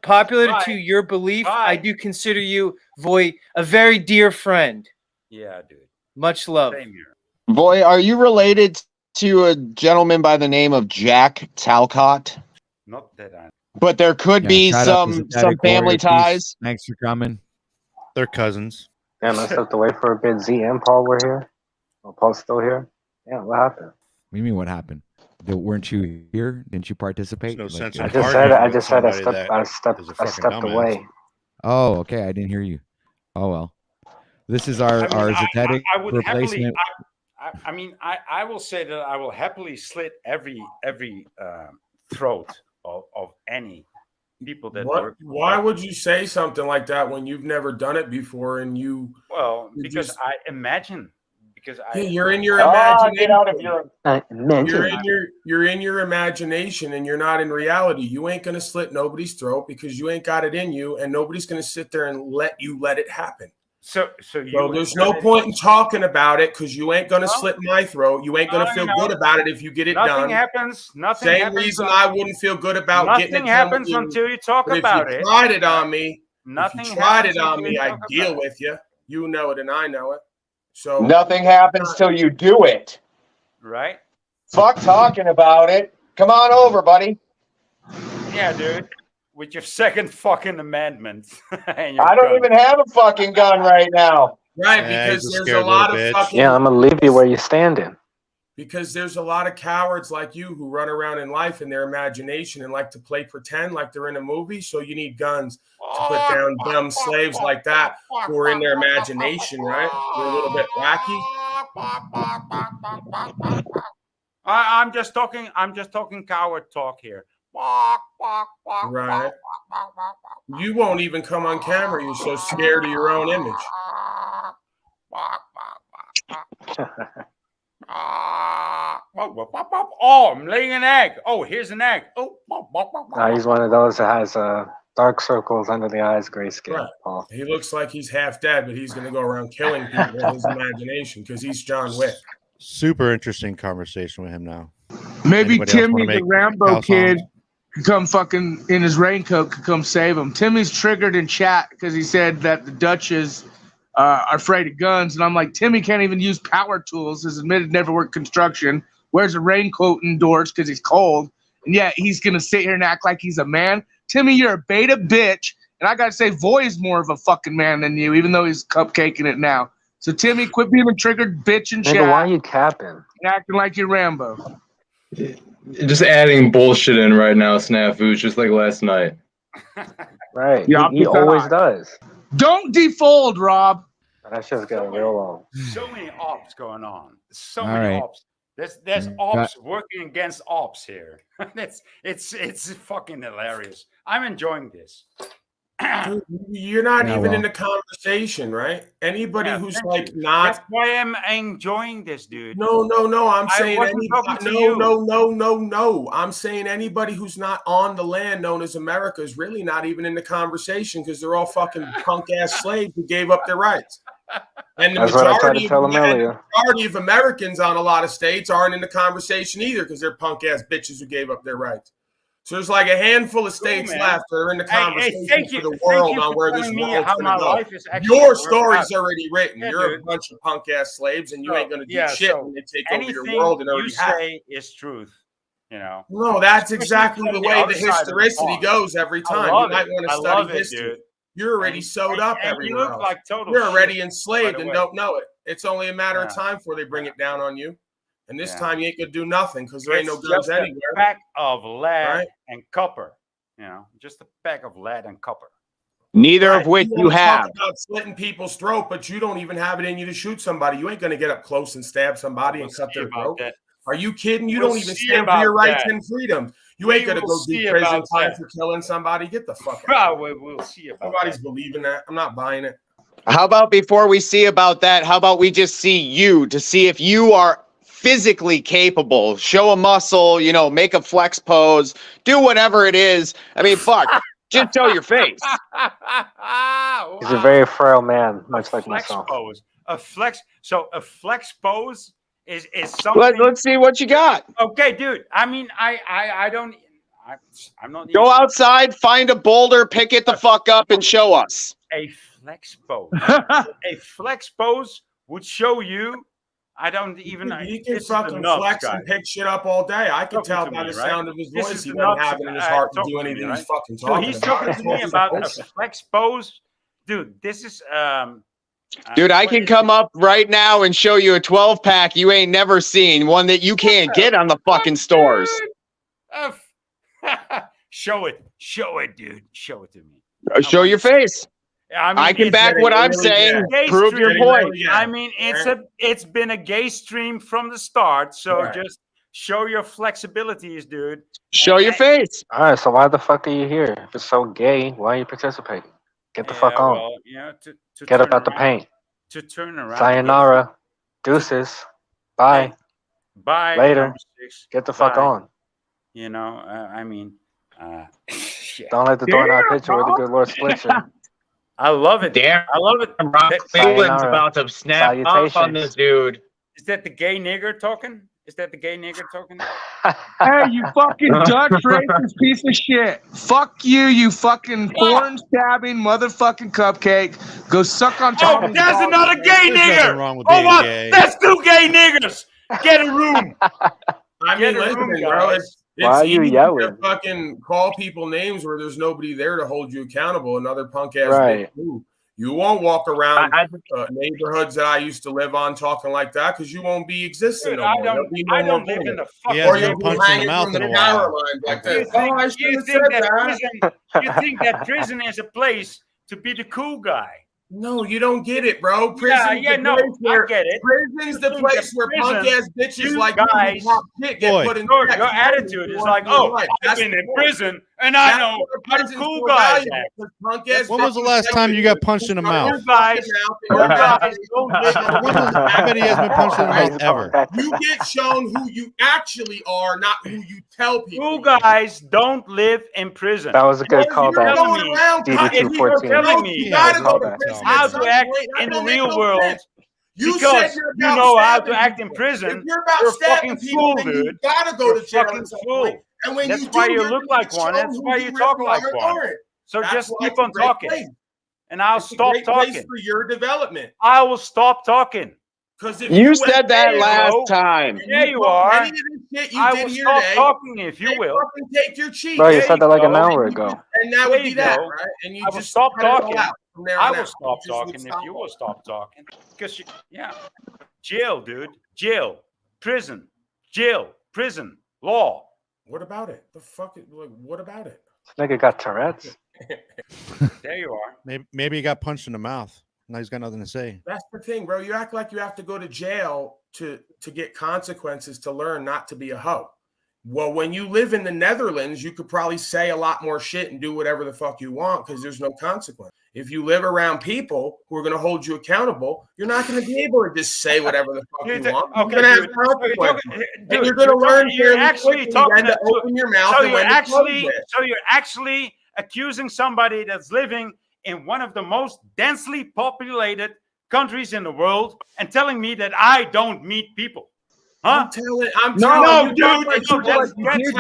Popular to your belief, I do consider you, Voy, a very dear friend. Yeah, dude. Much love. Same here. Voy, are you related to a gentleman by the name of Jack Talcott? Not that I. But there could be some family ties. Thanks for coming. They're cousins. Damn, I have to wait for a bit. Z and Paul were here. Oh, Paul's still here. Yeah, what happened? What do you mean? What happened? Weren't you here? Didn't you participate? No sense I just said I stepped away. Oh, okay. I didn't hear you. Oh well. This is our Zetetic replacement. I will say that I will happily slit every throat of any people that work. Why would you say something like that when you've never done it before and you? Well, because I imagine. You're in your imagination. Get out of your You're in your imagination, and you're not in reality. You ain't gonna slit nobody's throat because you ain't got it in you, and nobody's gonna sit there and let it happen. So there's no point in talking about it because you ain't gonna slit my throat. You ain't gonna feel good about it if you get it nothing done. Happens. Nothing Same happens. reason I wouldn't feel good about getting it done. Nothing happens until you talk about it. If you tried it on me, Nothing if you tried happens it on until me, you I'd talk deal about it. with you. You know it, and I know it. So nothing happens till you do it. Right? Fuck talking about it. Come on over, buddy. Yeah, dude. With your second fucking amendment. And your I don't gun. even have a fucking gun right now. Right, because there's a lot of fucking I'm gonna leave you where you're standing. because there's a lot of cowards like you who run around in life in their imagination and like to play pretend like they're in a movie. So you need guns to put down dumb slaves like that who are in their imagination, right? They're a little bit wacky. I'm just talking coward talk here. Right. You won't even come on camera. You're so scared of your own image. Oh, I'm laying an egg. Oh, here's an egg. Oh, He's one of those that has dark circles under the eyes, grayscale. Right. Paul. He looks like he's half dead, but he's going to go around killing people in his imagination because he's John Wick. Super interesting conversation with him now. Maybe Anybody else wanna Timmy, the make Rambo house kid, songs? could come fucking in his raincoat, could come save him. Timmy's triggered in chat because he said that the Dutches are afraid of guns. And I'm like, Timmy can't even use power tools. Has admitted never worked construction. Wears a raincoat indoors because he's cold. And yet he's going to sit here and act like he's a man. Timmy, you're a beta bitch. And I got to say, Voy is more of a fucking man than you, even though he's cupcaking it now. So, Timmy, quit being a triggered bitch in Nigga, chat. why are you capping? And acting like you're Rambo. Just adding bullshit in right now, snafus, just like last night. Right. Yeah, he always does. Don't defold, Rob. That's just getting real long. So many ops going on. So All many right. ops. There's ops working against ops here. It's fucking hilarious. I'm enjoying this. Dude, you're not Yeah, even well. in the conversation, right? Anybody Yeah, who's thank like you. not. That's why I'm enjoying this, dude. No. I'm saying wasn't talking to anybody. you. No. I'm saying anybody who's not on the land known as America is really not even in the conversation because they're all fucking punk ass slaves who gave up their rights. And the That's what I tried to tell him the earlier. majority of Americans on a lot of states aren't in the conversation either because they're punk ass bitches who gave up their rights. So there's like a handful of states man. left that are in the conversation thank for you- the thank world you on for where this telling me world's how going my to go. life is actually Your worked story's out. already written. Yeah, You're a dude. bunch of punk ass slaves, and you ain't going to do Yeah, shit so when they take over your anything world and you already have. say is truth. You know. No, that's Especially exactly from the the way the other side of the historicity pond. goes every I time. love You might it. want I to study love it, history. dude. You're already sewed up and you everywhere look else. like total You're already shit, enslaved by the and way. don't know it. It's only a matter of Yeah. time before they bring it down on you. And this Yeah. time you ain't gonna do nothing because there ain't no It's guns just a anywhere. pack of lead Right? and copper. You know, just a pack of lead and copper. Neither Right. of which you wanna talk have. about slitting people's throat, but you don't even have it in you to shoot somebody. You ain't gonna get up close and stab somebody We'll and cut see their about throat. that. Are you kidding? You We'll don't even see stand for your about rights that. and freedoms. You ain't We gonna will go do see prison about time that. for killing somebody. Get the fuck out. Well, we'll see about Nobody's that. believing that. I'm not buying it. How about before we see about that, how about we just see you to see if you are physically capable? Show a muscle, make a flex pose, do whatever it is. I mean, fuck, just show your face. He's a very frail man, much like Flex myself. pose. A flex pose is something. Let's see what you got. Okay, dude. I mean, I don't. I'm not. Go outside, find a boulder, pick it the fuck up, and show us. A flex pose. A flex pose would show you. I don't even. He can this is the fucking nuts flex guy. and pick shit up all day. I can Talking tell to by me, the right? sound of his This voice is he the doesn't nuts have it in his guy heart to talking do to me, anything right? he's fucking Dude, talking he's about. talking to me about a flex pose. Dude, this is Dude, I can come up right now and show you a 12-pack you ain't never seen, one that you can't get on the fucking stores. Show it, dude. Show it to me. Show your face. I can it's back what I'm really saying. gay Prove your stream. point. I mean, it's been a gay stream from the start. So Right. just show your flexibilities, dude. Show your face. All right, so why the fuck are you here? If it's so gay, why are you participating? Get the fuck on. Well, you know, to Get up turn out the around- paint. To turn around. Sayonara. Deuces. Bye. Bye. Later. number 6. Get the fuck Bye. on. You know, I mean, Don't let the doorknob hit you where the good Lord splits you. I love it. Damn, I love it. Rock Cleveland's about to snap off on this dude. Is that the gay nigger talking? Is that the gay nigger talking? Hey, you fucking Dutch racist piece of shit. Fuck you, you fucking foreign stabbing motherfucking cupcake. Go suck on Tommy's Oh, there's balls. another gay There's nigger. nothing wrong with Oh, being what? gay. That's 2 gay niggers. Get a room. I mean, Get a listen, room, bro. guys. It's Why are you easy yelling? to fucking call people names where there's nobody there to hold you accountable. Another punk ass Right. bitch too. You won't walk around neighborhoods that I used to live on talking like that because you won't be existing no more. There'll be no I more don't live in bullying. the He fucking. hasn't Or been you'll be punched in the hanging mouth from in the a power while. lines like You that. Oh, I think, should you have think said that that. prison? You think that prison is a place to be the cool guy? No, you don't get it, bro. Prison's Yeah, the no, place where I get it. prison's the You think place that where punk prison, ass bitches you like guys, you pop shit get Boy. put in Your check. attitude is like, Your oh, life. I've That's been the in point. prison and I That's know where how the prison's cool so guys valuable, act. 'cause punk ass When was the bitches last like time you got punched in the mouth? You guys, you guys don't live in When was, I bet he hasn't been punched in the mouth ever. You get shown who you actually are, not who you tell people. Cool guys don't live in prison. That was a good You're callback. going around cutting people. DD214. telling me You gotta go to Callback. prison how at some to act point. That in the don't make real no world sense. You because said you're you about know how to stabbing act in people. prison. If you're about You're a stabbing fucking people, fool, then you dude. gotta go You're to jail fucking at some fool. point. And when That's you why do, you you're look gonna like one. show That's who why you really talk like are, one. aren't. So That's just why keep it's a on great talking, place. and I'll It's a stop great place talking. for your development. I will stop talking. Because if You went said that there, last go. time. and There you put are. any of this shit you I did will here stop today, talking if you they will. fucking take your cheeks. Bro, you There said that you like an go. hour ago. And that There would be you that, go. right? And you I will just stop cut it all talking. out from there I on will out. stop You just would talking if stop you all will that. stop talking. Because yeah, jail, dude, jail, prison, jail, prison, law. What about it? The fuck? Like, what about it? This nigga got Tourette's. There you are. Maybe he got punched in the mouth. Now he's got nothing to say. That's the thing, bro. You act like you have to go to jail to get consequences to learn not to be a hoe. Well, when you live in the Netherlands, you could probably say a lot more shit and do whatever the fuck you want because there's no consequence. If you live around people who are going to hold you accountable, you're not going to be able to just say whatever the fuck you want. You're going to have consequences. And you're going to learn You're fairly actually quickly talking when to to, open your mouth so and you're when to actually close it. so you're actually accusing somebody that's living in one of the most densely populated countries in the world and telling me that I don't meet people. Huh? I'm telling you, dude, that's what that's I'm just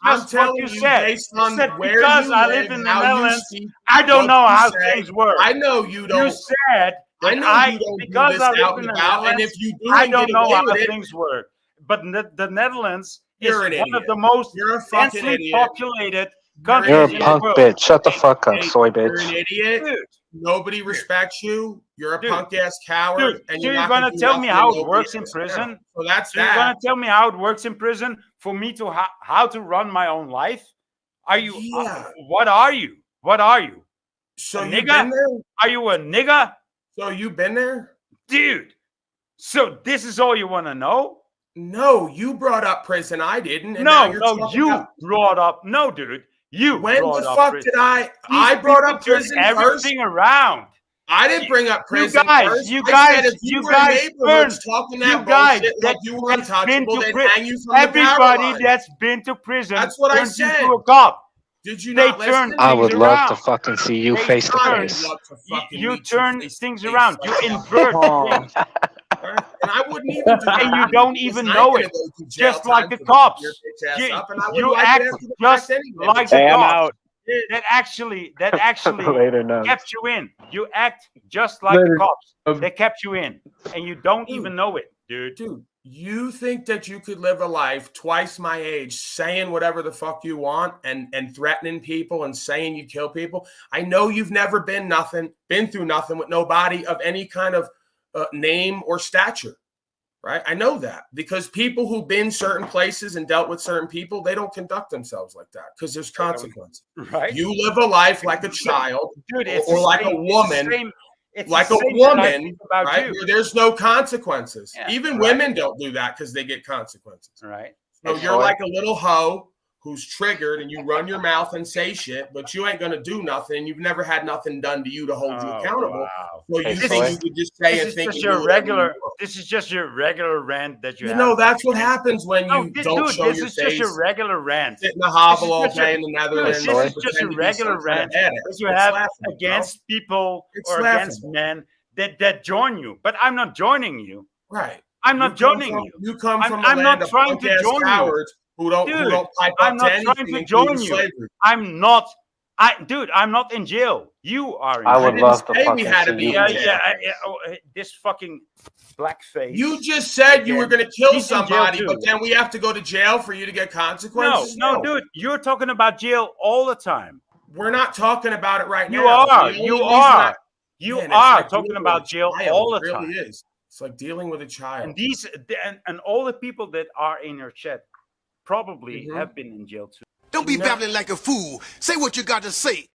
what telling you you said. based You on said where because you I live, live in the how you Netherlands, speak, I don't what know you how say. things work. I know you don't. You said I that know you don't do because this I out live in and the about, and Netherlands, if you do I and don't get know away how with it, things work. But the Netherlands is You're an one idiot. of the most You're a fucking densely idiot. populated You're countries a in the punk world. bitch. Shut the fuck up, soy You're an bitch. idiot. Dude. Nobody respects you. You're a Dude. punk ass coward. Dude, and so you're you're not gonna do tell me nothing how and it nobody works in understands. prison? So that's So you're that. gonna tell me how it works in prison for me to how to run my own life? Are you? What are you? What are you? So a you've nigga? been there? Are you a nigga? So you've been there? Dude. So this is all you want to know? No, you brought up prison. I didn't. And now you're talking you about- brought up. No, dude. You When brought the up fuck prison. did I? These I brought people up turn prison everything first. around. I didn't bring up prison first. You I guys, said if you you were guys in neighborhoods turn. talking You that guys bullshit like you were that's been untouchable, to then prison. hang you from the power Everybody line. that's been to prison. That's what I turns said. into a cop. Did you They not turn listen? I would things love around. to fucking see you They face to turn. face. You turn things around. You invert things. And I wouldn't even do that. And you don't even I ain't know gonna it. go to jail Just like time the for cops. your bitch ass You, up, and I you wouldn't like act it after the just fact anyway. like the Hey, I'm cops. out. That actually Later, no. kept you in. You act just like Later. the cops. They kept you in, and you don't even know it, dude. Dude, you think that you could live a life twice my age saying whatever the fuck you want and threatening people and saying you kill people? I know you've never been through nothing with nobody of any kind of name or stature, right? I know that because people who've been certain places and dealt with certain people, they don't conduct themselves like that because there's consequences. Right? You live a life like a child, Dude, it's or the like same- a woman. it's Like the a same that I woman, think about right? you. Where there's no consequences. Yeah, Even right. women don't do that because they get consequences. Right. So Hey, you're Soy. like a little hoe who's triggered and you run your mouth and say shit, but you ain't gonna do nothing, and you've never had nothing done to you to hold you accountable. Wow. So you think you could just say and think This is just your regular rant that you have. No, that's what happens when you don't show your face. This is just your regular rant. Sit in the hovel all day in the Netherlands. This is just your regular rant that you have against people or against men that join you. But I'm not joining you. Right. I'm not joining you. You come from I'm not trying to join you. Who don't pipe I'm up not to anything, trying to join you. slavery. I'm not. I'm not in jail. You are in jail. I would love to fucking we had to see be you. in jail. This fucking blackface. You just said you were going to kill He's in jail somebody, too. but then we have to go to jail for you to get consequences? No, dude. You're talking about jail all the time. We're not talking about it right You now. are. You are. You Man, it's are like talking dealing about with a jail child. all the It time. really is. It's like dealing with a child. And these and all the people that are in your chat probably have been in jail too. Don't be babbling like a fool. Say what you got to say.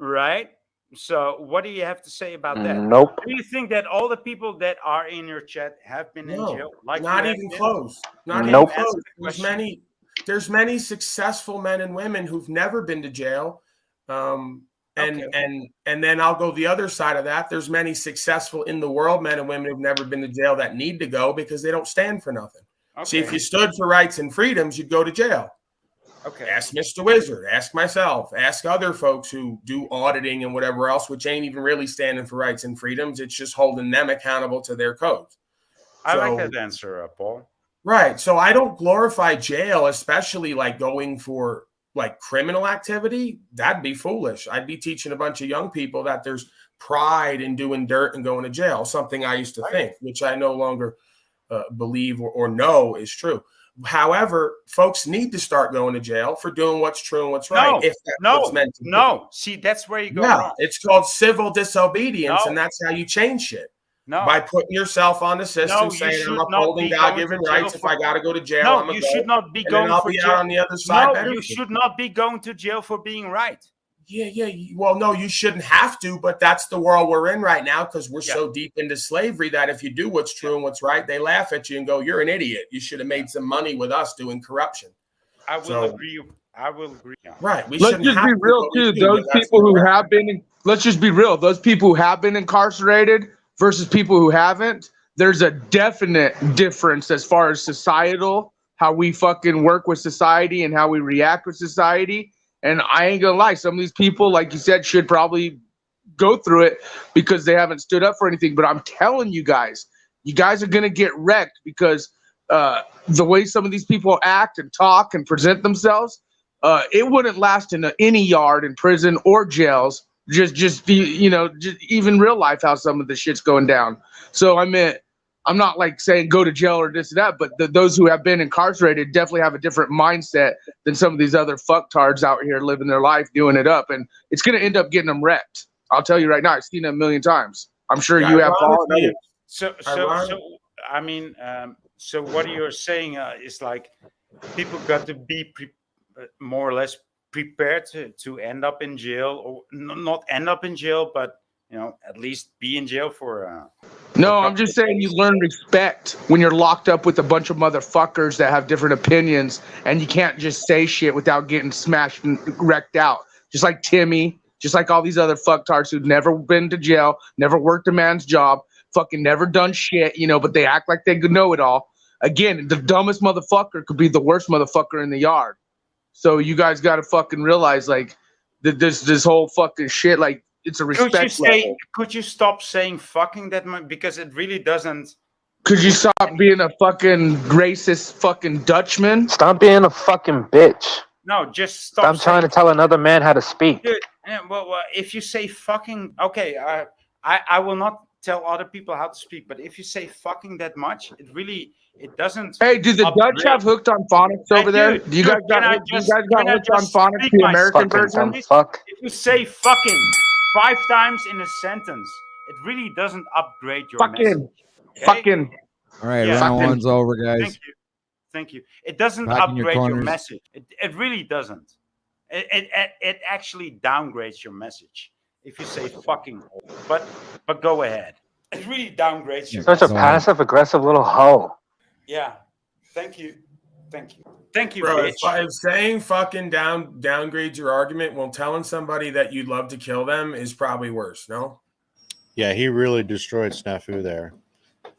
Right? So what do you have to say about that? Nope. Do you think that all the people that are in your chat have been in jail? Like not you have even been? close. Not Nope. even close. There's many successful men and women who've never been to jail. And then I'll go the other side of that. There's many successful in the world men and women who've never been to jail that need to go because they don't stand for nothing. See, if you stood for rights and freedoms, you'd go to jail. Okay. Ask Mr. Wizard, ask myself, ask other folks who do auditing and whatever else, which ain't even really standing for rights and freedoms. It's just holding them accountable to their codes. I like that answer, Paul. Right. So I don't glorify jail, especially like going for like criminal activity. That'd be foolish. I'd be teaching a bunch of young people that there's pride in doing dirt and going to jail, something I used to think, which I no longer believe or know is true. However, folks need to start going to jail for doing what's true and what's right. If that's what's meant to be. See, that's where you go Yeah, wrong. it's called civil disobedience, No. and that's how you change shit. No. By putting yourself on the system, No, you saying should I'm not upholding be going God-given to jail rights. If for- I got to go to jail, No, I'm you should not be going I'll for be jail. out on the other side. No, better you for it. should not be going to jail for being right. Yeah. Well, no, you shouldn't have to, but that's the world we're in right now because we're so deep into slavery that if you do what's true and what's right, they laugh at you and go, "You're an idiot. You should have made some money with us doing corruption." I will agree. I will agree. Right. We Let's shouldn't just have be to, real but we too. do, Those but that's people the who world. have been, let's just be real. Those people who have been incarcerated versus people who haven't, there's a definite difference as far as societal, how we fucking work with society and how we react with society. And I ain't gonna lie, some of these people, like you said, should probably go through it because they haven't stood up for anything. But I'm telling you guys are gonna get wrecked because the way some of these people act and talk and present themselves, it wouldn't last in any yard in prison or jails. Just even real life, how some of the shit's going down. So I mean, I'm not like saying go to jail or this or that, but those who have been incarcerated definitely have a different mindset than some of these other fucktards out here living their life, doing it up, and it's gonna end up getting them wrecked. I'll tell you right now, I've seen it a million times. I'm sure you have, Paul. So I mean, so what you're saying is like people got to be more or less prepared to end up in jail, or not end up in jail, but at least be in jail for. No, I'm just saying you learn respect when you're locked up with a bunch of motherfuckers that have different opinions, and you can't just say shit without getting smashed and wrecked out. Just like Timmy, just like all these other fucktards who've never been to jail, never worked a man's job, fucking never done shit, but they act like they could know it all. Again, the dumbest motherfucker could be the worst motherfucker in the yard. So you guys got to fucking realize, like, this whole fucking shit, like, it's a respect level. Could you stop saying fucking that much? Because it really doesn't. Could you stop being a fucking racist fucking Dutchman? Stop being a fucking bitch. No, just stop. Stop trying to tell another man how to speak. Dude, well, if you say fucking, okay, I will not tell other people how to speak, but if you say fucking that much, it doesn't. Hey, do the Dutch have hooked on phonics over there? Do you guys got hooked on phonics, the American version? If you say fucking 5 times in a sentence, it really doesn't upgrade your message. Okay? Fucking. All right, round one's over, guys. Thank you. It doesn't Back in your upgrade your corners. message. It really doesn't. It actually downgrades your message if you say fucking. But go ahead. It really downgrades your Such a message. passive aggressive little hoe. Yeah. Thank you. Thank you, Bro, bitch. if saying fucking downgrades your argument while telling somebody that you'd love to kill them is probably worse, no? Yeah, he really destroyed Snafu there.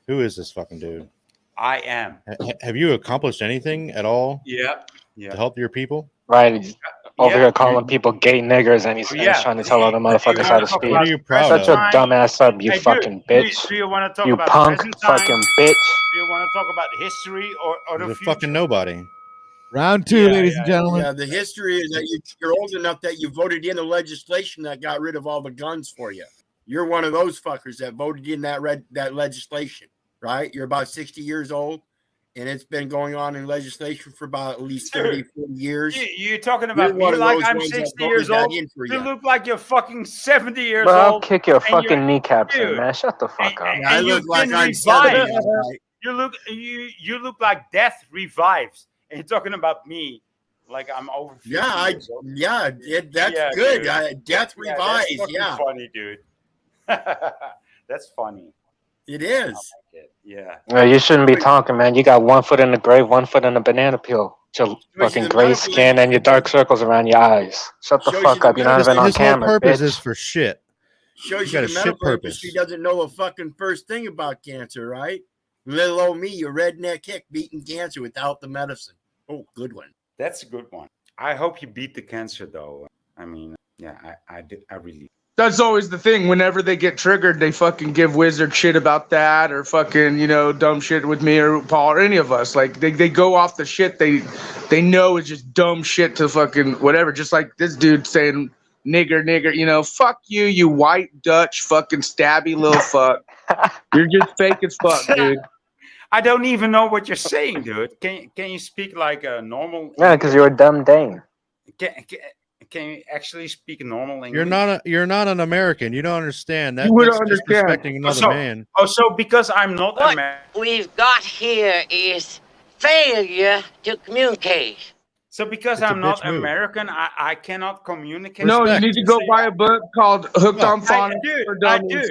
Who is this fucking dude? I am. Have you accomplished anything at all? Yeah. To help your people? Right. He's over here calling people gay niggers, and he's trying to tell other motherfuckers how to speak. What are you proud Shut your of? dumb ass up, you fucking bitch. Do you want to talk You about punk present time? fucking bitch. Do you want to talk about history or the He's a future? fucking nobody. Round two, ladies and gentlemen. Yeah, the history is that you're old enough that you voted in the legislation that got rid of all the guns for you. You're one of those fuckers that voted in that legislation, right? You're about 60 years old, and it's been going on in legislation for about at least 30, 40 years. You're talking about me like I'm 60 years old? You look like you're fucking 70 years Bro, I'll old. kick your fucking kneecaps in, man. Shut the fuck up. I look like I'm 70. You look like death revives, and you're talking about me like I'm over 50 years old. That's good. Dude. Death revives. That's Yeah, funny, dude. That's funny. It is. Yeah. You shouldn't be talking, man. You got 1 foot in the grave, 1 foot in the banana peel. Your fucking gray skin and your dark circles around your eyes. Shut the fuck up. You're not even on camera, His purpose bitch. is for shit. Shows got you a the shit medical purpose. industry doesn't know a fucking first thing about cancer, right? Let alone me, your redneck hick beating cancer without the medicine. Oh, good one. That's a good one. I hope you beat the cancer, though. I mean, I really. That's always the thing. Whenever they get triggered, they fucking give Wizard shit about that, or fucking, dumb shit with me or Paul or any of us. Like they go off the shit they know is just dumb shit to fucking whatever. Just like this dude saying nigger, fuck you white Dutch fucking stabby little fuck. You're just fake as fuck, dude. I don't even know what you're saying, dude. Can you speak like a normal? Yeah, because you're a dumb dame. Can you actually speak normal English? You're not an American. You don't understand that. You wouldn't That's understand. disrespecting another man. So because I'm not What American. we've got here is failure to communicate. So because It's a I'm not bitch move. American, I cannot communicate. No, you need to go buy a book called Hooked on Phonics for Dummies.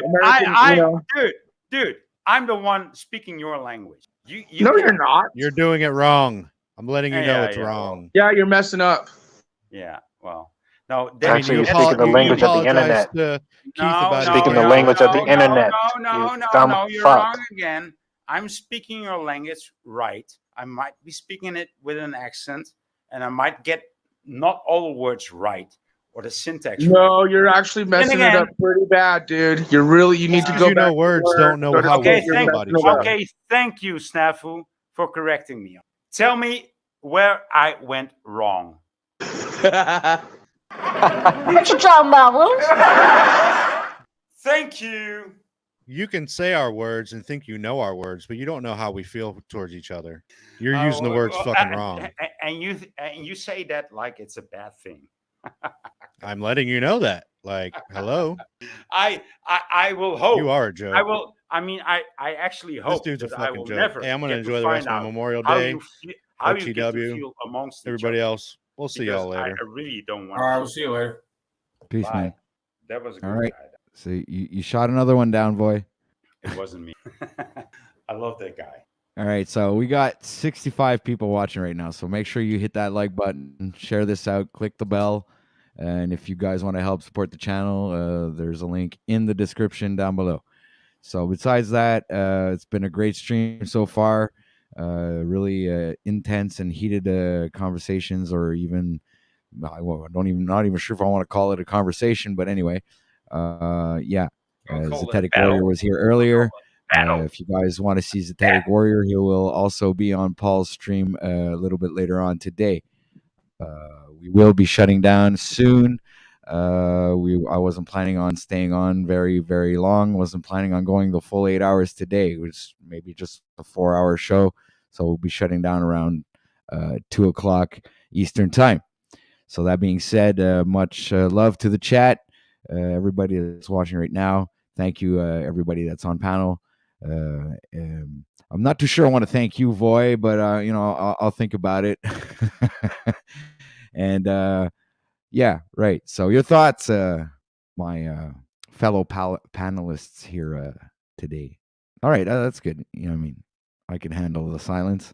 Dude, I'm the one speaking your language. No, you're not. You're doing it wrong. I'm letting you know it's wrong. Yeah, you're messing up. Yeah, well, no. Actually, you're speaking the language of the internet. Speaking the language of the internet. No, you're wrong again. I'm speaking your language right. I might be speaking it with an accent, and I might get not all the words right or the syntax. No, you're actually messing it up pretty bad, dude. You need to go back. Words don't know how. Okay, thank you, Snafu, for correcting me. Tell me where I went wrong. What you talking about, Willis? Thank you. You can say our words and think you know our words, but you don't know how we feel towards each other. You're using the words fucking wrong. And you say that like it's a bad thing. I'm letting you know that. Like, hello. I will hope. You are a joke. I actually hope. This dude's a that I fucking will joke. never Hey, I'm gonna get to enjoy the rest find of my out Memorial how Day. how you get to OTW, feel amongst each everybody other. else. We'll see Because y'all later. I really don't want. All right, we'll see you later. Peace, Bye. man. That was a good All right. guy. So you shot another one down, boy. It wasn't me. I love that guy. All right, so we got 65 people watching right now. So make sure you hit that like button, share this out, click the bell. And if you guys want to help support the channel, there's a link in the description down below. So besides that, it's been a great stream so far. Really intense and heated conversations, or even not even sure if I want to call it a conversation, but anyway, Zetetic Warrior was here earlier. If you guys want to see Zetetic Warrior, he will also be on Paul's stream a little bit later on today. We will be shutting down soon. I wasn't planning on staying on very, very long. Wasn't planning on going the full 8 hours today. It was maybe just a 4-hour show. So we'll be shutting down around 2 o'clock Eastern time. So that being said, much love to the chat. Everybody that's watching right now. Thank you, everybody that's on panel. I'm not too sure I want to thank you, Voy, but I'll think about it. And yeah, right. So your thoughts, my fellow panelists here today. All right, that's good. I can handle the silence.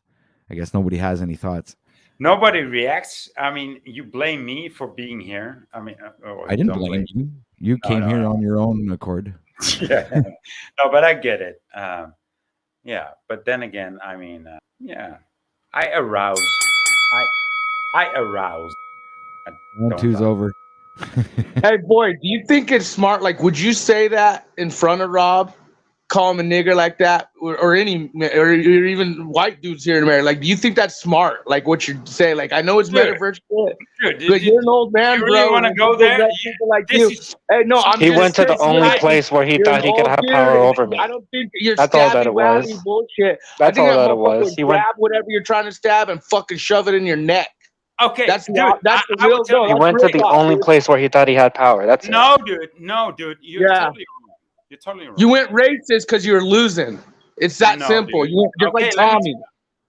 I guess nobody has any thoughts. Nobody reacts. I mean, you blame me for being here. I mean, I didn't blame you. You came here on your own accord. Yeah. No, but I get it. Yeah, but then again, I mean, yeah, I arouse. I arouse. Round two's over. Hey, boy, do you think it's smart? Like, would you say that in front of Rob? Call him a nigger like that, or even white dudes here in America? Like, do you think that's smart? Like, what you say? Like, I know it's metaphor, but you're an old man, you really bro. Want to go there? People like you. Hey, no, I'm He just went to the saying, only place where he you're thought an he could old have dude, power and over me. I don't think you're That's all that it was. bullshit. That's I think all that that it was. would He grab went. whatever you're trying to stab and fucking shove it in your neck. Okay, that's dude, that's the real. No, He that's went to real the talk, only dude. place where he thought he had power. That's it. No, dude. You're Yeah. totally wrong. You're totally wrong. You went racist because you were losing. It's that No, simple. dude. You went, just Okay, like let me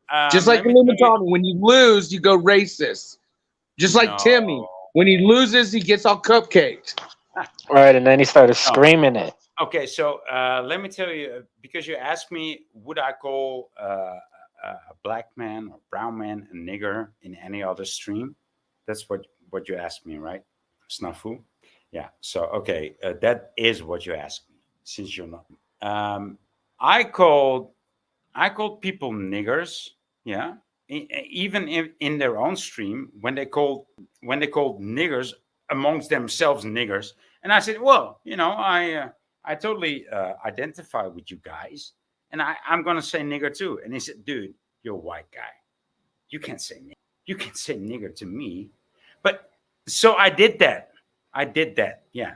Tommy. Just like let me him and tell you- Tommy. When you lose, you go racist. Just like Timmy. When he loses, he gets all cupcaked. Right, and then he started screaming it. Okay, so let me tell you, because you asked me, would I call a black man or brown man a nigger in any other stream? That's what you asked me, right? Snafu? Yeah. So, okay, that is what you asked me, since you're not. I called people niggers, yeah, even in their own stream when they called niggers amongst themselves niggers, and I said, well, I totally identify with you guys, and I'm gonna say nigger too. And he said, dude, you're a white guy, you can't say nigger to me. But so I did that. Yeah.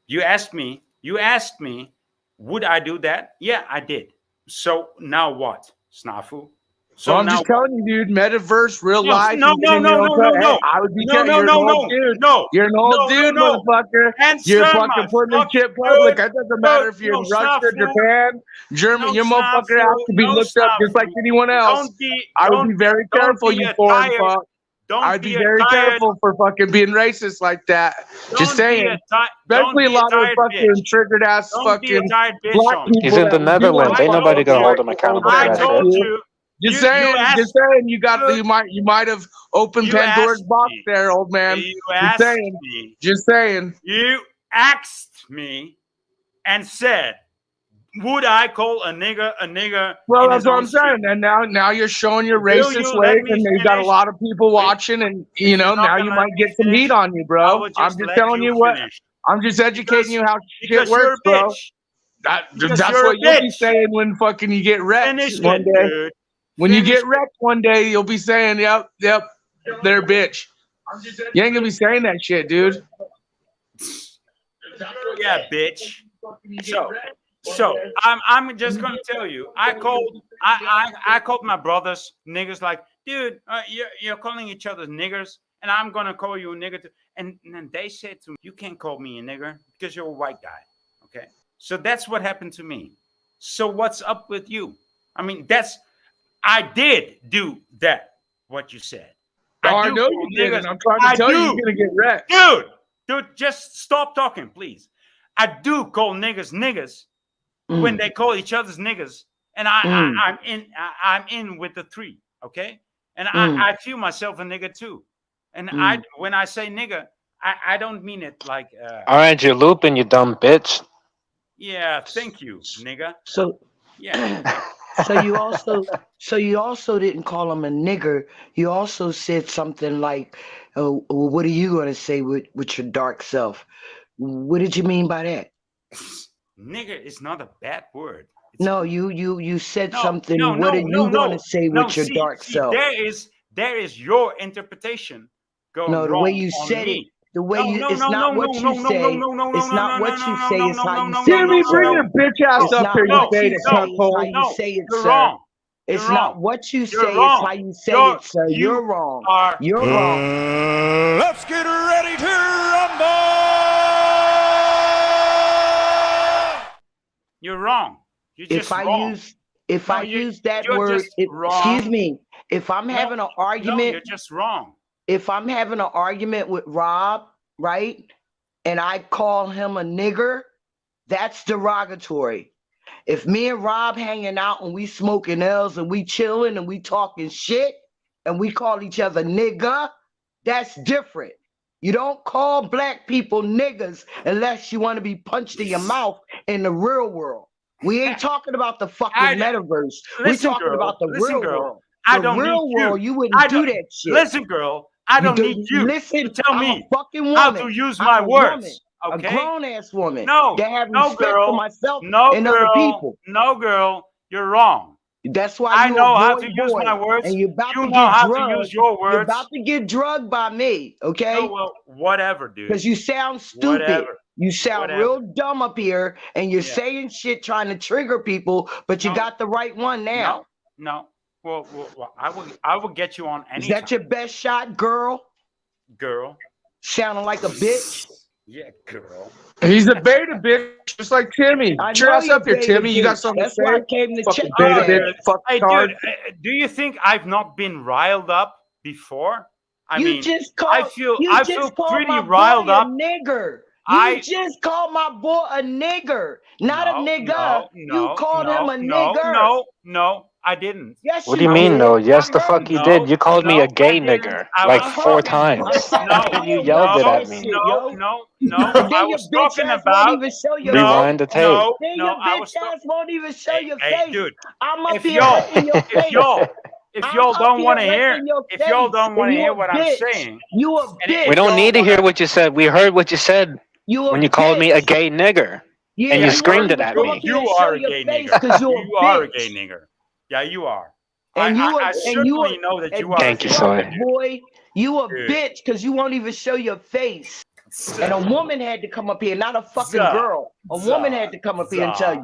You asked me, would I do that? Yeah, I did. So now what, Snafu? So I'm now just telling you, dude. Metaverse, real life. No. Hey, I would be telling you, you're an old dude. You're an old dude, motherfucker. You're fucking putting this shit public. It doesn't matter if you're in Russia, Japan, Germany. Your motherfucker has to be looked up just like anyone else. I would be very careful, you foreign fuck. I'd be very careful for fucking being racist like that. Just saying. Especially a lot of fucking triggered ass fucking black people. He's in the Netherlands. Ain't nobody gonna hold him accountable for that shit. Just saying, you might have opened Pandora's box there, old man. Just saying. You asked me and said, would I call a nigger? Well, that's what I'm saying. And now you're showing your racist ways, and you've got a lot of people watching, and now you might get some heat on you, bro. I'm just telling you what. I'm just educating you how shit works, bro. That's what you'll be saying when fucking you get wrecked one day. Dude. When you get wrecked one day, you'll be saying, yep, they're a bitch. You ain't gonna be saying that shit, dude. Yeah, bitch. So I'm just gonna tell you, I called my brothers niggers, like, dude, you're calling each other niggers, and I'm gonna call you a nigger too. And then they said to me, you can't call me a nigger because you're a white guy. Okay, so that's what happened to me. So what's up with you? I mean, I did do that, what you said. I know you did, and I'm trying to tell you, you're gonna get wrecked. Dude, just stop talking, please. I do call niggas when they call each other's niggas, and I'm in with the three, okay? And I feel myself a nigga too. And when I say nigga, I don't mean it like all right, you're looping, you dumb bitch. Yeah, thank you, nigga. So yeah. So you also didn't call him a nigger. You also said something like, oh, what are you going to say with your dark self? What did you mean by that? Nigger is not a bad word. No, you said something. What are you going to say with your dark self? There is your interpretation going wrong. No, the way you on said me. it. The way it's not what you say. It's not what you say. It's how you say it. Timmy, bring your bitch ass up here. You say it, how you say it, sir. It's not what you say. It's how you say it, sir. You're wrong. You're wrong. Let's get ready to rumble. You're wrong. You're just wrong. If I use that word, excuse me. If I'm having an argument, you're just wrong. If I'm having an argument with Rob, right, and I call him a nigger, that's derogatory. If me and Rob hanging out and we smoking L's and we chilling and we talking shit and we call each other nigga, that's different. You don't call black people niggas unless you want to be punched in your mouth in the real world. We ain't talking about the fucking metaverse. We're talking about the real world. I The don't real need you. world, you wouldn't do that shit. Listen, girl, I don't need you Listen, to tell I'm me a fucking woman. how to use I'm my a words. woman, Okay? a grown-ass woman No, that have no, respect girl, for myself no, and girl, other people. no, girl, you're wrong. That's why I you know a how boy to use boy, my words. and you're about You to know get how to drugged. use your You're words. about to get drugged by me, okay? No, well, whatever, dude. Because you sound stupid. Whatever. You sound Whatever. real dumb up here, and you're Yeah. saying shit trying to trigger people, but you got the right one now. No. Well, I will get you on Is any that your best shot, girl? girl. Sounding like a bitch. Yeah, girl. He's a beta bitch, just like Timmy. I Get your know ass you're up here, beta Timmy. You got bitch. something That's to why I say? came to Fucking check beta your bitch. ass. Fuck Hey, card. dude, do you think I've not been riled up before? I You mean, just I called. feel You just called pretty my riled boy up. a nigger. You just called my boy a nigger, not a nigga. You called him a nigger. No, I didn't. Yes, What do you you mean, did. no? Yes, I the heard fuck you you. did. You called me a gay I didn't. nigger I like was 4 talking. times. No, You yelled it at me. no. And I then your was bitch talking ass won't about. even show your Rewind the face. tape. Then No, your I bitch was ass won't even show your Hey, face. dude, I'm up if here y'all, hurting your if face. y'all, if I'm y'all up don't here want to hear, hurting your if y'all face, don't want and to you hear a what I'm bitch. saying, You a and bitch. We don't need to hear what you said. We heard what you said You a when you called me a bitch. gay nigger. Yeah, And you you won't screamed it even at come up me. here you and show are a your gay face nigger. because you're You a are a bitch. gay nigger. Yeah, you are. And I certainly know that you are a Thank gay you, guess Soy. what, boy? You a Dude. bitch because you won't even show your face. And a woman had to come up here, not a fucking girl. A woman had to come up here and tell you,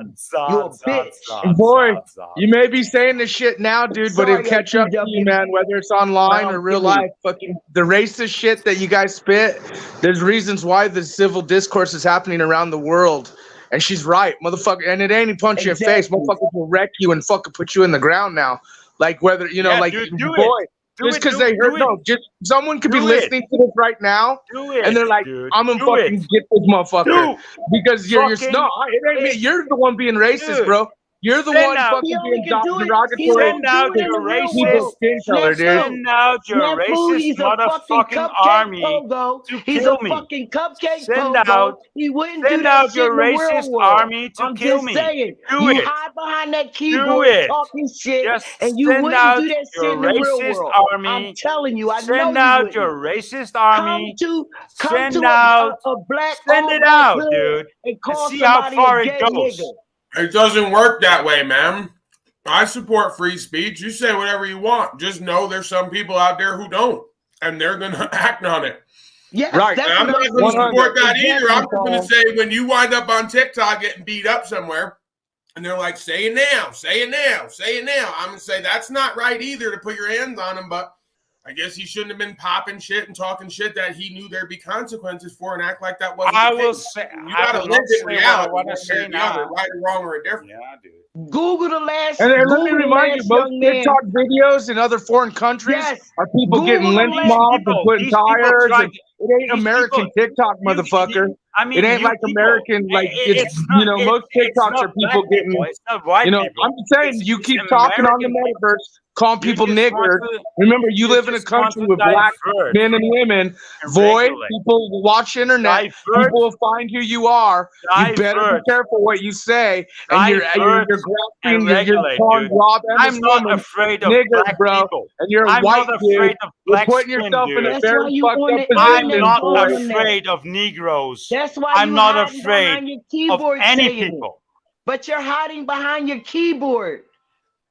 you a bitch. Boy, you may be saying this shit now, dude, but it'll Sorry, catch up to you, man, whether it's online or real life. Fucking the racist shit that you guys spit, there's reasons why the civil discourse is happening around the world. And she's right, motherfucker. And it ain't even punch your face. Motherfuckers will wreck you and fucking put you in the ground now. Like whether, you know, Yeah, like, dude, do boy, it. Do just it, because do- they do heard, it. no, just someone could be Do it. listening to this right now. Do it, And they're like, dude. I'm gonna Do fucking it. get this motherfucker. Do Because you're fucking no, it ain't me. it. You're the one being racist, Dude. bro. You're the Send one out- fucking He only being can do it. He derogatory won't Send out do it in your the real racist. people's world. skin color, dude. Send out your Snafu, racist he's a fucking motherfucking cupcake army pogo. to He's kill a me. fucking cupcake Send pogo. out- He wouldn't do Send that out shit your in the real racist world. army to I'm kill just me. saying. Do You it. hide behind that Do keyboard it. talking shit, Just and you send wouldn't out do that shit your in the real racist world. army. I'm telling you, I know Send you out wouldn't. your racist army. Come to Send a out. black Send all it black out, hood dude, and and call see how somebody far a it gay goes. nigga. It doesn't work that way, man. I support free speech. You say whatever you want. Just know there's some people out there who don't, and they're going to act on it. Yes, Right. that's And I'm what not going to saying. support that either. Exactly, I'm just going Paul. to say when you wind up on TikTok getting beat up somewhere, and they're like, say it now, say it now, say it now. I'm going to say that's not right either to put your hands on them, but I guess he shouldn't have been popping shit and talking shit that he knew there'd be consequences for and act like that wasn't I the will case. say. You I got to will live not in say what I reality, want one to way say or the other, now. right or wrong or indifferent. Yeah, dude. Google the last. And let me Google the remind you, last most young man. TikTok videos in other foreign countries Yes. are people Google getting the lynch last. mobbed and putting These people tires. try And to- it ain't these American people- TikTok, motherfucker. I mean, It ain't you like people. American, like it's not, you know, most it's TikToks not are people black getting, people. It's not white you know, people. I'm just saying, you It's keep talking on the American people. metaverse, calling You people just want niggers. to- Remember, you you live in a just want country to with black divert men and women. and Void, regulate. people will watch internet. Divert. People will find who you are. You better be Divert. careful what you say. And you're Divert grasping, and you're regulate, calling dude. Rob and I'm this not woman afraid of nigger, black bro. people. And you're a I'm white not dude. afraid of You're black putting skin, yourself in a dude. That's very why you fucked on up the I'm position, internet not calling boy. them that. afraid of Negroes. That's why I'm you not hiding afraid behind your of keyboard any saying it. people. But you're hiding behind your keyboard.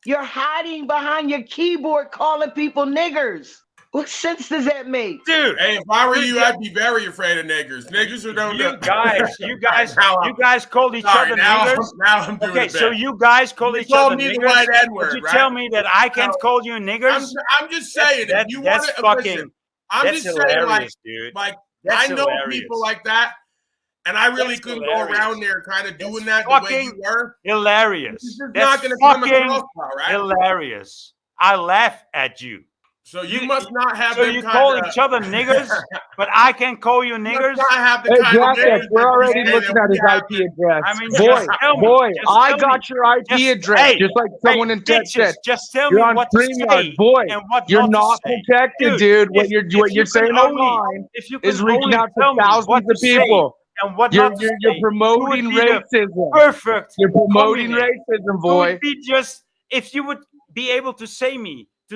You're hiding behind your keyboard calling people niggers. What sense does that make? Dude, Hey, if I were dude, you, I'd be very afraid of niggers. Niggers are known you to. guys Now you guys called each sorry, other now niggers. now I'm doing Okay, it so bad. you guys call You each called other me the niggers. white Would N-word, you right? tell me that I can't No, call you niggers? I'm just saying. That- if you that's want to fucking. listen, I'm That's just saying, hilarious, dude. like That's I know hilarious. people like that, and I really That's couldn't hilarious. go around there kind of doing that the way Fucking you were. hilarious. This is That's not going to come fucking across well, right? hilarious. I laugh at you. So you must not have. So you call each other niggers, but I can call you niggers. Not have the Hey, kind of Jackass, names we're that already we say looking that at we his have IP address. I mean, Boy, just tell me. boy, Just I tell got me. your IP address, Hey, just like someone in tech bitches, said. just tell You're me on what to StreamYard, say boy. and what You're not not to say. protected, dude. What you're you saying can only- online if you can is reaching only out to tell me thousands what of to say people. and what You're not to you're say, promoting you would be the racism. perfect You're promoting communist. racism, You boy. would be just if you would be able to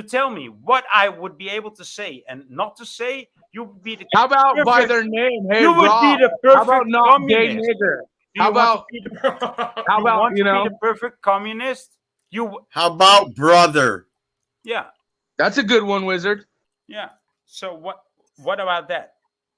tell me what I would be able to say and not to say, you would be the How about perfect, by their name? Hey, you would Rob. be the How about perfect not gay communist. nigger? Do you want to be How about be the perfect communist? How about brother? Yeah. That's a good one, Wizard. Yeah. So what about that?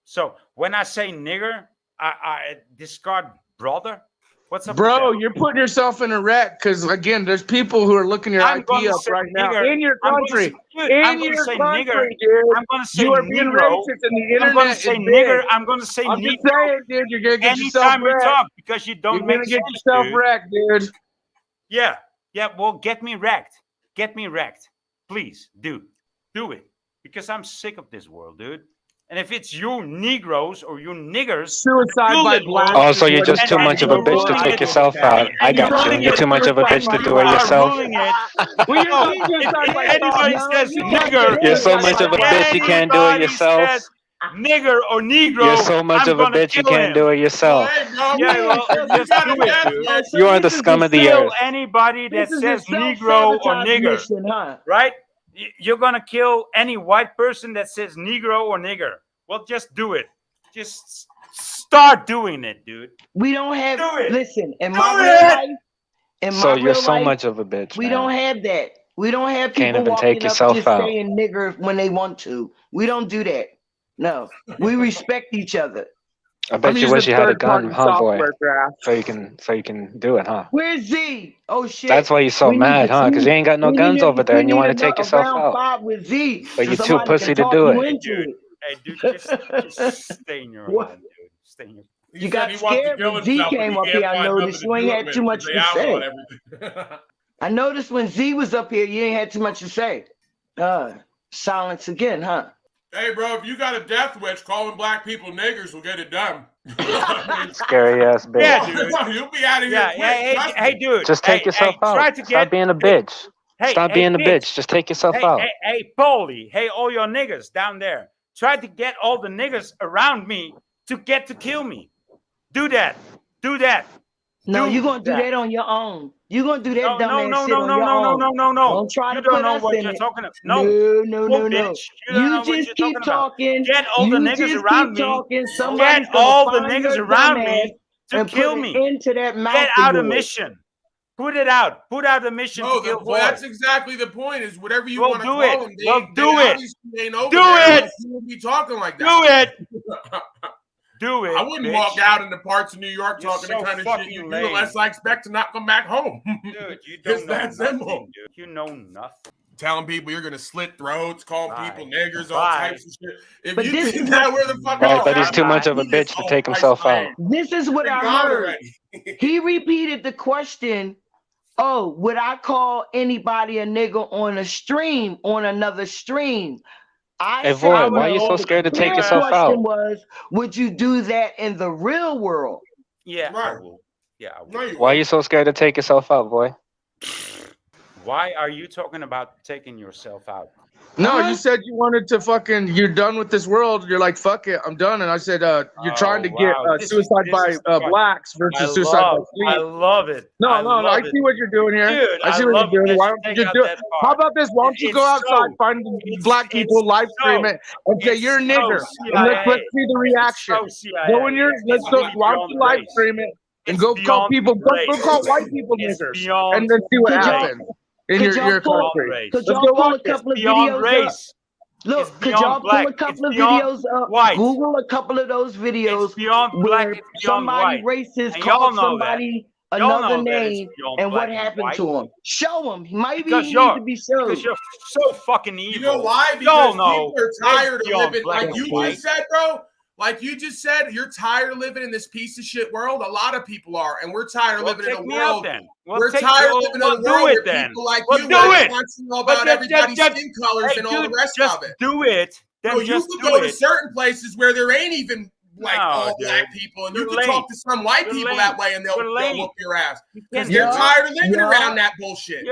So when I say nigger, I discard brother. What's up, Bro, with you're putting yourself in a wreck because again, there's people who are looking your I'm IP gonna up say right now nigger. in your I'm gonna country. say- dude, I'm In gonna your say country, nigger. dude. I'm gonna say You are being Negro. racist, and the I'm internet gonna is say big. nigger. I'm gonna say I'm Negro. just saying, dude. You're gonna get yourself Anytime we wrecked. talk, because you don't You're make gonna get sense, yourself dude. wrecked, dude. Yeah. Well, get me wrecked. Get me wrecked, please, dude. Do it, because I'm sick of this world, dude. And if it's you Negroes or you niggers, suicide by black. Oh, so you're just too much of a bitch to take yourself out. I got you. You're too much of a bitch to do it yourself. If anybody says nigger, You're so much of a bitch you can't do it yourself. says nigger or negro, You're so much I'm of a gonna bitch you kill can't him. do it yourself. Yeah, well, just do it, dude. You are the scum of the Kill earth. anybody that This is says a negro or self-sabotage nigger, mission, huh? right? You're gonna kill any white person that says negro or nigger. Well, just do it. Just start doing it, dude. We don't have. Do it. Listen, in Do my it. real life, in So my you're real so life, much of a bitch, we man. don't have that. We don't have Can't people even take walking up yourself just out. saying nigger when they want to. We don't do that. No, we respect each other. I bet you wish you had a gun, huh, boy? Graph. So you can do it, huh? Where's Z? Oh shit! That's why you're so We need mad, to- huh? Because you ain't got no we guns need over there, we and you need want to take yourself round out. 5 with Z, But so you're too somebody pussy can to talk do you it. into it. Hey, dude, just stay in your line, dude. Stay in your. You got scared when Z came up here. I noticed you ain't had too much to say. I noticed when Z was up here, you ain't had too much to say. Silence again, huh? Hey, bro, if you got a death wish, calling black people niggers will get it done. Scary ass bitch. Yeah, dude. You'll be out of here Yeah, quick. hey, dude. Just take yourself out. Try to Stop being a bitch. Stop being a bitch. Just take yourself out. Hey, Paulie. Hey, all your niggas down there. Try to get all the niggas around me to kill me. Do that. Do that. No, Do you're gonna do that. that on your own. You're gonna do that No, dumbass shit on your own. no. Don't try You to don't put know us what in you're it. talking about. No. Bitch. You don't know what just you're keep talking about. talking. Get all the You niggas just around keep me. talking. Somebody's Get gonna all the find niggas your around dumbass me to and kill put an me. end to that mouth Get of out a yours. mission. Put it out. Put out a mission No, to kill boys. that's exactly the point. Is whatever you Well, want to do call it. them. Well, do they it. obviously ain't over Do there. it. Else you wouldn't be talking like Do that. it. Do it. I wouldn't bitch. walk out into parts of New York You're talking so the kind of fucking shit you lame. do unless I expect to not come back home. Dude, you It's don't know that nothing, simple. dude. You know nothing. Telling people you're gonna slit throats, calling people niggers, all Bye. types of shit. If But you this think is that, what- where the fuck Right, are but you? he's too much of a bitch to take himself out. This is what I Gone heard. already. He repeated the question. Oh, would I call anybody a nigga on a stream, on another stream? I Hey, said Void, why are you no. so scared to The take clear yourself question out? was, would you do that in the real world? Yeah, I Right. will. Yeah, I will. No, you Why are won't. you so scared to take yourself out, boy? Why are you talking about taking yourself out? No, you said you wanted to fucking. You're done with this world. You're like, fuck it, I'm done. And I said, you're trying to get wow. This suicide is by fun. blacks versus suicide by I sleep. love it. No, I I love see what you're doing here. Dude, I see I what love you're doing. it Why that don't you you take just out do it? that How part. about this? Why don't you It's go outside, so- find black people, live stream it, and say it's you're a so nigger, and let's CIA. see the reaction. So CIA. Go in your, let's go. It's Why don't you beyond live race. stream it and It's go call beyond people, go race. call white people It's niggers, beyond and then see what Could y'all- happens in could your y'all pull- country. race. Could Let's y'all go pull a watch it. couple of Beyond videos race. up? Look, It's could beyond y'all black. pull a couple It's of beyond videos up? white. Google a couple of those videos It's beyond black. where It's beyond somebody white. racist And y'all called know that. somebody Y'all another know that it's name beyond and black what and happened white. to him. Show him. Maybe Because he you're, needs to be showed. because you're so fucking evil. You know why? Y'all Because know people are that it's tired of beyond living black like and you white. just said, bro. Like you just said, you're tired of living in this piece of shit world. A lot of people are, and we're tired of living in a world. We're tired of living in a world where people like you want to know about everybody's skin colors and all the rest of it. Do it. Then you could go to certain places where there ain't even like all black people, and you can talk to some white people that way, and they'll whoop your ass because they're tired of living around that bullshit.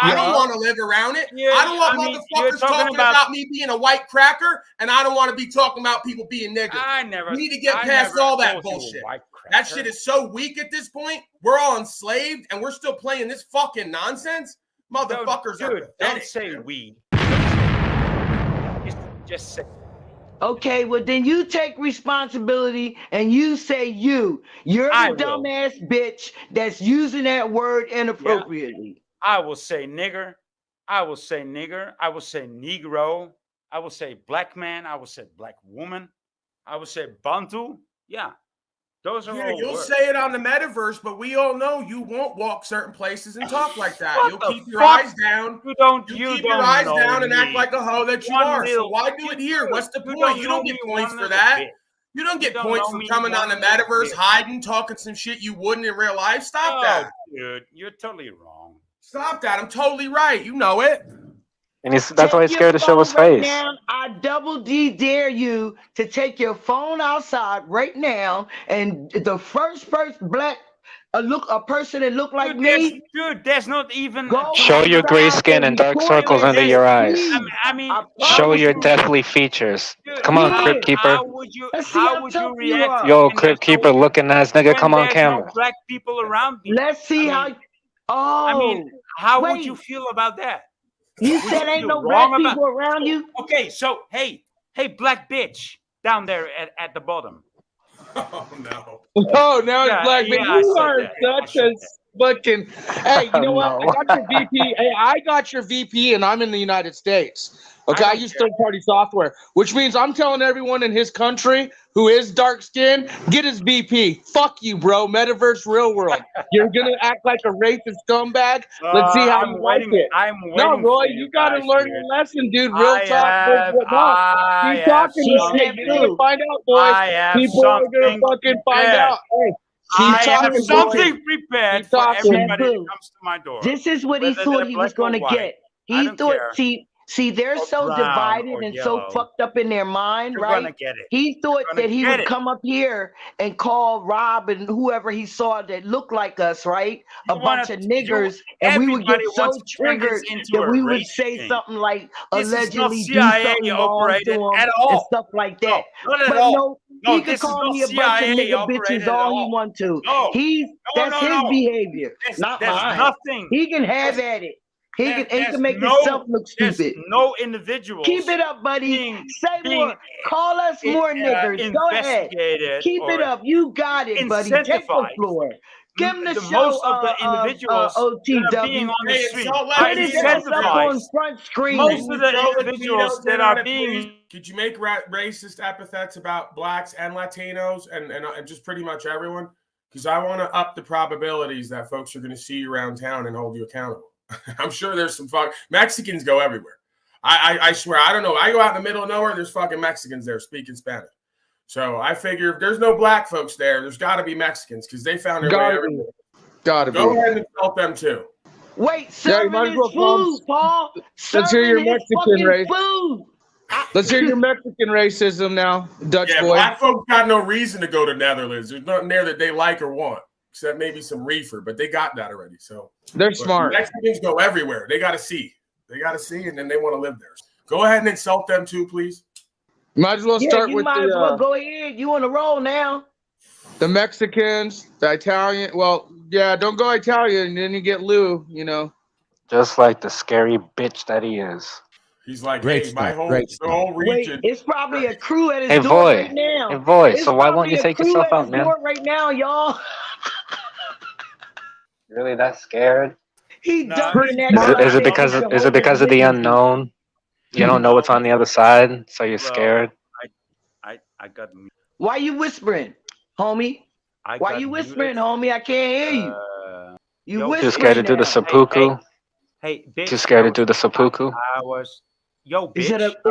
I don't want to live around it. I don't want motherfuckers talking about me being a white cracker, and I don't want to be talking about people being niggas. We need to get past all that bullshit. That shit is so weak at this point. We're all enslaved, and we're still playing this fucking nonsense. Motherfuckers are pathetic. Don't say we. Just say. Okay, well then you take responsibility and you say you. You're the dumbass bitch that's using that word inappropriately. Yeah. I will say nigger. I will say nigger. I will say negro. I will say black man. I will say black woman. I will say Bantu. Yeah. Those are all you'll words. say it on the metaverse, but we all know you won't walk certain places and talk like that. You'll keep your eyes down. You keep your eyes down and act like a hoe that you are. So why do it here? What's the point? You don't get points for that. You don't get points for coming on the metaverse, hiding, talking some shit you wouldn't in real life. Stop that. Dude, you're totally wrong. Stop that. I'm totally right. You know it. And that's why he's scared to show his face. Now, I double D dare you to take your phone outside right now, and the first black a person that look like me. Dude, there's not even. Show your gray skin and dark circles under your eyes. I mean, show your deathly features. Come on, Crypt Keeper. How would you react? Yo, Crypt Keeper looking ass nigga, come on camera. No black people around me. Let's see how. Oh, I mean, how would you feel about that? You said ain't no black people around you? Okay, so hey, black bitch down there at the bottom. Oh no. Oh, now it's black bitch. You are such a fucking. Hey, you know what? I got your VP. Hey, I got your VP, and I'm in the United States. Okay, I use third-party software, which means I'm telling everyone in his country who is dark-skinned, get his VP. Fuck you, bro. Metaverse, real world. You're gonna act like a racist scumbag. Let's see how you like it. No, Roy, you gotta learn your lesson, dude. Real talk. Keep talking. You're gonna find out, boy. People are gonna fucking find out. Hey. I have something prepared for everybody that comes to my door. This is what he thought he was going to get. He thought, see, they're so divided and so fucked up in their mind, right? He thought that he would come up here and call Rob and whoever he saw that looked like us, right? A bunch of niggers, and we would get so triggered that we would say something like allegedly do something wrong to him and stuff like that. Not at all. He could call me a bunch of nigga bitches all he want to. That's his behavior, not mine. Nothing. He can have at it. He can make himself look stupid. No individual. Keep it up, buddy. Say more. Call us more niggers. Go ahead. Keep it up. You got it, buddy. Take the floor. Give him the show. Most of the individuals OTW. that are being on the street are incentivized. Most of the individuals that are being. Could you make racist epithets about blacks and Latinos and just pretty much everyone? Because I want to up the probabilities that folks are going to see you around town and hold you accountable. I'm sure there's some Mexicans go everywhere. I swear, I don't know. I go out in the middle of nowhere, there's fucking Mexicans there speaking Spanish. So I figure if there's no black folks there's got to be Mexicans because they found their way everywhere. Gotta be. Go ahead and help them too. Wait, serving his food, Paul. Let's hear your Mexican race. Let's hear your Mexican racism now, Dutch boy. Black folks got no reason to go to Netherlands. There's nothing there that they like or want. Except maybe some reefer, but they got that already. So they're smart. Mexicans go everywhere. They got to see. And then they want to live there. Go ahead and insult them too, please. Might as well start with might as well go ahead. You on the roll now. The Mexicans, the Italian. Well, yeah, don't go Italian, and then you get Lou. You know, just like the scary bitch that he is. He's like, my whole region. Wait, it's probably a crew at his door right now. Hey, boy, so why won't you take yourself out, man? Right now, y'all. Really that scared? Is it because of the unknown? You don't know what's on the other side, so you're scared. I got. Why you whispering, homie? Why you whispering, homie? I can't hear you. You whispering? Too scared to do the seppuku. Hey, bitch, too scared to do the seppuku. Yo, bitch. Is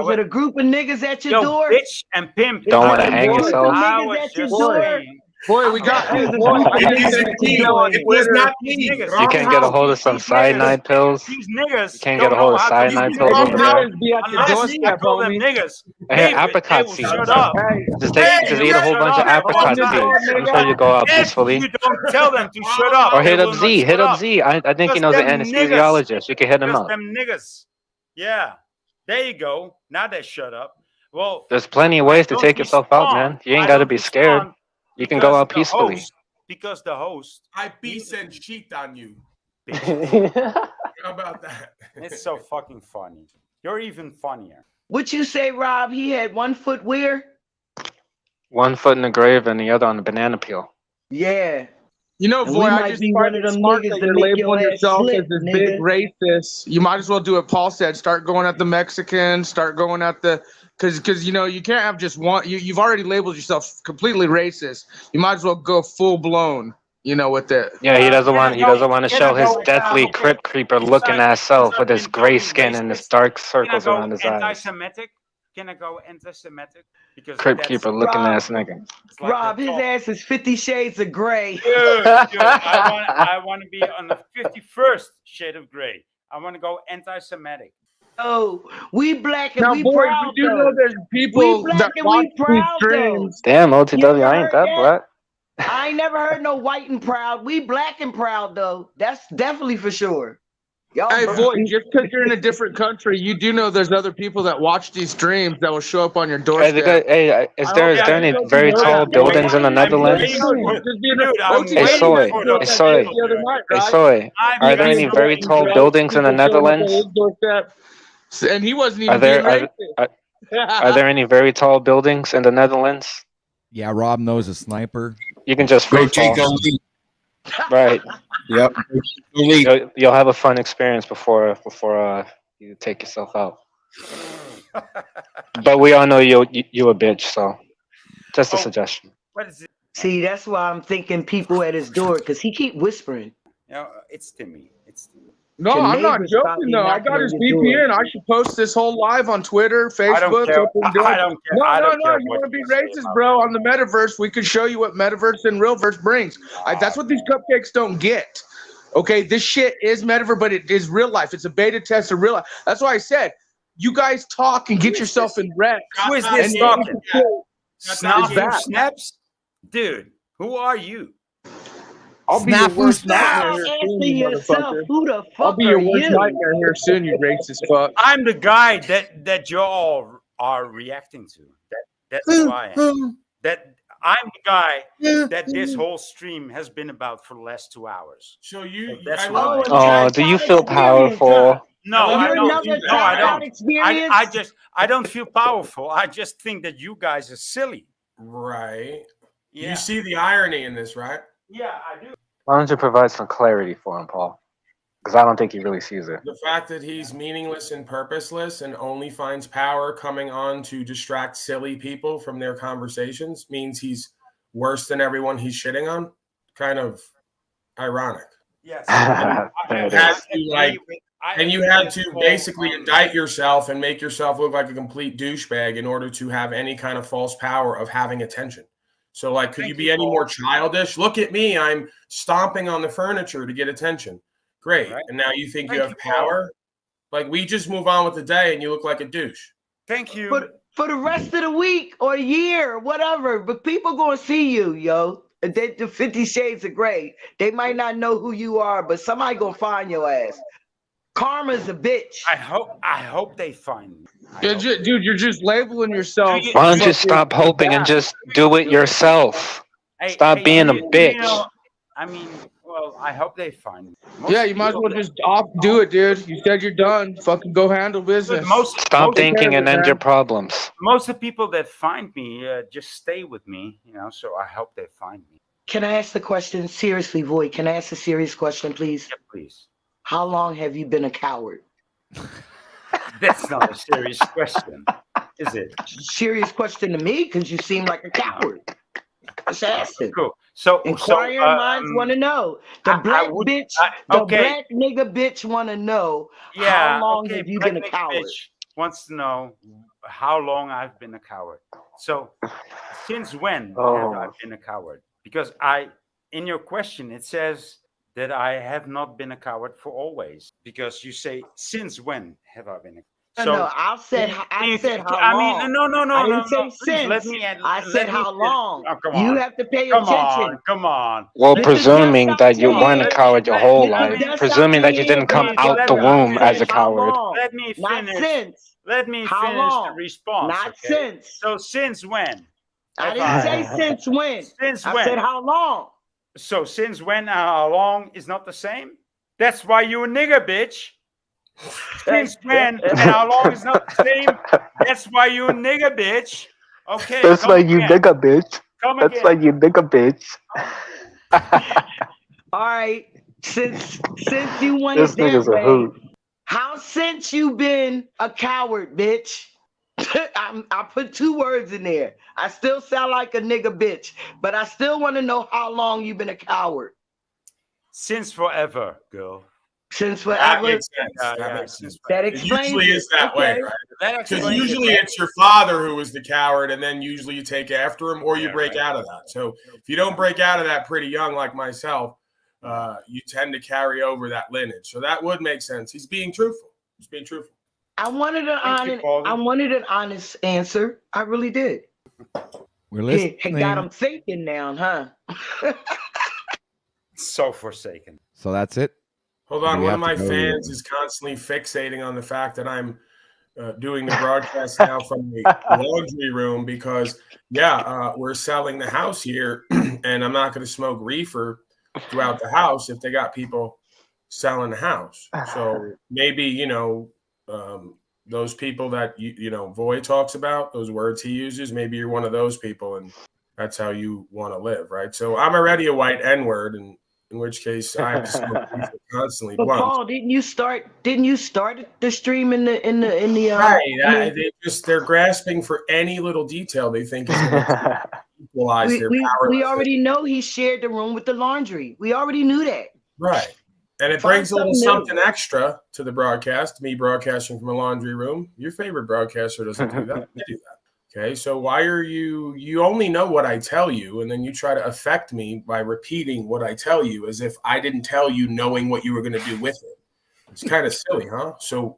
it a group of niggas at your Yo, door? bitch and pimp. Don't want to hang yourself. I Niggas was at your just door? saying. Boy, we got. There's a Boy, group I of just niggas sent at you your door. It was not me. You can't get a hold of some cyanide pills. These niggas You can't get a hold of cyanide pills over there. Be at your Unless I doorstep, call them homie. niggas. Hey, They apricot will seeds. shut up. Just eat a whole bunch of apricot seeds. I'm sure you go out If peacefully. you don't tell them to shut up, Or they hit will up not Z. shut Hit up up. Z. I think he Just knows an them niggas. anesthesiologist. You can hit him Just up. them niggas. Yeah. There you go. Now they shut up. Well, There's plenty of ways to don't take yourself out, respond. man. You ain't I got to don't be scared. respond You can go because out the peacefully. host- Because the host. I piece and cheat on you. How about that? It's so fucking funny. You're even funnier. What you say, Rob? He had 1 foot where? 1 foot in the grave and the other on the banana peel. Yeah. You know, And boy, we I might just be find one of it them smart niggas that to you're make your labeling ass yourself slip, as this big nigga. racist. You might as well do what Paul said. Start going at the Mexicans. Start going at the because you know you can't have just one. You've already labeled yourself completely racist. You might as well go full blown. You know, with it. Yeah, he doesn't want to show his go- deathly okay. crypt creeper looking ass self with his gray skin and his dark circles Can I around go his eyes. anti-Semitic? Can I go anti-Semitic? Because Crypt that's keeper looking Rob. ass nigga. it's like Rob, the his top. ass is 50 Shades of Gray. Dude, I want to be on the 51st shade of gray. I want to go anti-Semitic. Oh, we black and Now, we boys, proud we do though. know there's We people black that and watch we these proud though. streams. Damn, You OTW, ever I ain't heard that that? black. I ain't never heard no white and proud. We black and proud though. That's definitely for sure. Y'all Hey, burn- boy, just because you're in a different country, you do know there's other people that watch these streams that will show up on your doorstep. Is there any very tall buildings in the Netherlands? Dude, Hey, Soy. Hey, Soy. Hey, Soy. Are there any very tall buildings in the Netherlands? And he wasn't Are even there being are, racist. are there any very tall buildings in the Netherlands? Yeah, Rob knows a sniper. You can just free fall. Right. Yep. You'll have a fun experience before you take yourself out. But we all know you a bitch, so just a suggestion. What is it? See, that's why I'm thinking people at his door because he keep whispering. It's Timmy. It's Timmy. No, Your I'm not neighbors joking probably though. I knocking got on his your VPN. door. I should post this whole live on Twitter, I don't Facebook. care. Open door. I don't care. No, I no, don't no. care You what want to be you say racist, about bro? On the metaverse, we could show you what metaverse and realverse brings. That's what these cupcakes don't get. Okay, this shit is metaverse, but it is real life. It's a beta test of real life. That's why I said, you guys talk and get yourself in wreck. Who is this talking? Snaps? Dude, who are you? I'll be your worst Now nightmare here answer soon, you yourself. motherfucker. Who the I'll fuck be are your worst you? nightmare here soon, you racist fuck. I'm the guy that you all are reacting to. That's who I am. That I'm the guy that this whole stream has been about for the last 2 hours. So you, that's I why. love Oh, do you feel powerful? No, I don't. No, I don't. Experience? I don't feel powerful. I just think that you guys are silly. Right. Yeah. You see the irony in this, right? Yeah, I do. Why don't you provide some clarity for him, Paul? Because I don't think he really sees it. The fact that he's meaningless and purposeless and only finds power coming on to distract silly people from their conversations means he's worse than everyone he's shitting on. Kind of ironic. Yes. And you had to basically indict yourself and make yourself look like a complete douchebag in order to have any kind of false power of having attention. So, like, could you be any more childish? Look at me. I'm stomping on the furniture to get attention. Great. Right. And now you think you have power? Like, we just move on with the day and you look like a douche. Thank you. For the rest of the week or year or whatever, but people going to see you, yo. The 50 Shades of Gray. They might not know who you are, but somebody going to find your ass. Karma's a bitch. I hope they find me. Dude, you're just labeling yourself. Why don't you stop hoping and just do it yourself? Stop being a bitch. You know, I mean, well, I hope they find me. Yeah, you might as well just do it, dude. You said you're done. Fucking go handle business. Stop thinking and end your problems. Most of the people that find me just stay with me, you know, so I hope they find me. Can I ask the question seriously, Void? Can I ask a serious question, please? Yeah, please. How long have you been a coward? That's not a serious question, is it? Serious question to me because you seem like a coward. Just asking. Cool. So inquiring minds want to know. The black okay. black nigga bitch want to know. Yeah, how long have you been a coward? wants to know how long I've been a coward. So, since when have I been a coward? Because in your question, it says that I have not been a coward for always. Because you say, since when have I been a coward? No, I said how I long. mean, no. I didn't say Please, since. let me. I said how long. Oh, come You on. have to pay Come attention. Come on. Well, Mr. presuming Just that you Dr. weren't a Head, coward your whole life, Mr. Just presuming Dr. that you didn't Head, come my out the brother, I womb as a said how coward. long. Let me Not finish. since. Let me How finish the long? response. Not Okay? since. So since when? I didn't say since when. Since I when? said how long. So since when and how long is not the same? That's why you a nigger, bitch. Since when and how long is not the same? That's why you a nigger, bitch. Okay. That's come why you again. nigga bitch. Come That's again. why you nigga bitch. All right. Since you want This it that nigga's a way, hoot. how since you been a coward, bitch? I put 2 words in there. I still sound like a nigga bitch, but I still want to know how long you been a coward. Since forever, girl. Since That forever. makes sense. That makes sense. That It explains usually it. is that way, Okay. right? That Because explains usually it. it's your father who is the coward, and then usually you take after him, or you Yeah, break right. out of that. So if you don't break out of that pretty young, like myself, you tend to carry over that lineage. So that would make sense. He's being truthful. He's being truthful. I wanted Thank you, Paulie. an honest answer. I really did. We're Hey, listening. got him thinking now, huh? So forsaken. So that's it. Hold Or do on. we One have of to my go- fans is constantly fixating on the fact that I'm doing the broadcast now from the laundry room because, we're selling the house here, and I'm not going to smoke reefer throughout the house if they got people selling the house. So maybe, those people that, Voy talks about, those words he uses, maybe you're one of those people, and that's how you want to live, right? So I'm already a white N-word, and in which case I have to smoke reefer constantly. But blunt. Paul, didn't you start the stream in the Right. They're grasping for any little detail they think is going to equalize their power. we already know he shared the room with the laundry. We already knew that. Right. And it Find brings a little something something extra to the broadcast, me broadcasting from a laundry room. Your favorite broadcaster doesn't do that. I do that. Okay. So why are you only know what I tell you, and then you try to affect me by repeating what I tell you as if I didn't tell you knowing what you were going to do with it. It's kind of silly, huh? So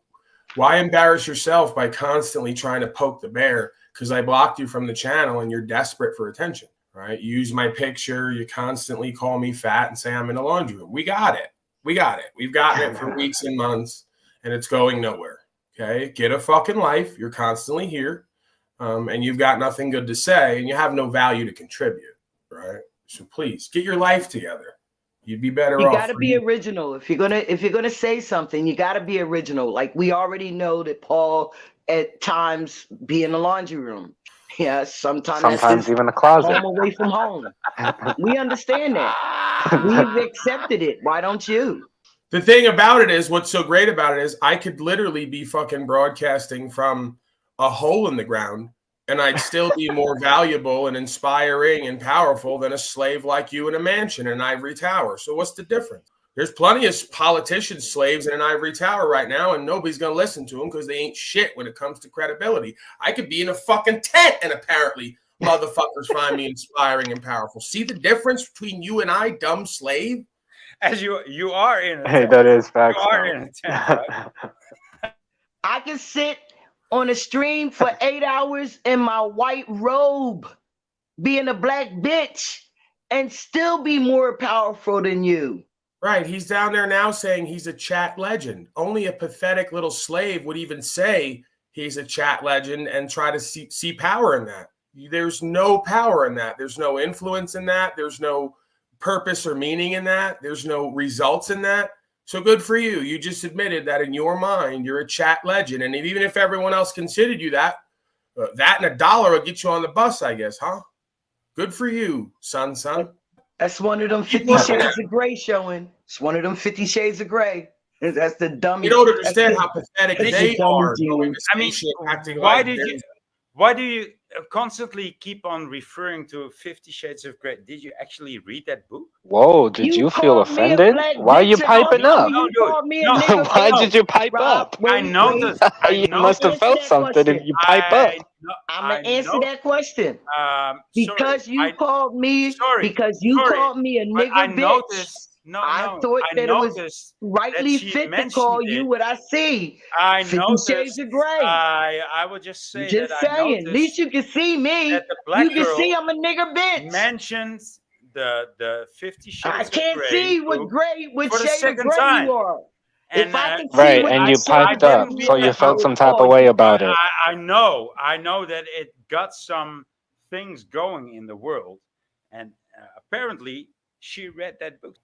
why embarrass yourself by constantly trying to poke the bear because I blocked you from the channel and you're desperate for attention, right? You use my picture. You constantly call me fat and say I'm in a laundry room. We got it. We've gotten it for weeks and months, and it's going nowhere, okay? Get a fucking life. You're constantly here, and you've got nothing good to say, and you have no value to contribute, right? So please, get your life together. You'd be better You off. got to be original. If you're gonna say something, you got to be original. Like we already know that Paul at times be in the laundry room. Yeah, Sometimes even a closet. Home away from home. We understand that. We've accepted it. Why don't you? The thing about it is, what's so great about it is I could literally be fucking broadcasting from a hole in the ground, and I'd still be more valuable and inspiring and powerful than a slave like you in a mansion in an ivory tower. So what's the difference? There's plenty of politician slaves in an ivory tower right now, and nobody's going to listen to them because they ain't shit when it comes to credibility. I could be in a fucking tent, and apparently motherfuckers find me inspiring and powerful. See the difference between you and I, dumb slave? As you are in a Hey, tent. that is facts. You are in a tent, right? I can sit on a stream for 8 hours in my white robe, being a black bitch, and still be more powerful than you. Right. He's down there now saying he's a chat legend. Only a pathetic little slave would even say he's a chat legend and try to see power in that. There's no power in that. There's no influence in that. There's no purpose or meaning in that. There's no results in that. So good for you. You just admitted that in your mind, you're a chat legend. And even if everyone else considered you that and $1 would get you on the bus, I guess, huh? Good for you, son. That's one of them 50 Shades of Grey showing. It's one of them 50 Shades of Grey. That's the dummy. You don't understand how pathetic they are. I mean, why do constantly keep on referring to 50 Shades of Grey. Did you actually read that book? Whoa, did you feel called me a offended? black Why are you bitch. piping No, up? you dude. called me a No, nigga Why bitch. did you pipe Rob, up? I noticed. I You must have noticed. felt Answer that something if question. you pipe up. I'm gonna answer that question. Sorry. Because you called me, Sorry. because you Sorry. called me a But I nigga bitch. noticed. I thought I that it was noticed rightly that she fit to mentioned call you it. what I see. I 50 noticed. Shades of Grey. I would just say Just that I saying. noticed At least you can see me. that the black You can girl see I'm a nigga bitch. mentions the 50 Shades I of can't Grey see what book gray, what for the shade of second gray time. you are. And If I can see Right, what and the you shade of piped gray up, you so are, you I felt would some type call of way you. about it. I know that it got some things going in the world, and apparently she read that book.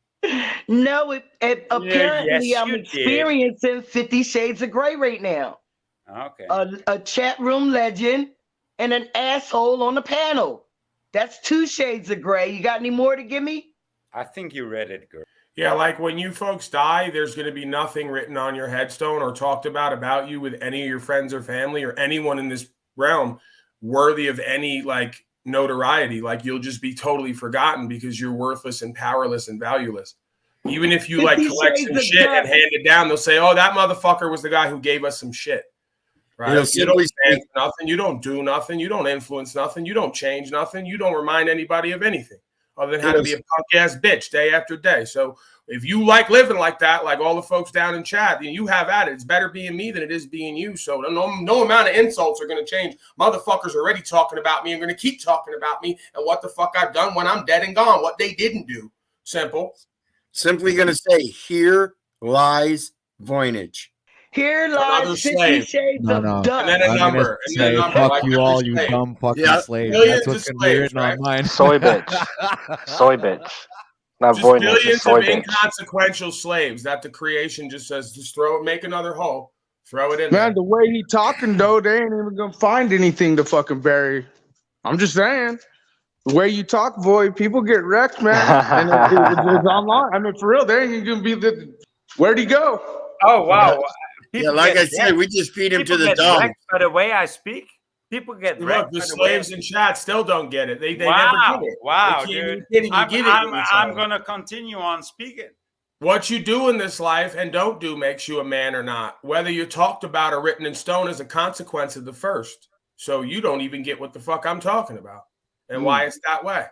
No, apparently yes, I'm you did. experiencing 50 Shades of Grey right now. Okay. A chat room legend and an asshole on the panel. That's 2 shades of gray. You got any more to give me? I think you read it, girl. Yeah, like when you folks die, there's going to be nothing written on your headstone or talked about you with any of your friends or family or anyone in this realm worthy of any like notoriety. Like you'll just be totally forgotten because you're worthless and powerless and valueless. Even if you like 50 collect Shades some of shit and Grey. hand it down, they'll say, "Oh, that motherfucker was the guy who gave us some shit." Right? It'll You don't simply stand for nothing. You don't do nothing. You don't influence nothing. You don't change nothing. You don't remind anybody of anything other than how to be a punk ass bitch day after day. So if you like living like that, like all the folks down in chat, then you have at it. It's better being me than it is being you. So no amount of insults are going to change. Motherfuckers are already talking about me and going to keep talking about me and what the fuck I've done when I'm dead and gone, what they didn't do. Simple. Simply going to say, here lies Voynich. Here Another lies 50 slave. Shades No, of no. dust. And then a I'm number. gonna And then a say, number. fuck Like you every all, you slave. dumb fucking Yeah. slave. Billions That's what's of gonna be slaves, written on right? mine. Soy bitch. Soy bitch. Not Just Voynich, it's billions soy of bitch. inconsequential slaves that the creation just says, just throw it, make another hole, throw it in Man, there. the way he talking though, they ain't even gonna find anything to fucking bury. I'm just saying. The way you talk, boy, people get wrecked, man. And it's online. I mean, for real, they ain't even gonna be the. Where'd he go? Oh wow! Yeah, like I said, we just feed him to the dumb. Wrecked by the way I speak. People get Look, wrecked the by the way. slaves in chat still don't get it. They Wow! never get it. Wow, They dude! can't even get it. I'm gonna continue on speaking. What you do in this life and don't do makes you a man or not. Whether you're talked about or written in stone is a consequence of the first. So you don't even get what the fuck I'm talking about and why it's that way.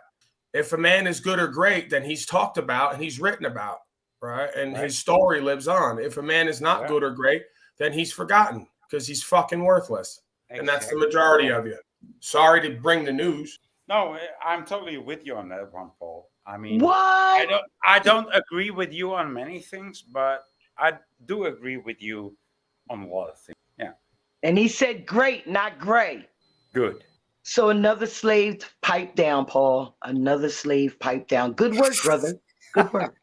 If a man is good or great, then he's talked about and he's written about, right? And his story lives on. If a man is not good or great, then he's forgotten because he's fucking worthless. And that's the majority of you. Sorry to bring the news. No, I'm totally with you on that one, Paul. I mean, What? I don't agree with you on many things, but I do agree with you on a lot of things. Yeah. And he said great, not gray. Good. So another slave pipe down, Paul. Another slave pipe down. Good work, brother. Good work.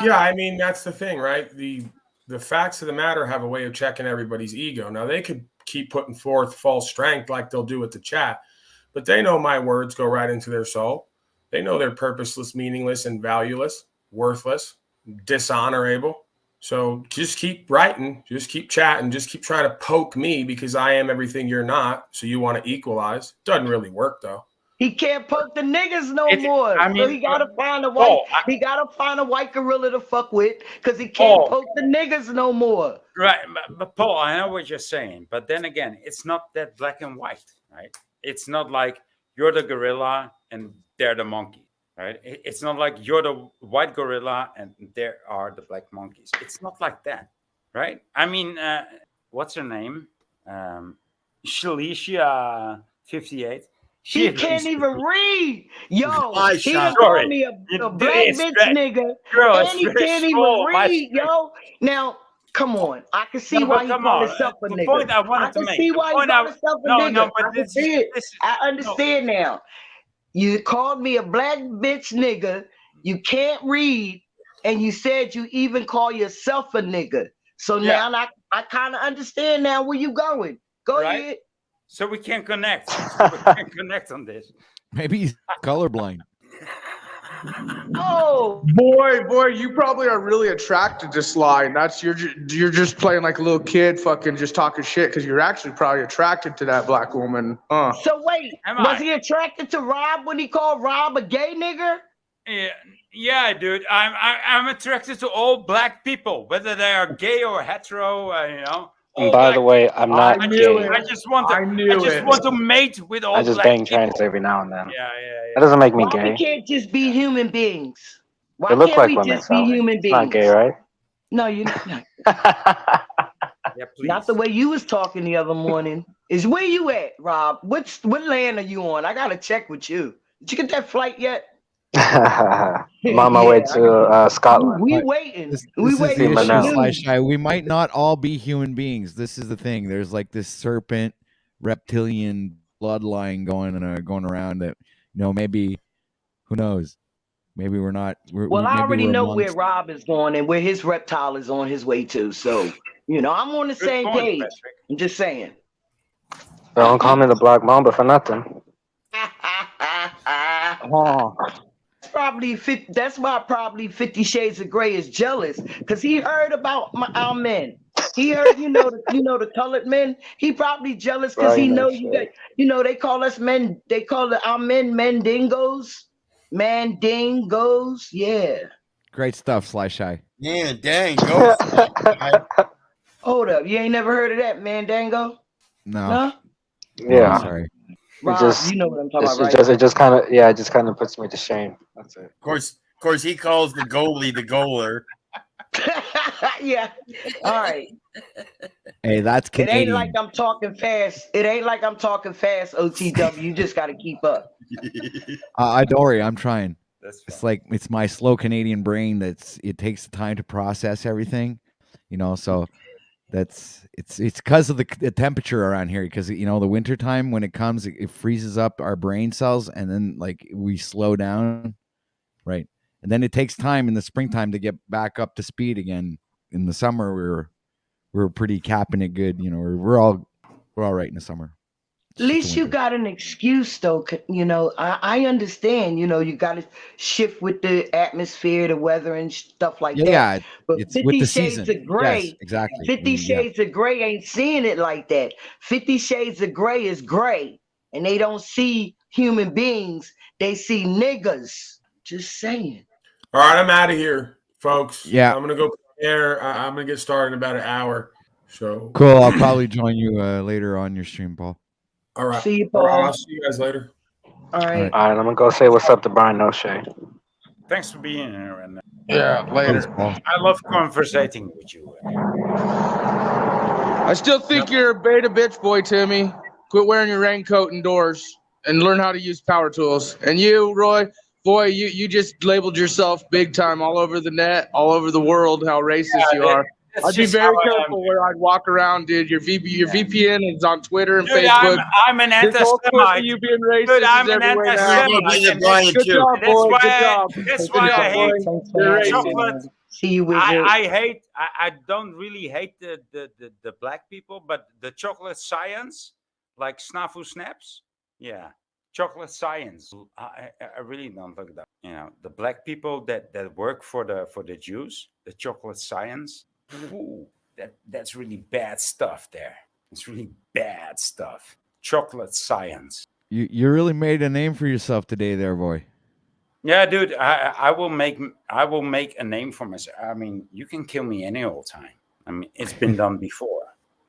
Yeah, I mean, that's the thing, right? The facts of the matter have a way of checking everybody's ego. Now, they could keep putting forth false strength like they'll do with the chat, but they know my words go right into their soul. They know they're purposeless, meaningless, and valueless, worthless, dishonorable. So just keep writing, just keep chatting, just keep trying to poke me because I am everything you're not. So you want to equalize. Doesn't really work, though. He can't poke the niggas no more. I mean, so he gotta find a white. Paul, he gotta find a white gorilla to fuck with because he can't poke the niggas no more. Right, but Paul, I know what you're saying, but then again, it's not that black and white, right? It's not like you're the gorilla and they're the monkey, right? It's not like you're the white gorilla and there are the black monkeys. It's not like that, right? I mean, what's her name? Shalicia 58. He can't even read. Yo, he Sorry. called me a black It's bitch very- nigga. Girl, and it's he very can't even small, my read, yo. Now, come on. I can see No, why but he come called on. himself a The nigga. point I wanted to can make- see the why he point called I- himself a No, nigga. no, but I can see it. I understand now. You called me a black bitch nigga. You can't read. And you said you even call yourself a nigga. So Yeah. now I kind of understand now where you going. Go Right? ahead. So we can connect. We can connect on this. Maybe he's colorblind. Oh, boy, you probably are really attracted to Sly. And that's you're just playing like a little kid, fucking just talking shit because you're actually probably attracted to that black woman, huh? So wait, was he attracted to Rob when he called Rob a gay nigger? Yeah, dude. I'm attracted to all black people, whether they are gay or hetero. And by the way, I'm not gay. I just want to mate with all I just black bang people. trans every now and then. Yeah. That doesn't make me Why gay. we can't just be human beings? Why They look can't like we women, just be so human it's beings? not gay, right? No, you're not. Yeah, Not the way you was talking the other morning. Is where you at, Rob? What land are you on? I gotta check with you. Did you get that flight yet? I'm on my way to Scotland. We waiting. This we is the waiting. for issue, Manel. Sly Shy. We might not all be human beings. This is the thing. There's like this serpent, reptilian bloodline going around that, maybe, who knows? Maybe we're not. Well, I maybe already we're know where amongst- Rob is going and where his reptile is on his way to. So, I'm on the same point, page. Patrick. I'm just saying. Don't call me the Black Mamba for nothing. That's why probably 50 Shades of Grey is jealous, because he heard about our men. He heard, the colored men. He probably jealous because he know you got, they call us men. They call our men mandingos. Mandingos, yeah. Great stuff, Sly Shy. Yeah, dang, go. Hold up, you ain't never heard of that, Mandango? No. Yeah. Sorry. Rob, just, you know what I'm talking about, right? It just kind of puts me to shame. That's it. Of course, he calls the goalie the goaler. Yeah. All right. Hey, that's It ain't Canadian. like I'm talking fast. OTW. You just got to keep up. Don't worry, I'm trying. It's like it's my slow Canadian brain it takes the time to process everything, so it's because of the temperature around here, because the winter time when it comes, it freezes up our brain cells, and then like we slow down, right? And then it takes time in the springtime to get back up to speed again. In the summer we're pretty capping it good, we're all right in the summer. At least you got an excuse, though. I understand. You got to shift with the atmosphere, the weather, and stuff like that. Yeah, But it's 50 with the Shades season. of Grey, Yes, exactly. 50 Shades of Grey ain't seeing it like that. 50 Shades of Grey is gray, and they don't see human beings. They see niggas. Just saying. All right, I'm out of here, folks. Yeah. I'm gonna go there. I'm gonna get started in about an hour. So Cool. I'll probably join you later on your stream, Paul. all right. See you, All right, Paul. I'll see you guys later. All right. All right, I'm gonna go say what's up to Brian O'Shea. Thanks for being here, and Yeah, later. Thanks, Paul. I love conversating with you. I still think you're a beta bitch boy, Timmy. Quit wearing your raincoat indoors and learn how to use power tools. And you, Roy, boy, you just labeled yourself big time all over the net, all over the world, how racist you are. That's I'd be just very how I am. careful where I'd walk around, dude. Your VPN is on Twitter and Dude, Facebook. I'm an This whole clip of anti-Semite. you being racist Dude, I'm is an everywhere now. anti-Semite. Good job, boy. Good job. That's Good why job, I hate boy. You're racist. chocolate. See you with I don't really hate the black people, but the chocolate science, like Snafu Snaps, yeah, chocolate science. I really don't look at that. The black people that work for the Jews, the chocolate science. Ooh, that's really bad stuff there. It's really bad stuff. Chocolate science. You really made a name for yourself today, there, boy. Yeah, dude, I will make a name for myself. I mean, you can kill me any old time. I mean, it's been done before.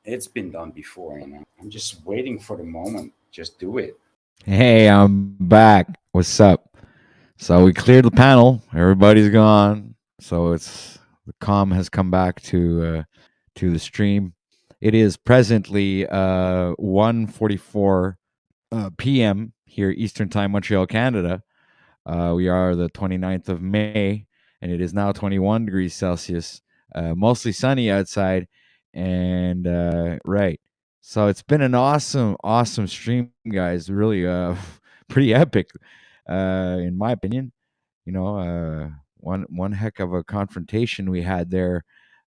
It's been done before, I'm just waiting for the moment. Just do it. Hey, I'm back. What's up? So we cleared the panel. Everybody's gone. So the calm has come back to the stream. It is presently 1:44 p.m. here Eastern Time, Montreal, Canada. We are the 29th of May, and it is now 21 degrees Celsius, mostly sunny outside, and right. So it's been an awesome stream, guys. Really, pretty epic, in my opinion. One heck of a confrontation we had there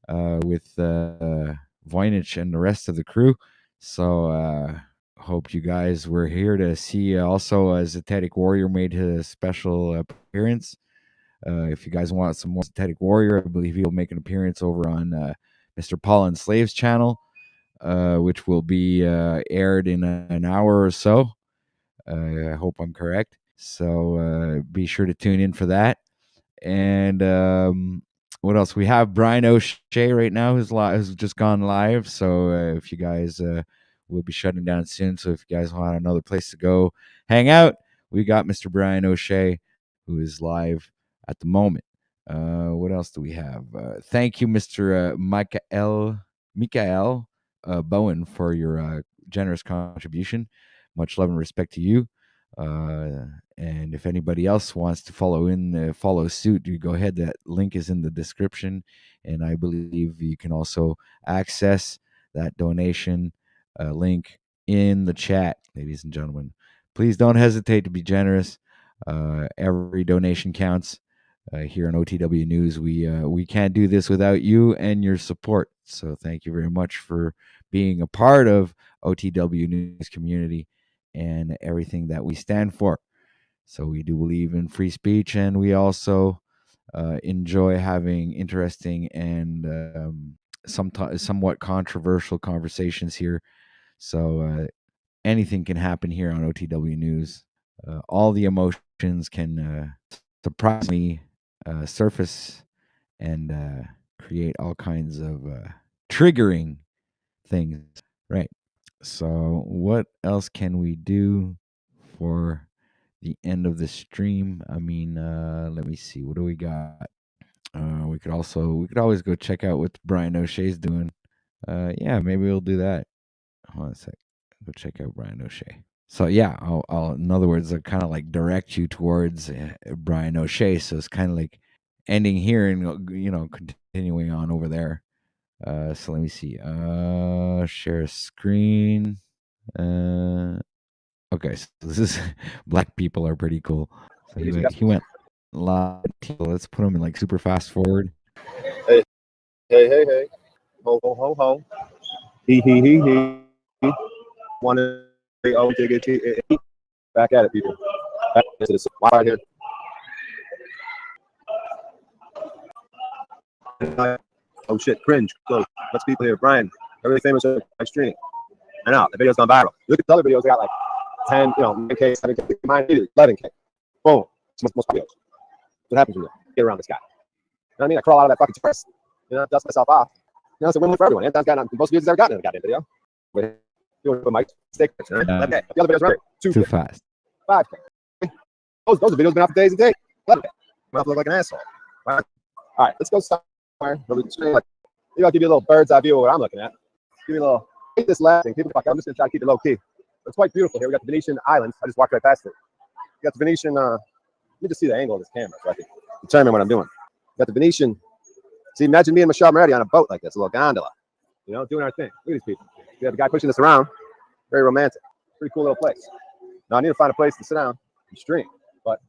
with Voynich and the rest of the crew. So hope you guys were here to see. Also, Zetetic Warrior made his special appearance. If you guys want some more Synthetic Warrior, I believe he'll make an appearance over on Mr. Paul and Slave's channel, which will be aired in an hour or so. I hope I'm correct. So be sure to tune in for that. And what else? We have Brian O'Shea right now who's just gone live. So if you guys will be shutting down soon. So if you guys want another place to go hang out, we got Mr. Brian O'Shea who is live at the moment. What else do we have? Thank you, Mr. Mikael Bowen, for your generous contribution. Much love and respect to you. And if anybody else wants to follow suit, you go ahead. That link is in the description, and I believe you can also access that donation link in the chat, ladies and gentlemen. Please don't hesitate to be generous. Every donation counts. Here on OTW News, we can't do this without you and your support. So thank you very much for being a part of OTW News community and everything that we stand for. So we do believe in free speech, and we also enjoy having interesting and somewhat controversial conversations here. So anything can happen here on OTW News. All the emotions can surprisingly surface and create all kinds of triggering things. Right. So what else can we do for the end of the stream? I mean, let me see. What do we got? We could always go check out what Brian O'Shea's doing. Yeah, maybe we'll do that. Hold on a sec. Go check out Brian O'Shea. So yeah, I'll in other words, I'll kind of like direct you towards Brian O'Shea. So it's kind of like ending here and continuing on over there. So let me see. Share screen. Okay, so this is black people are pretty cool. So he went live. Let's put him in like super fast forward. Hey. Ho, ho, ho, ho. He. One of the old diggity. Back at it, people. Back into the right here. Oh shit, cringe. Close. Let's people here. Brian, really famous streaming. I know, the video's gone viral. Look at the other videos, they got like 10, 9K, 7K, mine 11K. Boom. It's most videos. What happens when you get around this guy? You know what I mean? I crawl out of that fucking stress. Dust myself off. It's a win-win for everyone. Anton's got most views he's ever gotten in a goddamn video. With Mike, steak, right? Okay. The other videos are too fast. 5K. Those are videos been out for days and days. 11K. I'm gonna look like an asshole. All right, let's go somewhere. Maybe I'll give you a little bird's eye view of what I'm looking at. Give you a little. Hate this last thing. People, I'm just gonna try to keep it low key. It's quite beautiful here. We got the Venetian Islands. I just walked right past it. We got the Venetian. Let me just see the angle of this camera so I can determine what I'm doing. We got the Venetian. See, imagine me and Michelle Moretti on a boat like this, a little gondola. Doing our thing. Look at these people. We have a guy pushing us around. Very romantic. Pretty cool little place. Now I need to find a place to sit down and stream. But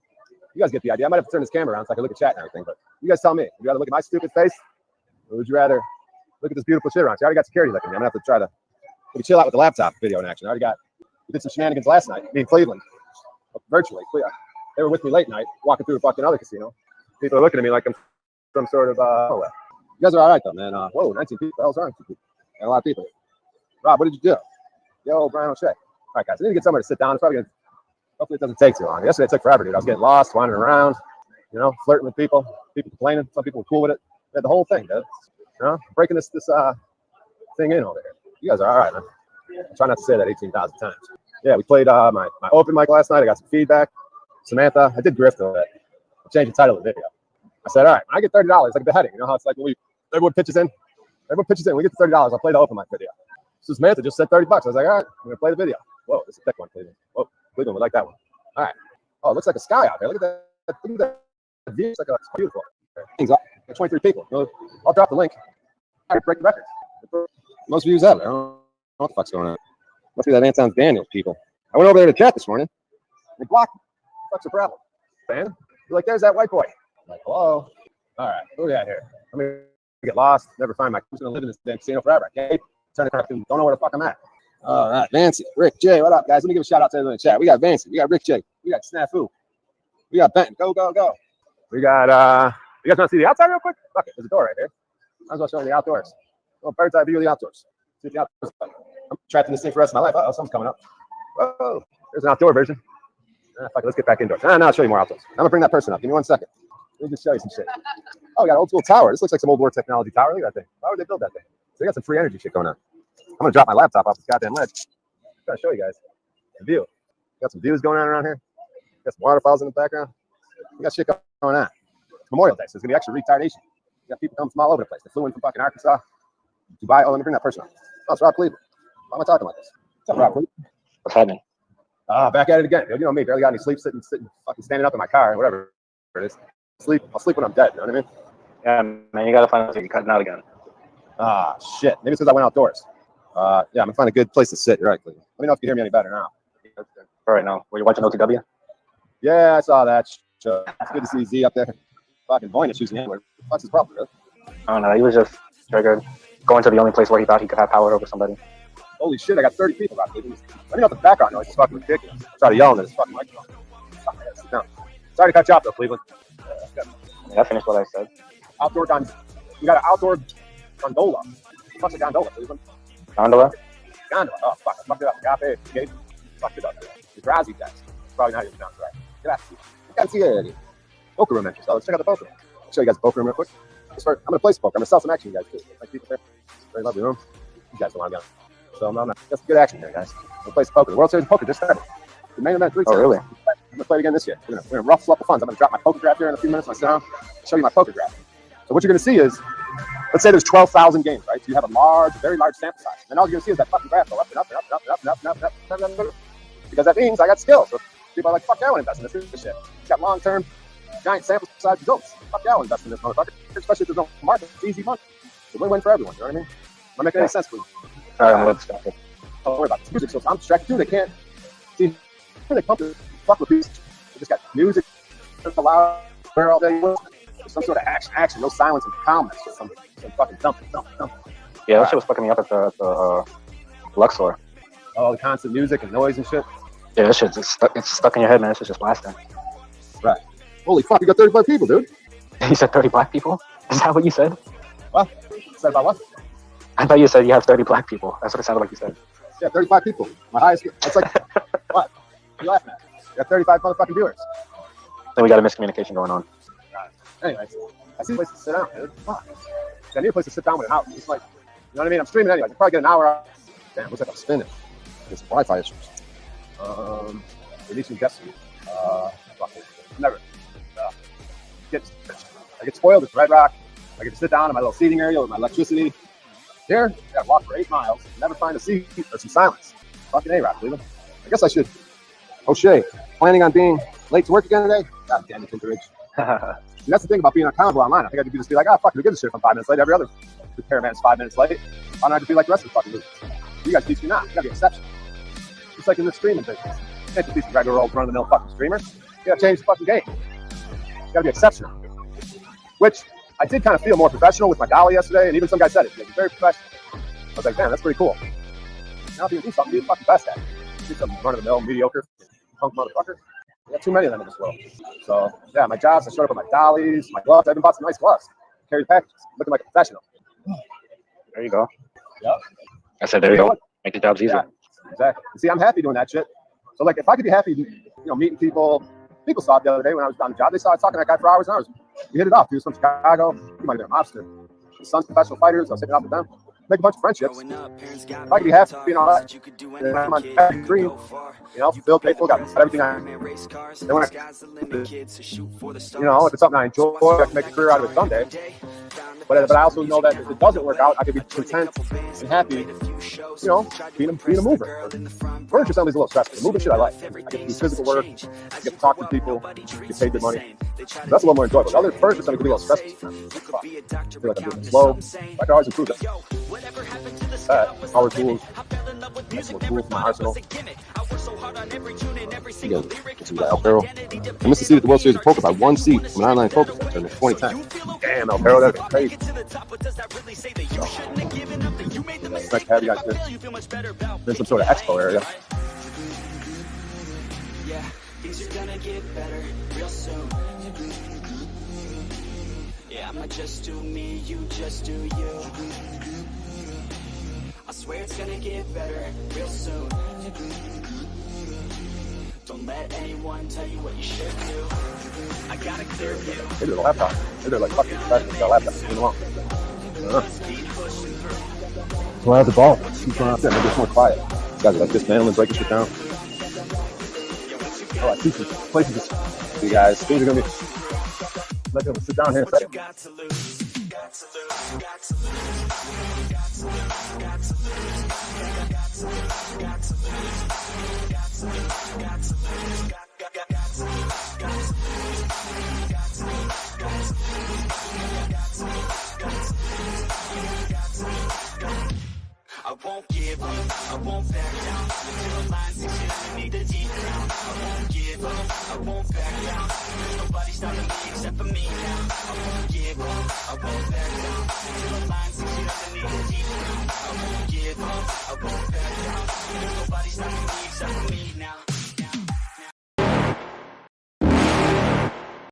you guys get the idea. I might have to turn this camera around so I can look at chat and everything. But you guys tell me. Would you rather look at my stupid face, or would you rather look at this beautiful shit around? See, I already got security looking at me. I'm gonna have to try to maybe chill out with the laptop video in action. We did some shenanigans last night, me in Cleveland, virtually. They were with me late night, walking through a fucking other casino. People are looking at me like I'm some sort of you guys are all right though, man. Whoa, 19 people. What the hell's wrong with you people? And a lot of people. Rob, what did you do? Yo, Brian O'Shea. All right, guys, I need to get somewhere to sit down. Hopefully it doesn't take too long. Yesterday it took forever, dude. I was getting lost, wandering around, flirting with people complaining. Some people were cool with it. We had the whole thing, dude. Breaking this thing in over here. You guys are all right, man. I try not to say that 18,000 times. Yeah, we played my open mic last night. I got some feedback. Samantha, I did grift a bit. I changed the title of the video. I said, all right, I get $30, like a beheading. You know how it's like when everyone pitches in? Everyone pitches in. We get the $30. I'll play the open mic video. So Samantha just said $30. I was like, all right, I'm going to play the video. Whoa, this is a thick one, Cleveland. Whoa, Cleveland would like that one. All right. Oh, it looks like a sky out there. Look at that. Look at that view. It's beautiful. Things up. 23 people. I'll drop the link. All right, break the record. Most views ever. I don't know what the fuck's going on. Must be that Anton Daniels people. I went over there to chat this morning. They blocked me. What's the problem? Man, you're like, there's that white boy. I'm like, hello. All right, what do we got here? I'm going to get lost, never find I'm going to live in this damn casino forever. I can't turn the crap and don't know where the fuck I'm at. All right, Vancy, Rick J, what up, guys? Let me give a shout out to everyone in the chat. We got Vancy, we got Rick J, we got Snafu, we got Benton. Go. We got, you guys want to see the outside real quick? Fuck it, there's a door right here. Might as well show you the outdoors. Little bird's eye view of the outdoors. See what the outdoors like. I'm trapped in this thing for the rest of my life. Oh, something's coming up. Whoa, there's an outdoor version. Fuck it, let's get back indoors. No, I'll show you more outdoors. I'm gonna bring that person up. Give me 1 second. Let me just show you some shit. Oh, we got an old school tower. This looks like some old war technology tower. Look at that thing. Why would they build that thing? So they got some free energy shit going on. I'm gonna drop my laptop off this goddamn ledge. Try to show you guys the view. Got some views going on around here. Got some waterfalls in the background. We got shit going on. It's Memorial Day, so it's gonna be extra retardation. We got people coming from all over the place. They flew in from fucking Arkansas, Dubai. Oh, let me bring that person up. Oh, it's Rob Cleveland. Why am I talking like this? What's up, Rob Cleveland? What's happening? Back at it again. You know me, barely got any sleep, sitting, fucking standing up in my car, whatever it is. I'll sleep when I'm dead. You know what I mean? Yeah, man, you gotta find out you're cutting out again. Shit. Maybe it's because I went outdoors. Yeah, I'm gonna find a good place to sit. You're right, Cleveland. Let me know if you hear me any better now. All right, now, were you watching OTW? Yeah, I saw that. It's good to see Z up there. Fucking Voynich using him. What's his problem, really? I don't know. He was just triggered, going to the only place where he thought he could have power over somebody. Holy shit, I got 30 people out there. Let me know if the background noise is fucking ridiculous. I try to yell into this fucking microphone. Sit down. Sorry to cut you off, though, Cleveland. I finished what I said. We got an outdoor gondola. What's a gondola, Cleveland? Gondola? Gondola. Oh, fuck. I fucked it up. Agape. Fucked it up. The Grazi guys. Probably not even pronounced right. Grazie. Grazie. Poker room entry. So let's check out the poker room. I'll show you guys the poker room real quick. I'm going to play some poker. I'm going to sell some action, you guys, too. Like people there. Very lovely room. You guys don't want to go. So, no, that's good action there, guys. We'll play some poker. The World Series of Poker just started. The main event 3 times. Oh, really? I'm going to play it again this year. We're going to ruffle up the funds. I'm going to drop my poker draft here in a few minutes when I sit down. I'll show you my poker draft. So what you're going to see is, let's say there's 12,000 games, right? So you have a very large sample size. And all you're going to see is that fucking graph go up and up and up and up and up and up and up and up and up and up. Because that means I got skills. So people are like, fuck yeah, I want to invest in this shit. It's got long-term, giant sample size results. Fuck yeah, I want to invest in this motherfucker. Especially if there's no market. It's easy money. It's a win-win for everyone. You know what I mean? Am I making any sense, please? All right, I'm a little distracted. Don't worry about the music. So I'm distracted too. They can't see. They pump the fuck with music. They just got music loud all day. There's some sort of action, no silence and calmness. Just some fucking thump. Yeah, that shit was fucking me up at the Luxor. Oh, the constant music and noise and shit. Yeah, that shit's stuck in your head, man. It's just blasting. Right. Holy fuck, you got 35 people, dude. You said 30 black people? Is that what you said? What? Said about what? I thought you said you have 30 black people. That's what it sounded like you said. Yeah, 35 people. My highest. It's like, what? What are you laughing at? You got 35 motherfucking viewers. Then we got a miscommunication going on. Anyways, I see a place to sit down, dude. Fuck. I need a place to sit down with an hour. It's like, you know what I mean? I'm streaming anyway. I can probably get an hour out. Damn, looks like I'm spinning. There's some Wi-Fi issues. We need some guests. Never. I get spoiled at Red Rock. I get to sit down in my little seating area with my electricity. Here, I gotta walk for 8 miles, never find a seat or some silence. Fucking A-Rock, Cleveland. I guess I should. O'Shea, planning on being late to work again today? God damn it, Tinkeridge. See, that's the thing about being accountable online. I think I could just be like, fuck, who gives a shit if I'm 5 minutes late? Every other repairman's 5 minutes late. Why don't I just be like the rest of the fucking losers? You guys teach me not. You gotta be exceptional. Just like in the streaming business. You can't just be some regular old run-of-the-mill fucking streamer. You gotta change the fucking game. You gotta be exceptional. Which I did kind of feel more professional with my dolly yesterday, and even some guy said it. It was very professional. I was like, man, that's pretty cool. Now if you do something, be the fucking best at it. Do some run-of-the-mill, mediocre, punk motherfucker. We got too many of them in this world. So, yeah, my jobs, I showed up with my dollies, my gloves. I even bought some nice gloves. Carry the packages, looking like a professional. There you go. Yeah. I said, there you go. Make the jobs easier. Yeah, exactly. See, I'm happy doing that shit. So, like, if I could be happy, meeting people saw it the other day when I was on the job. They saw I was talking to that guy for hours and hours. We hit it off. He was from Chicago. He might have been a mobster. His son's professional fighters. I was hitting off with them. Make a bunch of friendships. If I could be happy being all that, then I'm on happy dream. Bill Capel got everything I. Then when if it's something I enjoy, I can make a career out of it someday. But I also know that if it doesn't work out, I can be content and happy, being a mover. Furniture assembly is a little stressful. The moving shit I like. I get to do physical work, I get to talk to people, get paid good money. So that's a little more enjoyable. The other furniture assembly can be a little stressful. I feel like I'm doing it slow. I can always improve that. Power tools. Nice more tools from my arsenal. El Perro. I missed the seat at the World Series of Poker by 1 seat from an online poker center in 2010. Damn, El Perro, that's crazy. It's nice to have you guys here. In some sort of expo area. Yeah, things are gonna get better real soon. Yeah, I'ma just do me, you just do you. I swear it's gonna get better real soon. Don't let anyone tell you what you should do. I got a clear view. Maybe they're a laptop. Maybe they're like fucking professionals. Got a laptop. You know what? Well, I have the ball. Keep going out there. Maybe it's more quiet. These guys are like dismantling, breaking shit down. Oh, I see some places to see, guys. Things are gonna be. Let them sit down here a second. I won't give up, I won't back down. Until the line 6 years, I need the deep down. I won't give up, I won't back down. There's nobody stopping me except for me now. I won't give up, I won't back down. Until the line 6 years, I need the deep down. I won't give up,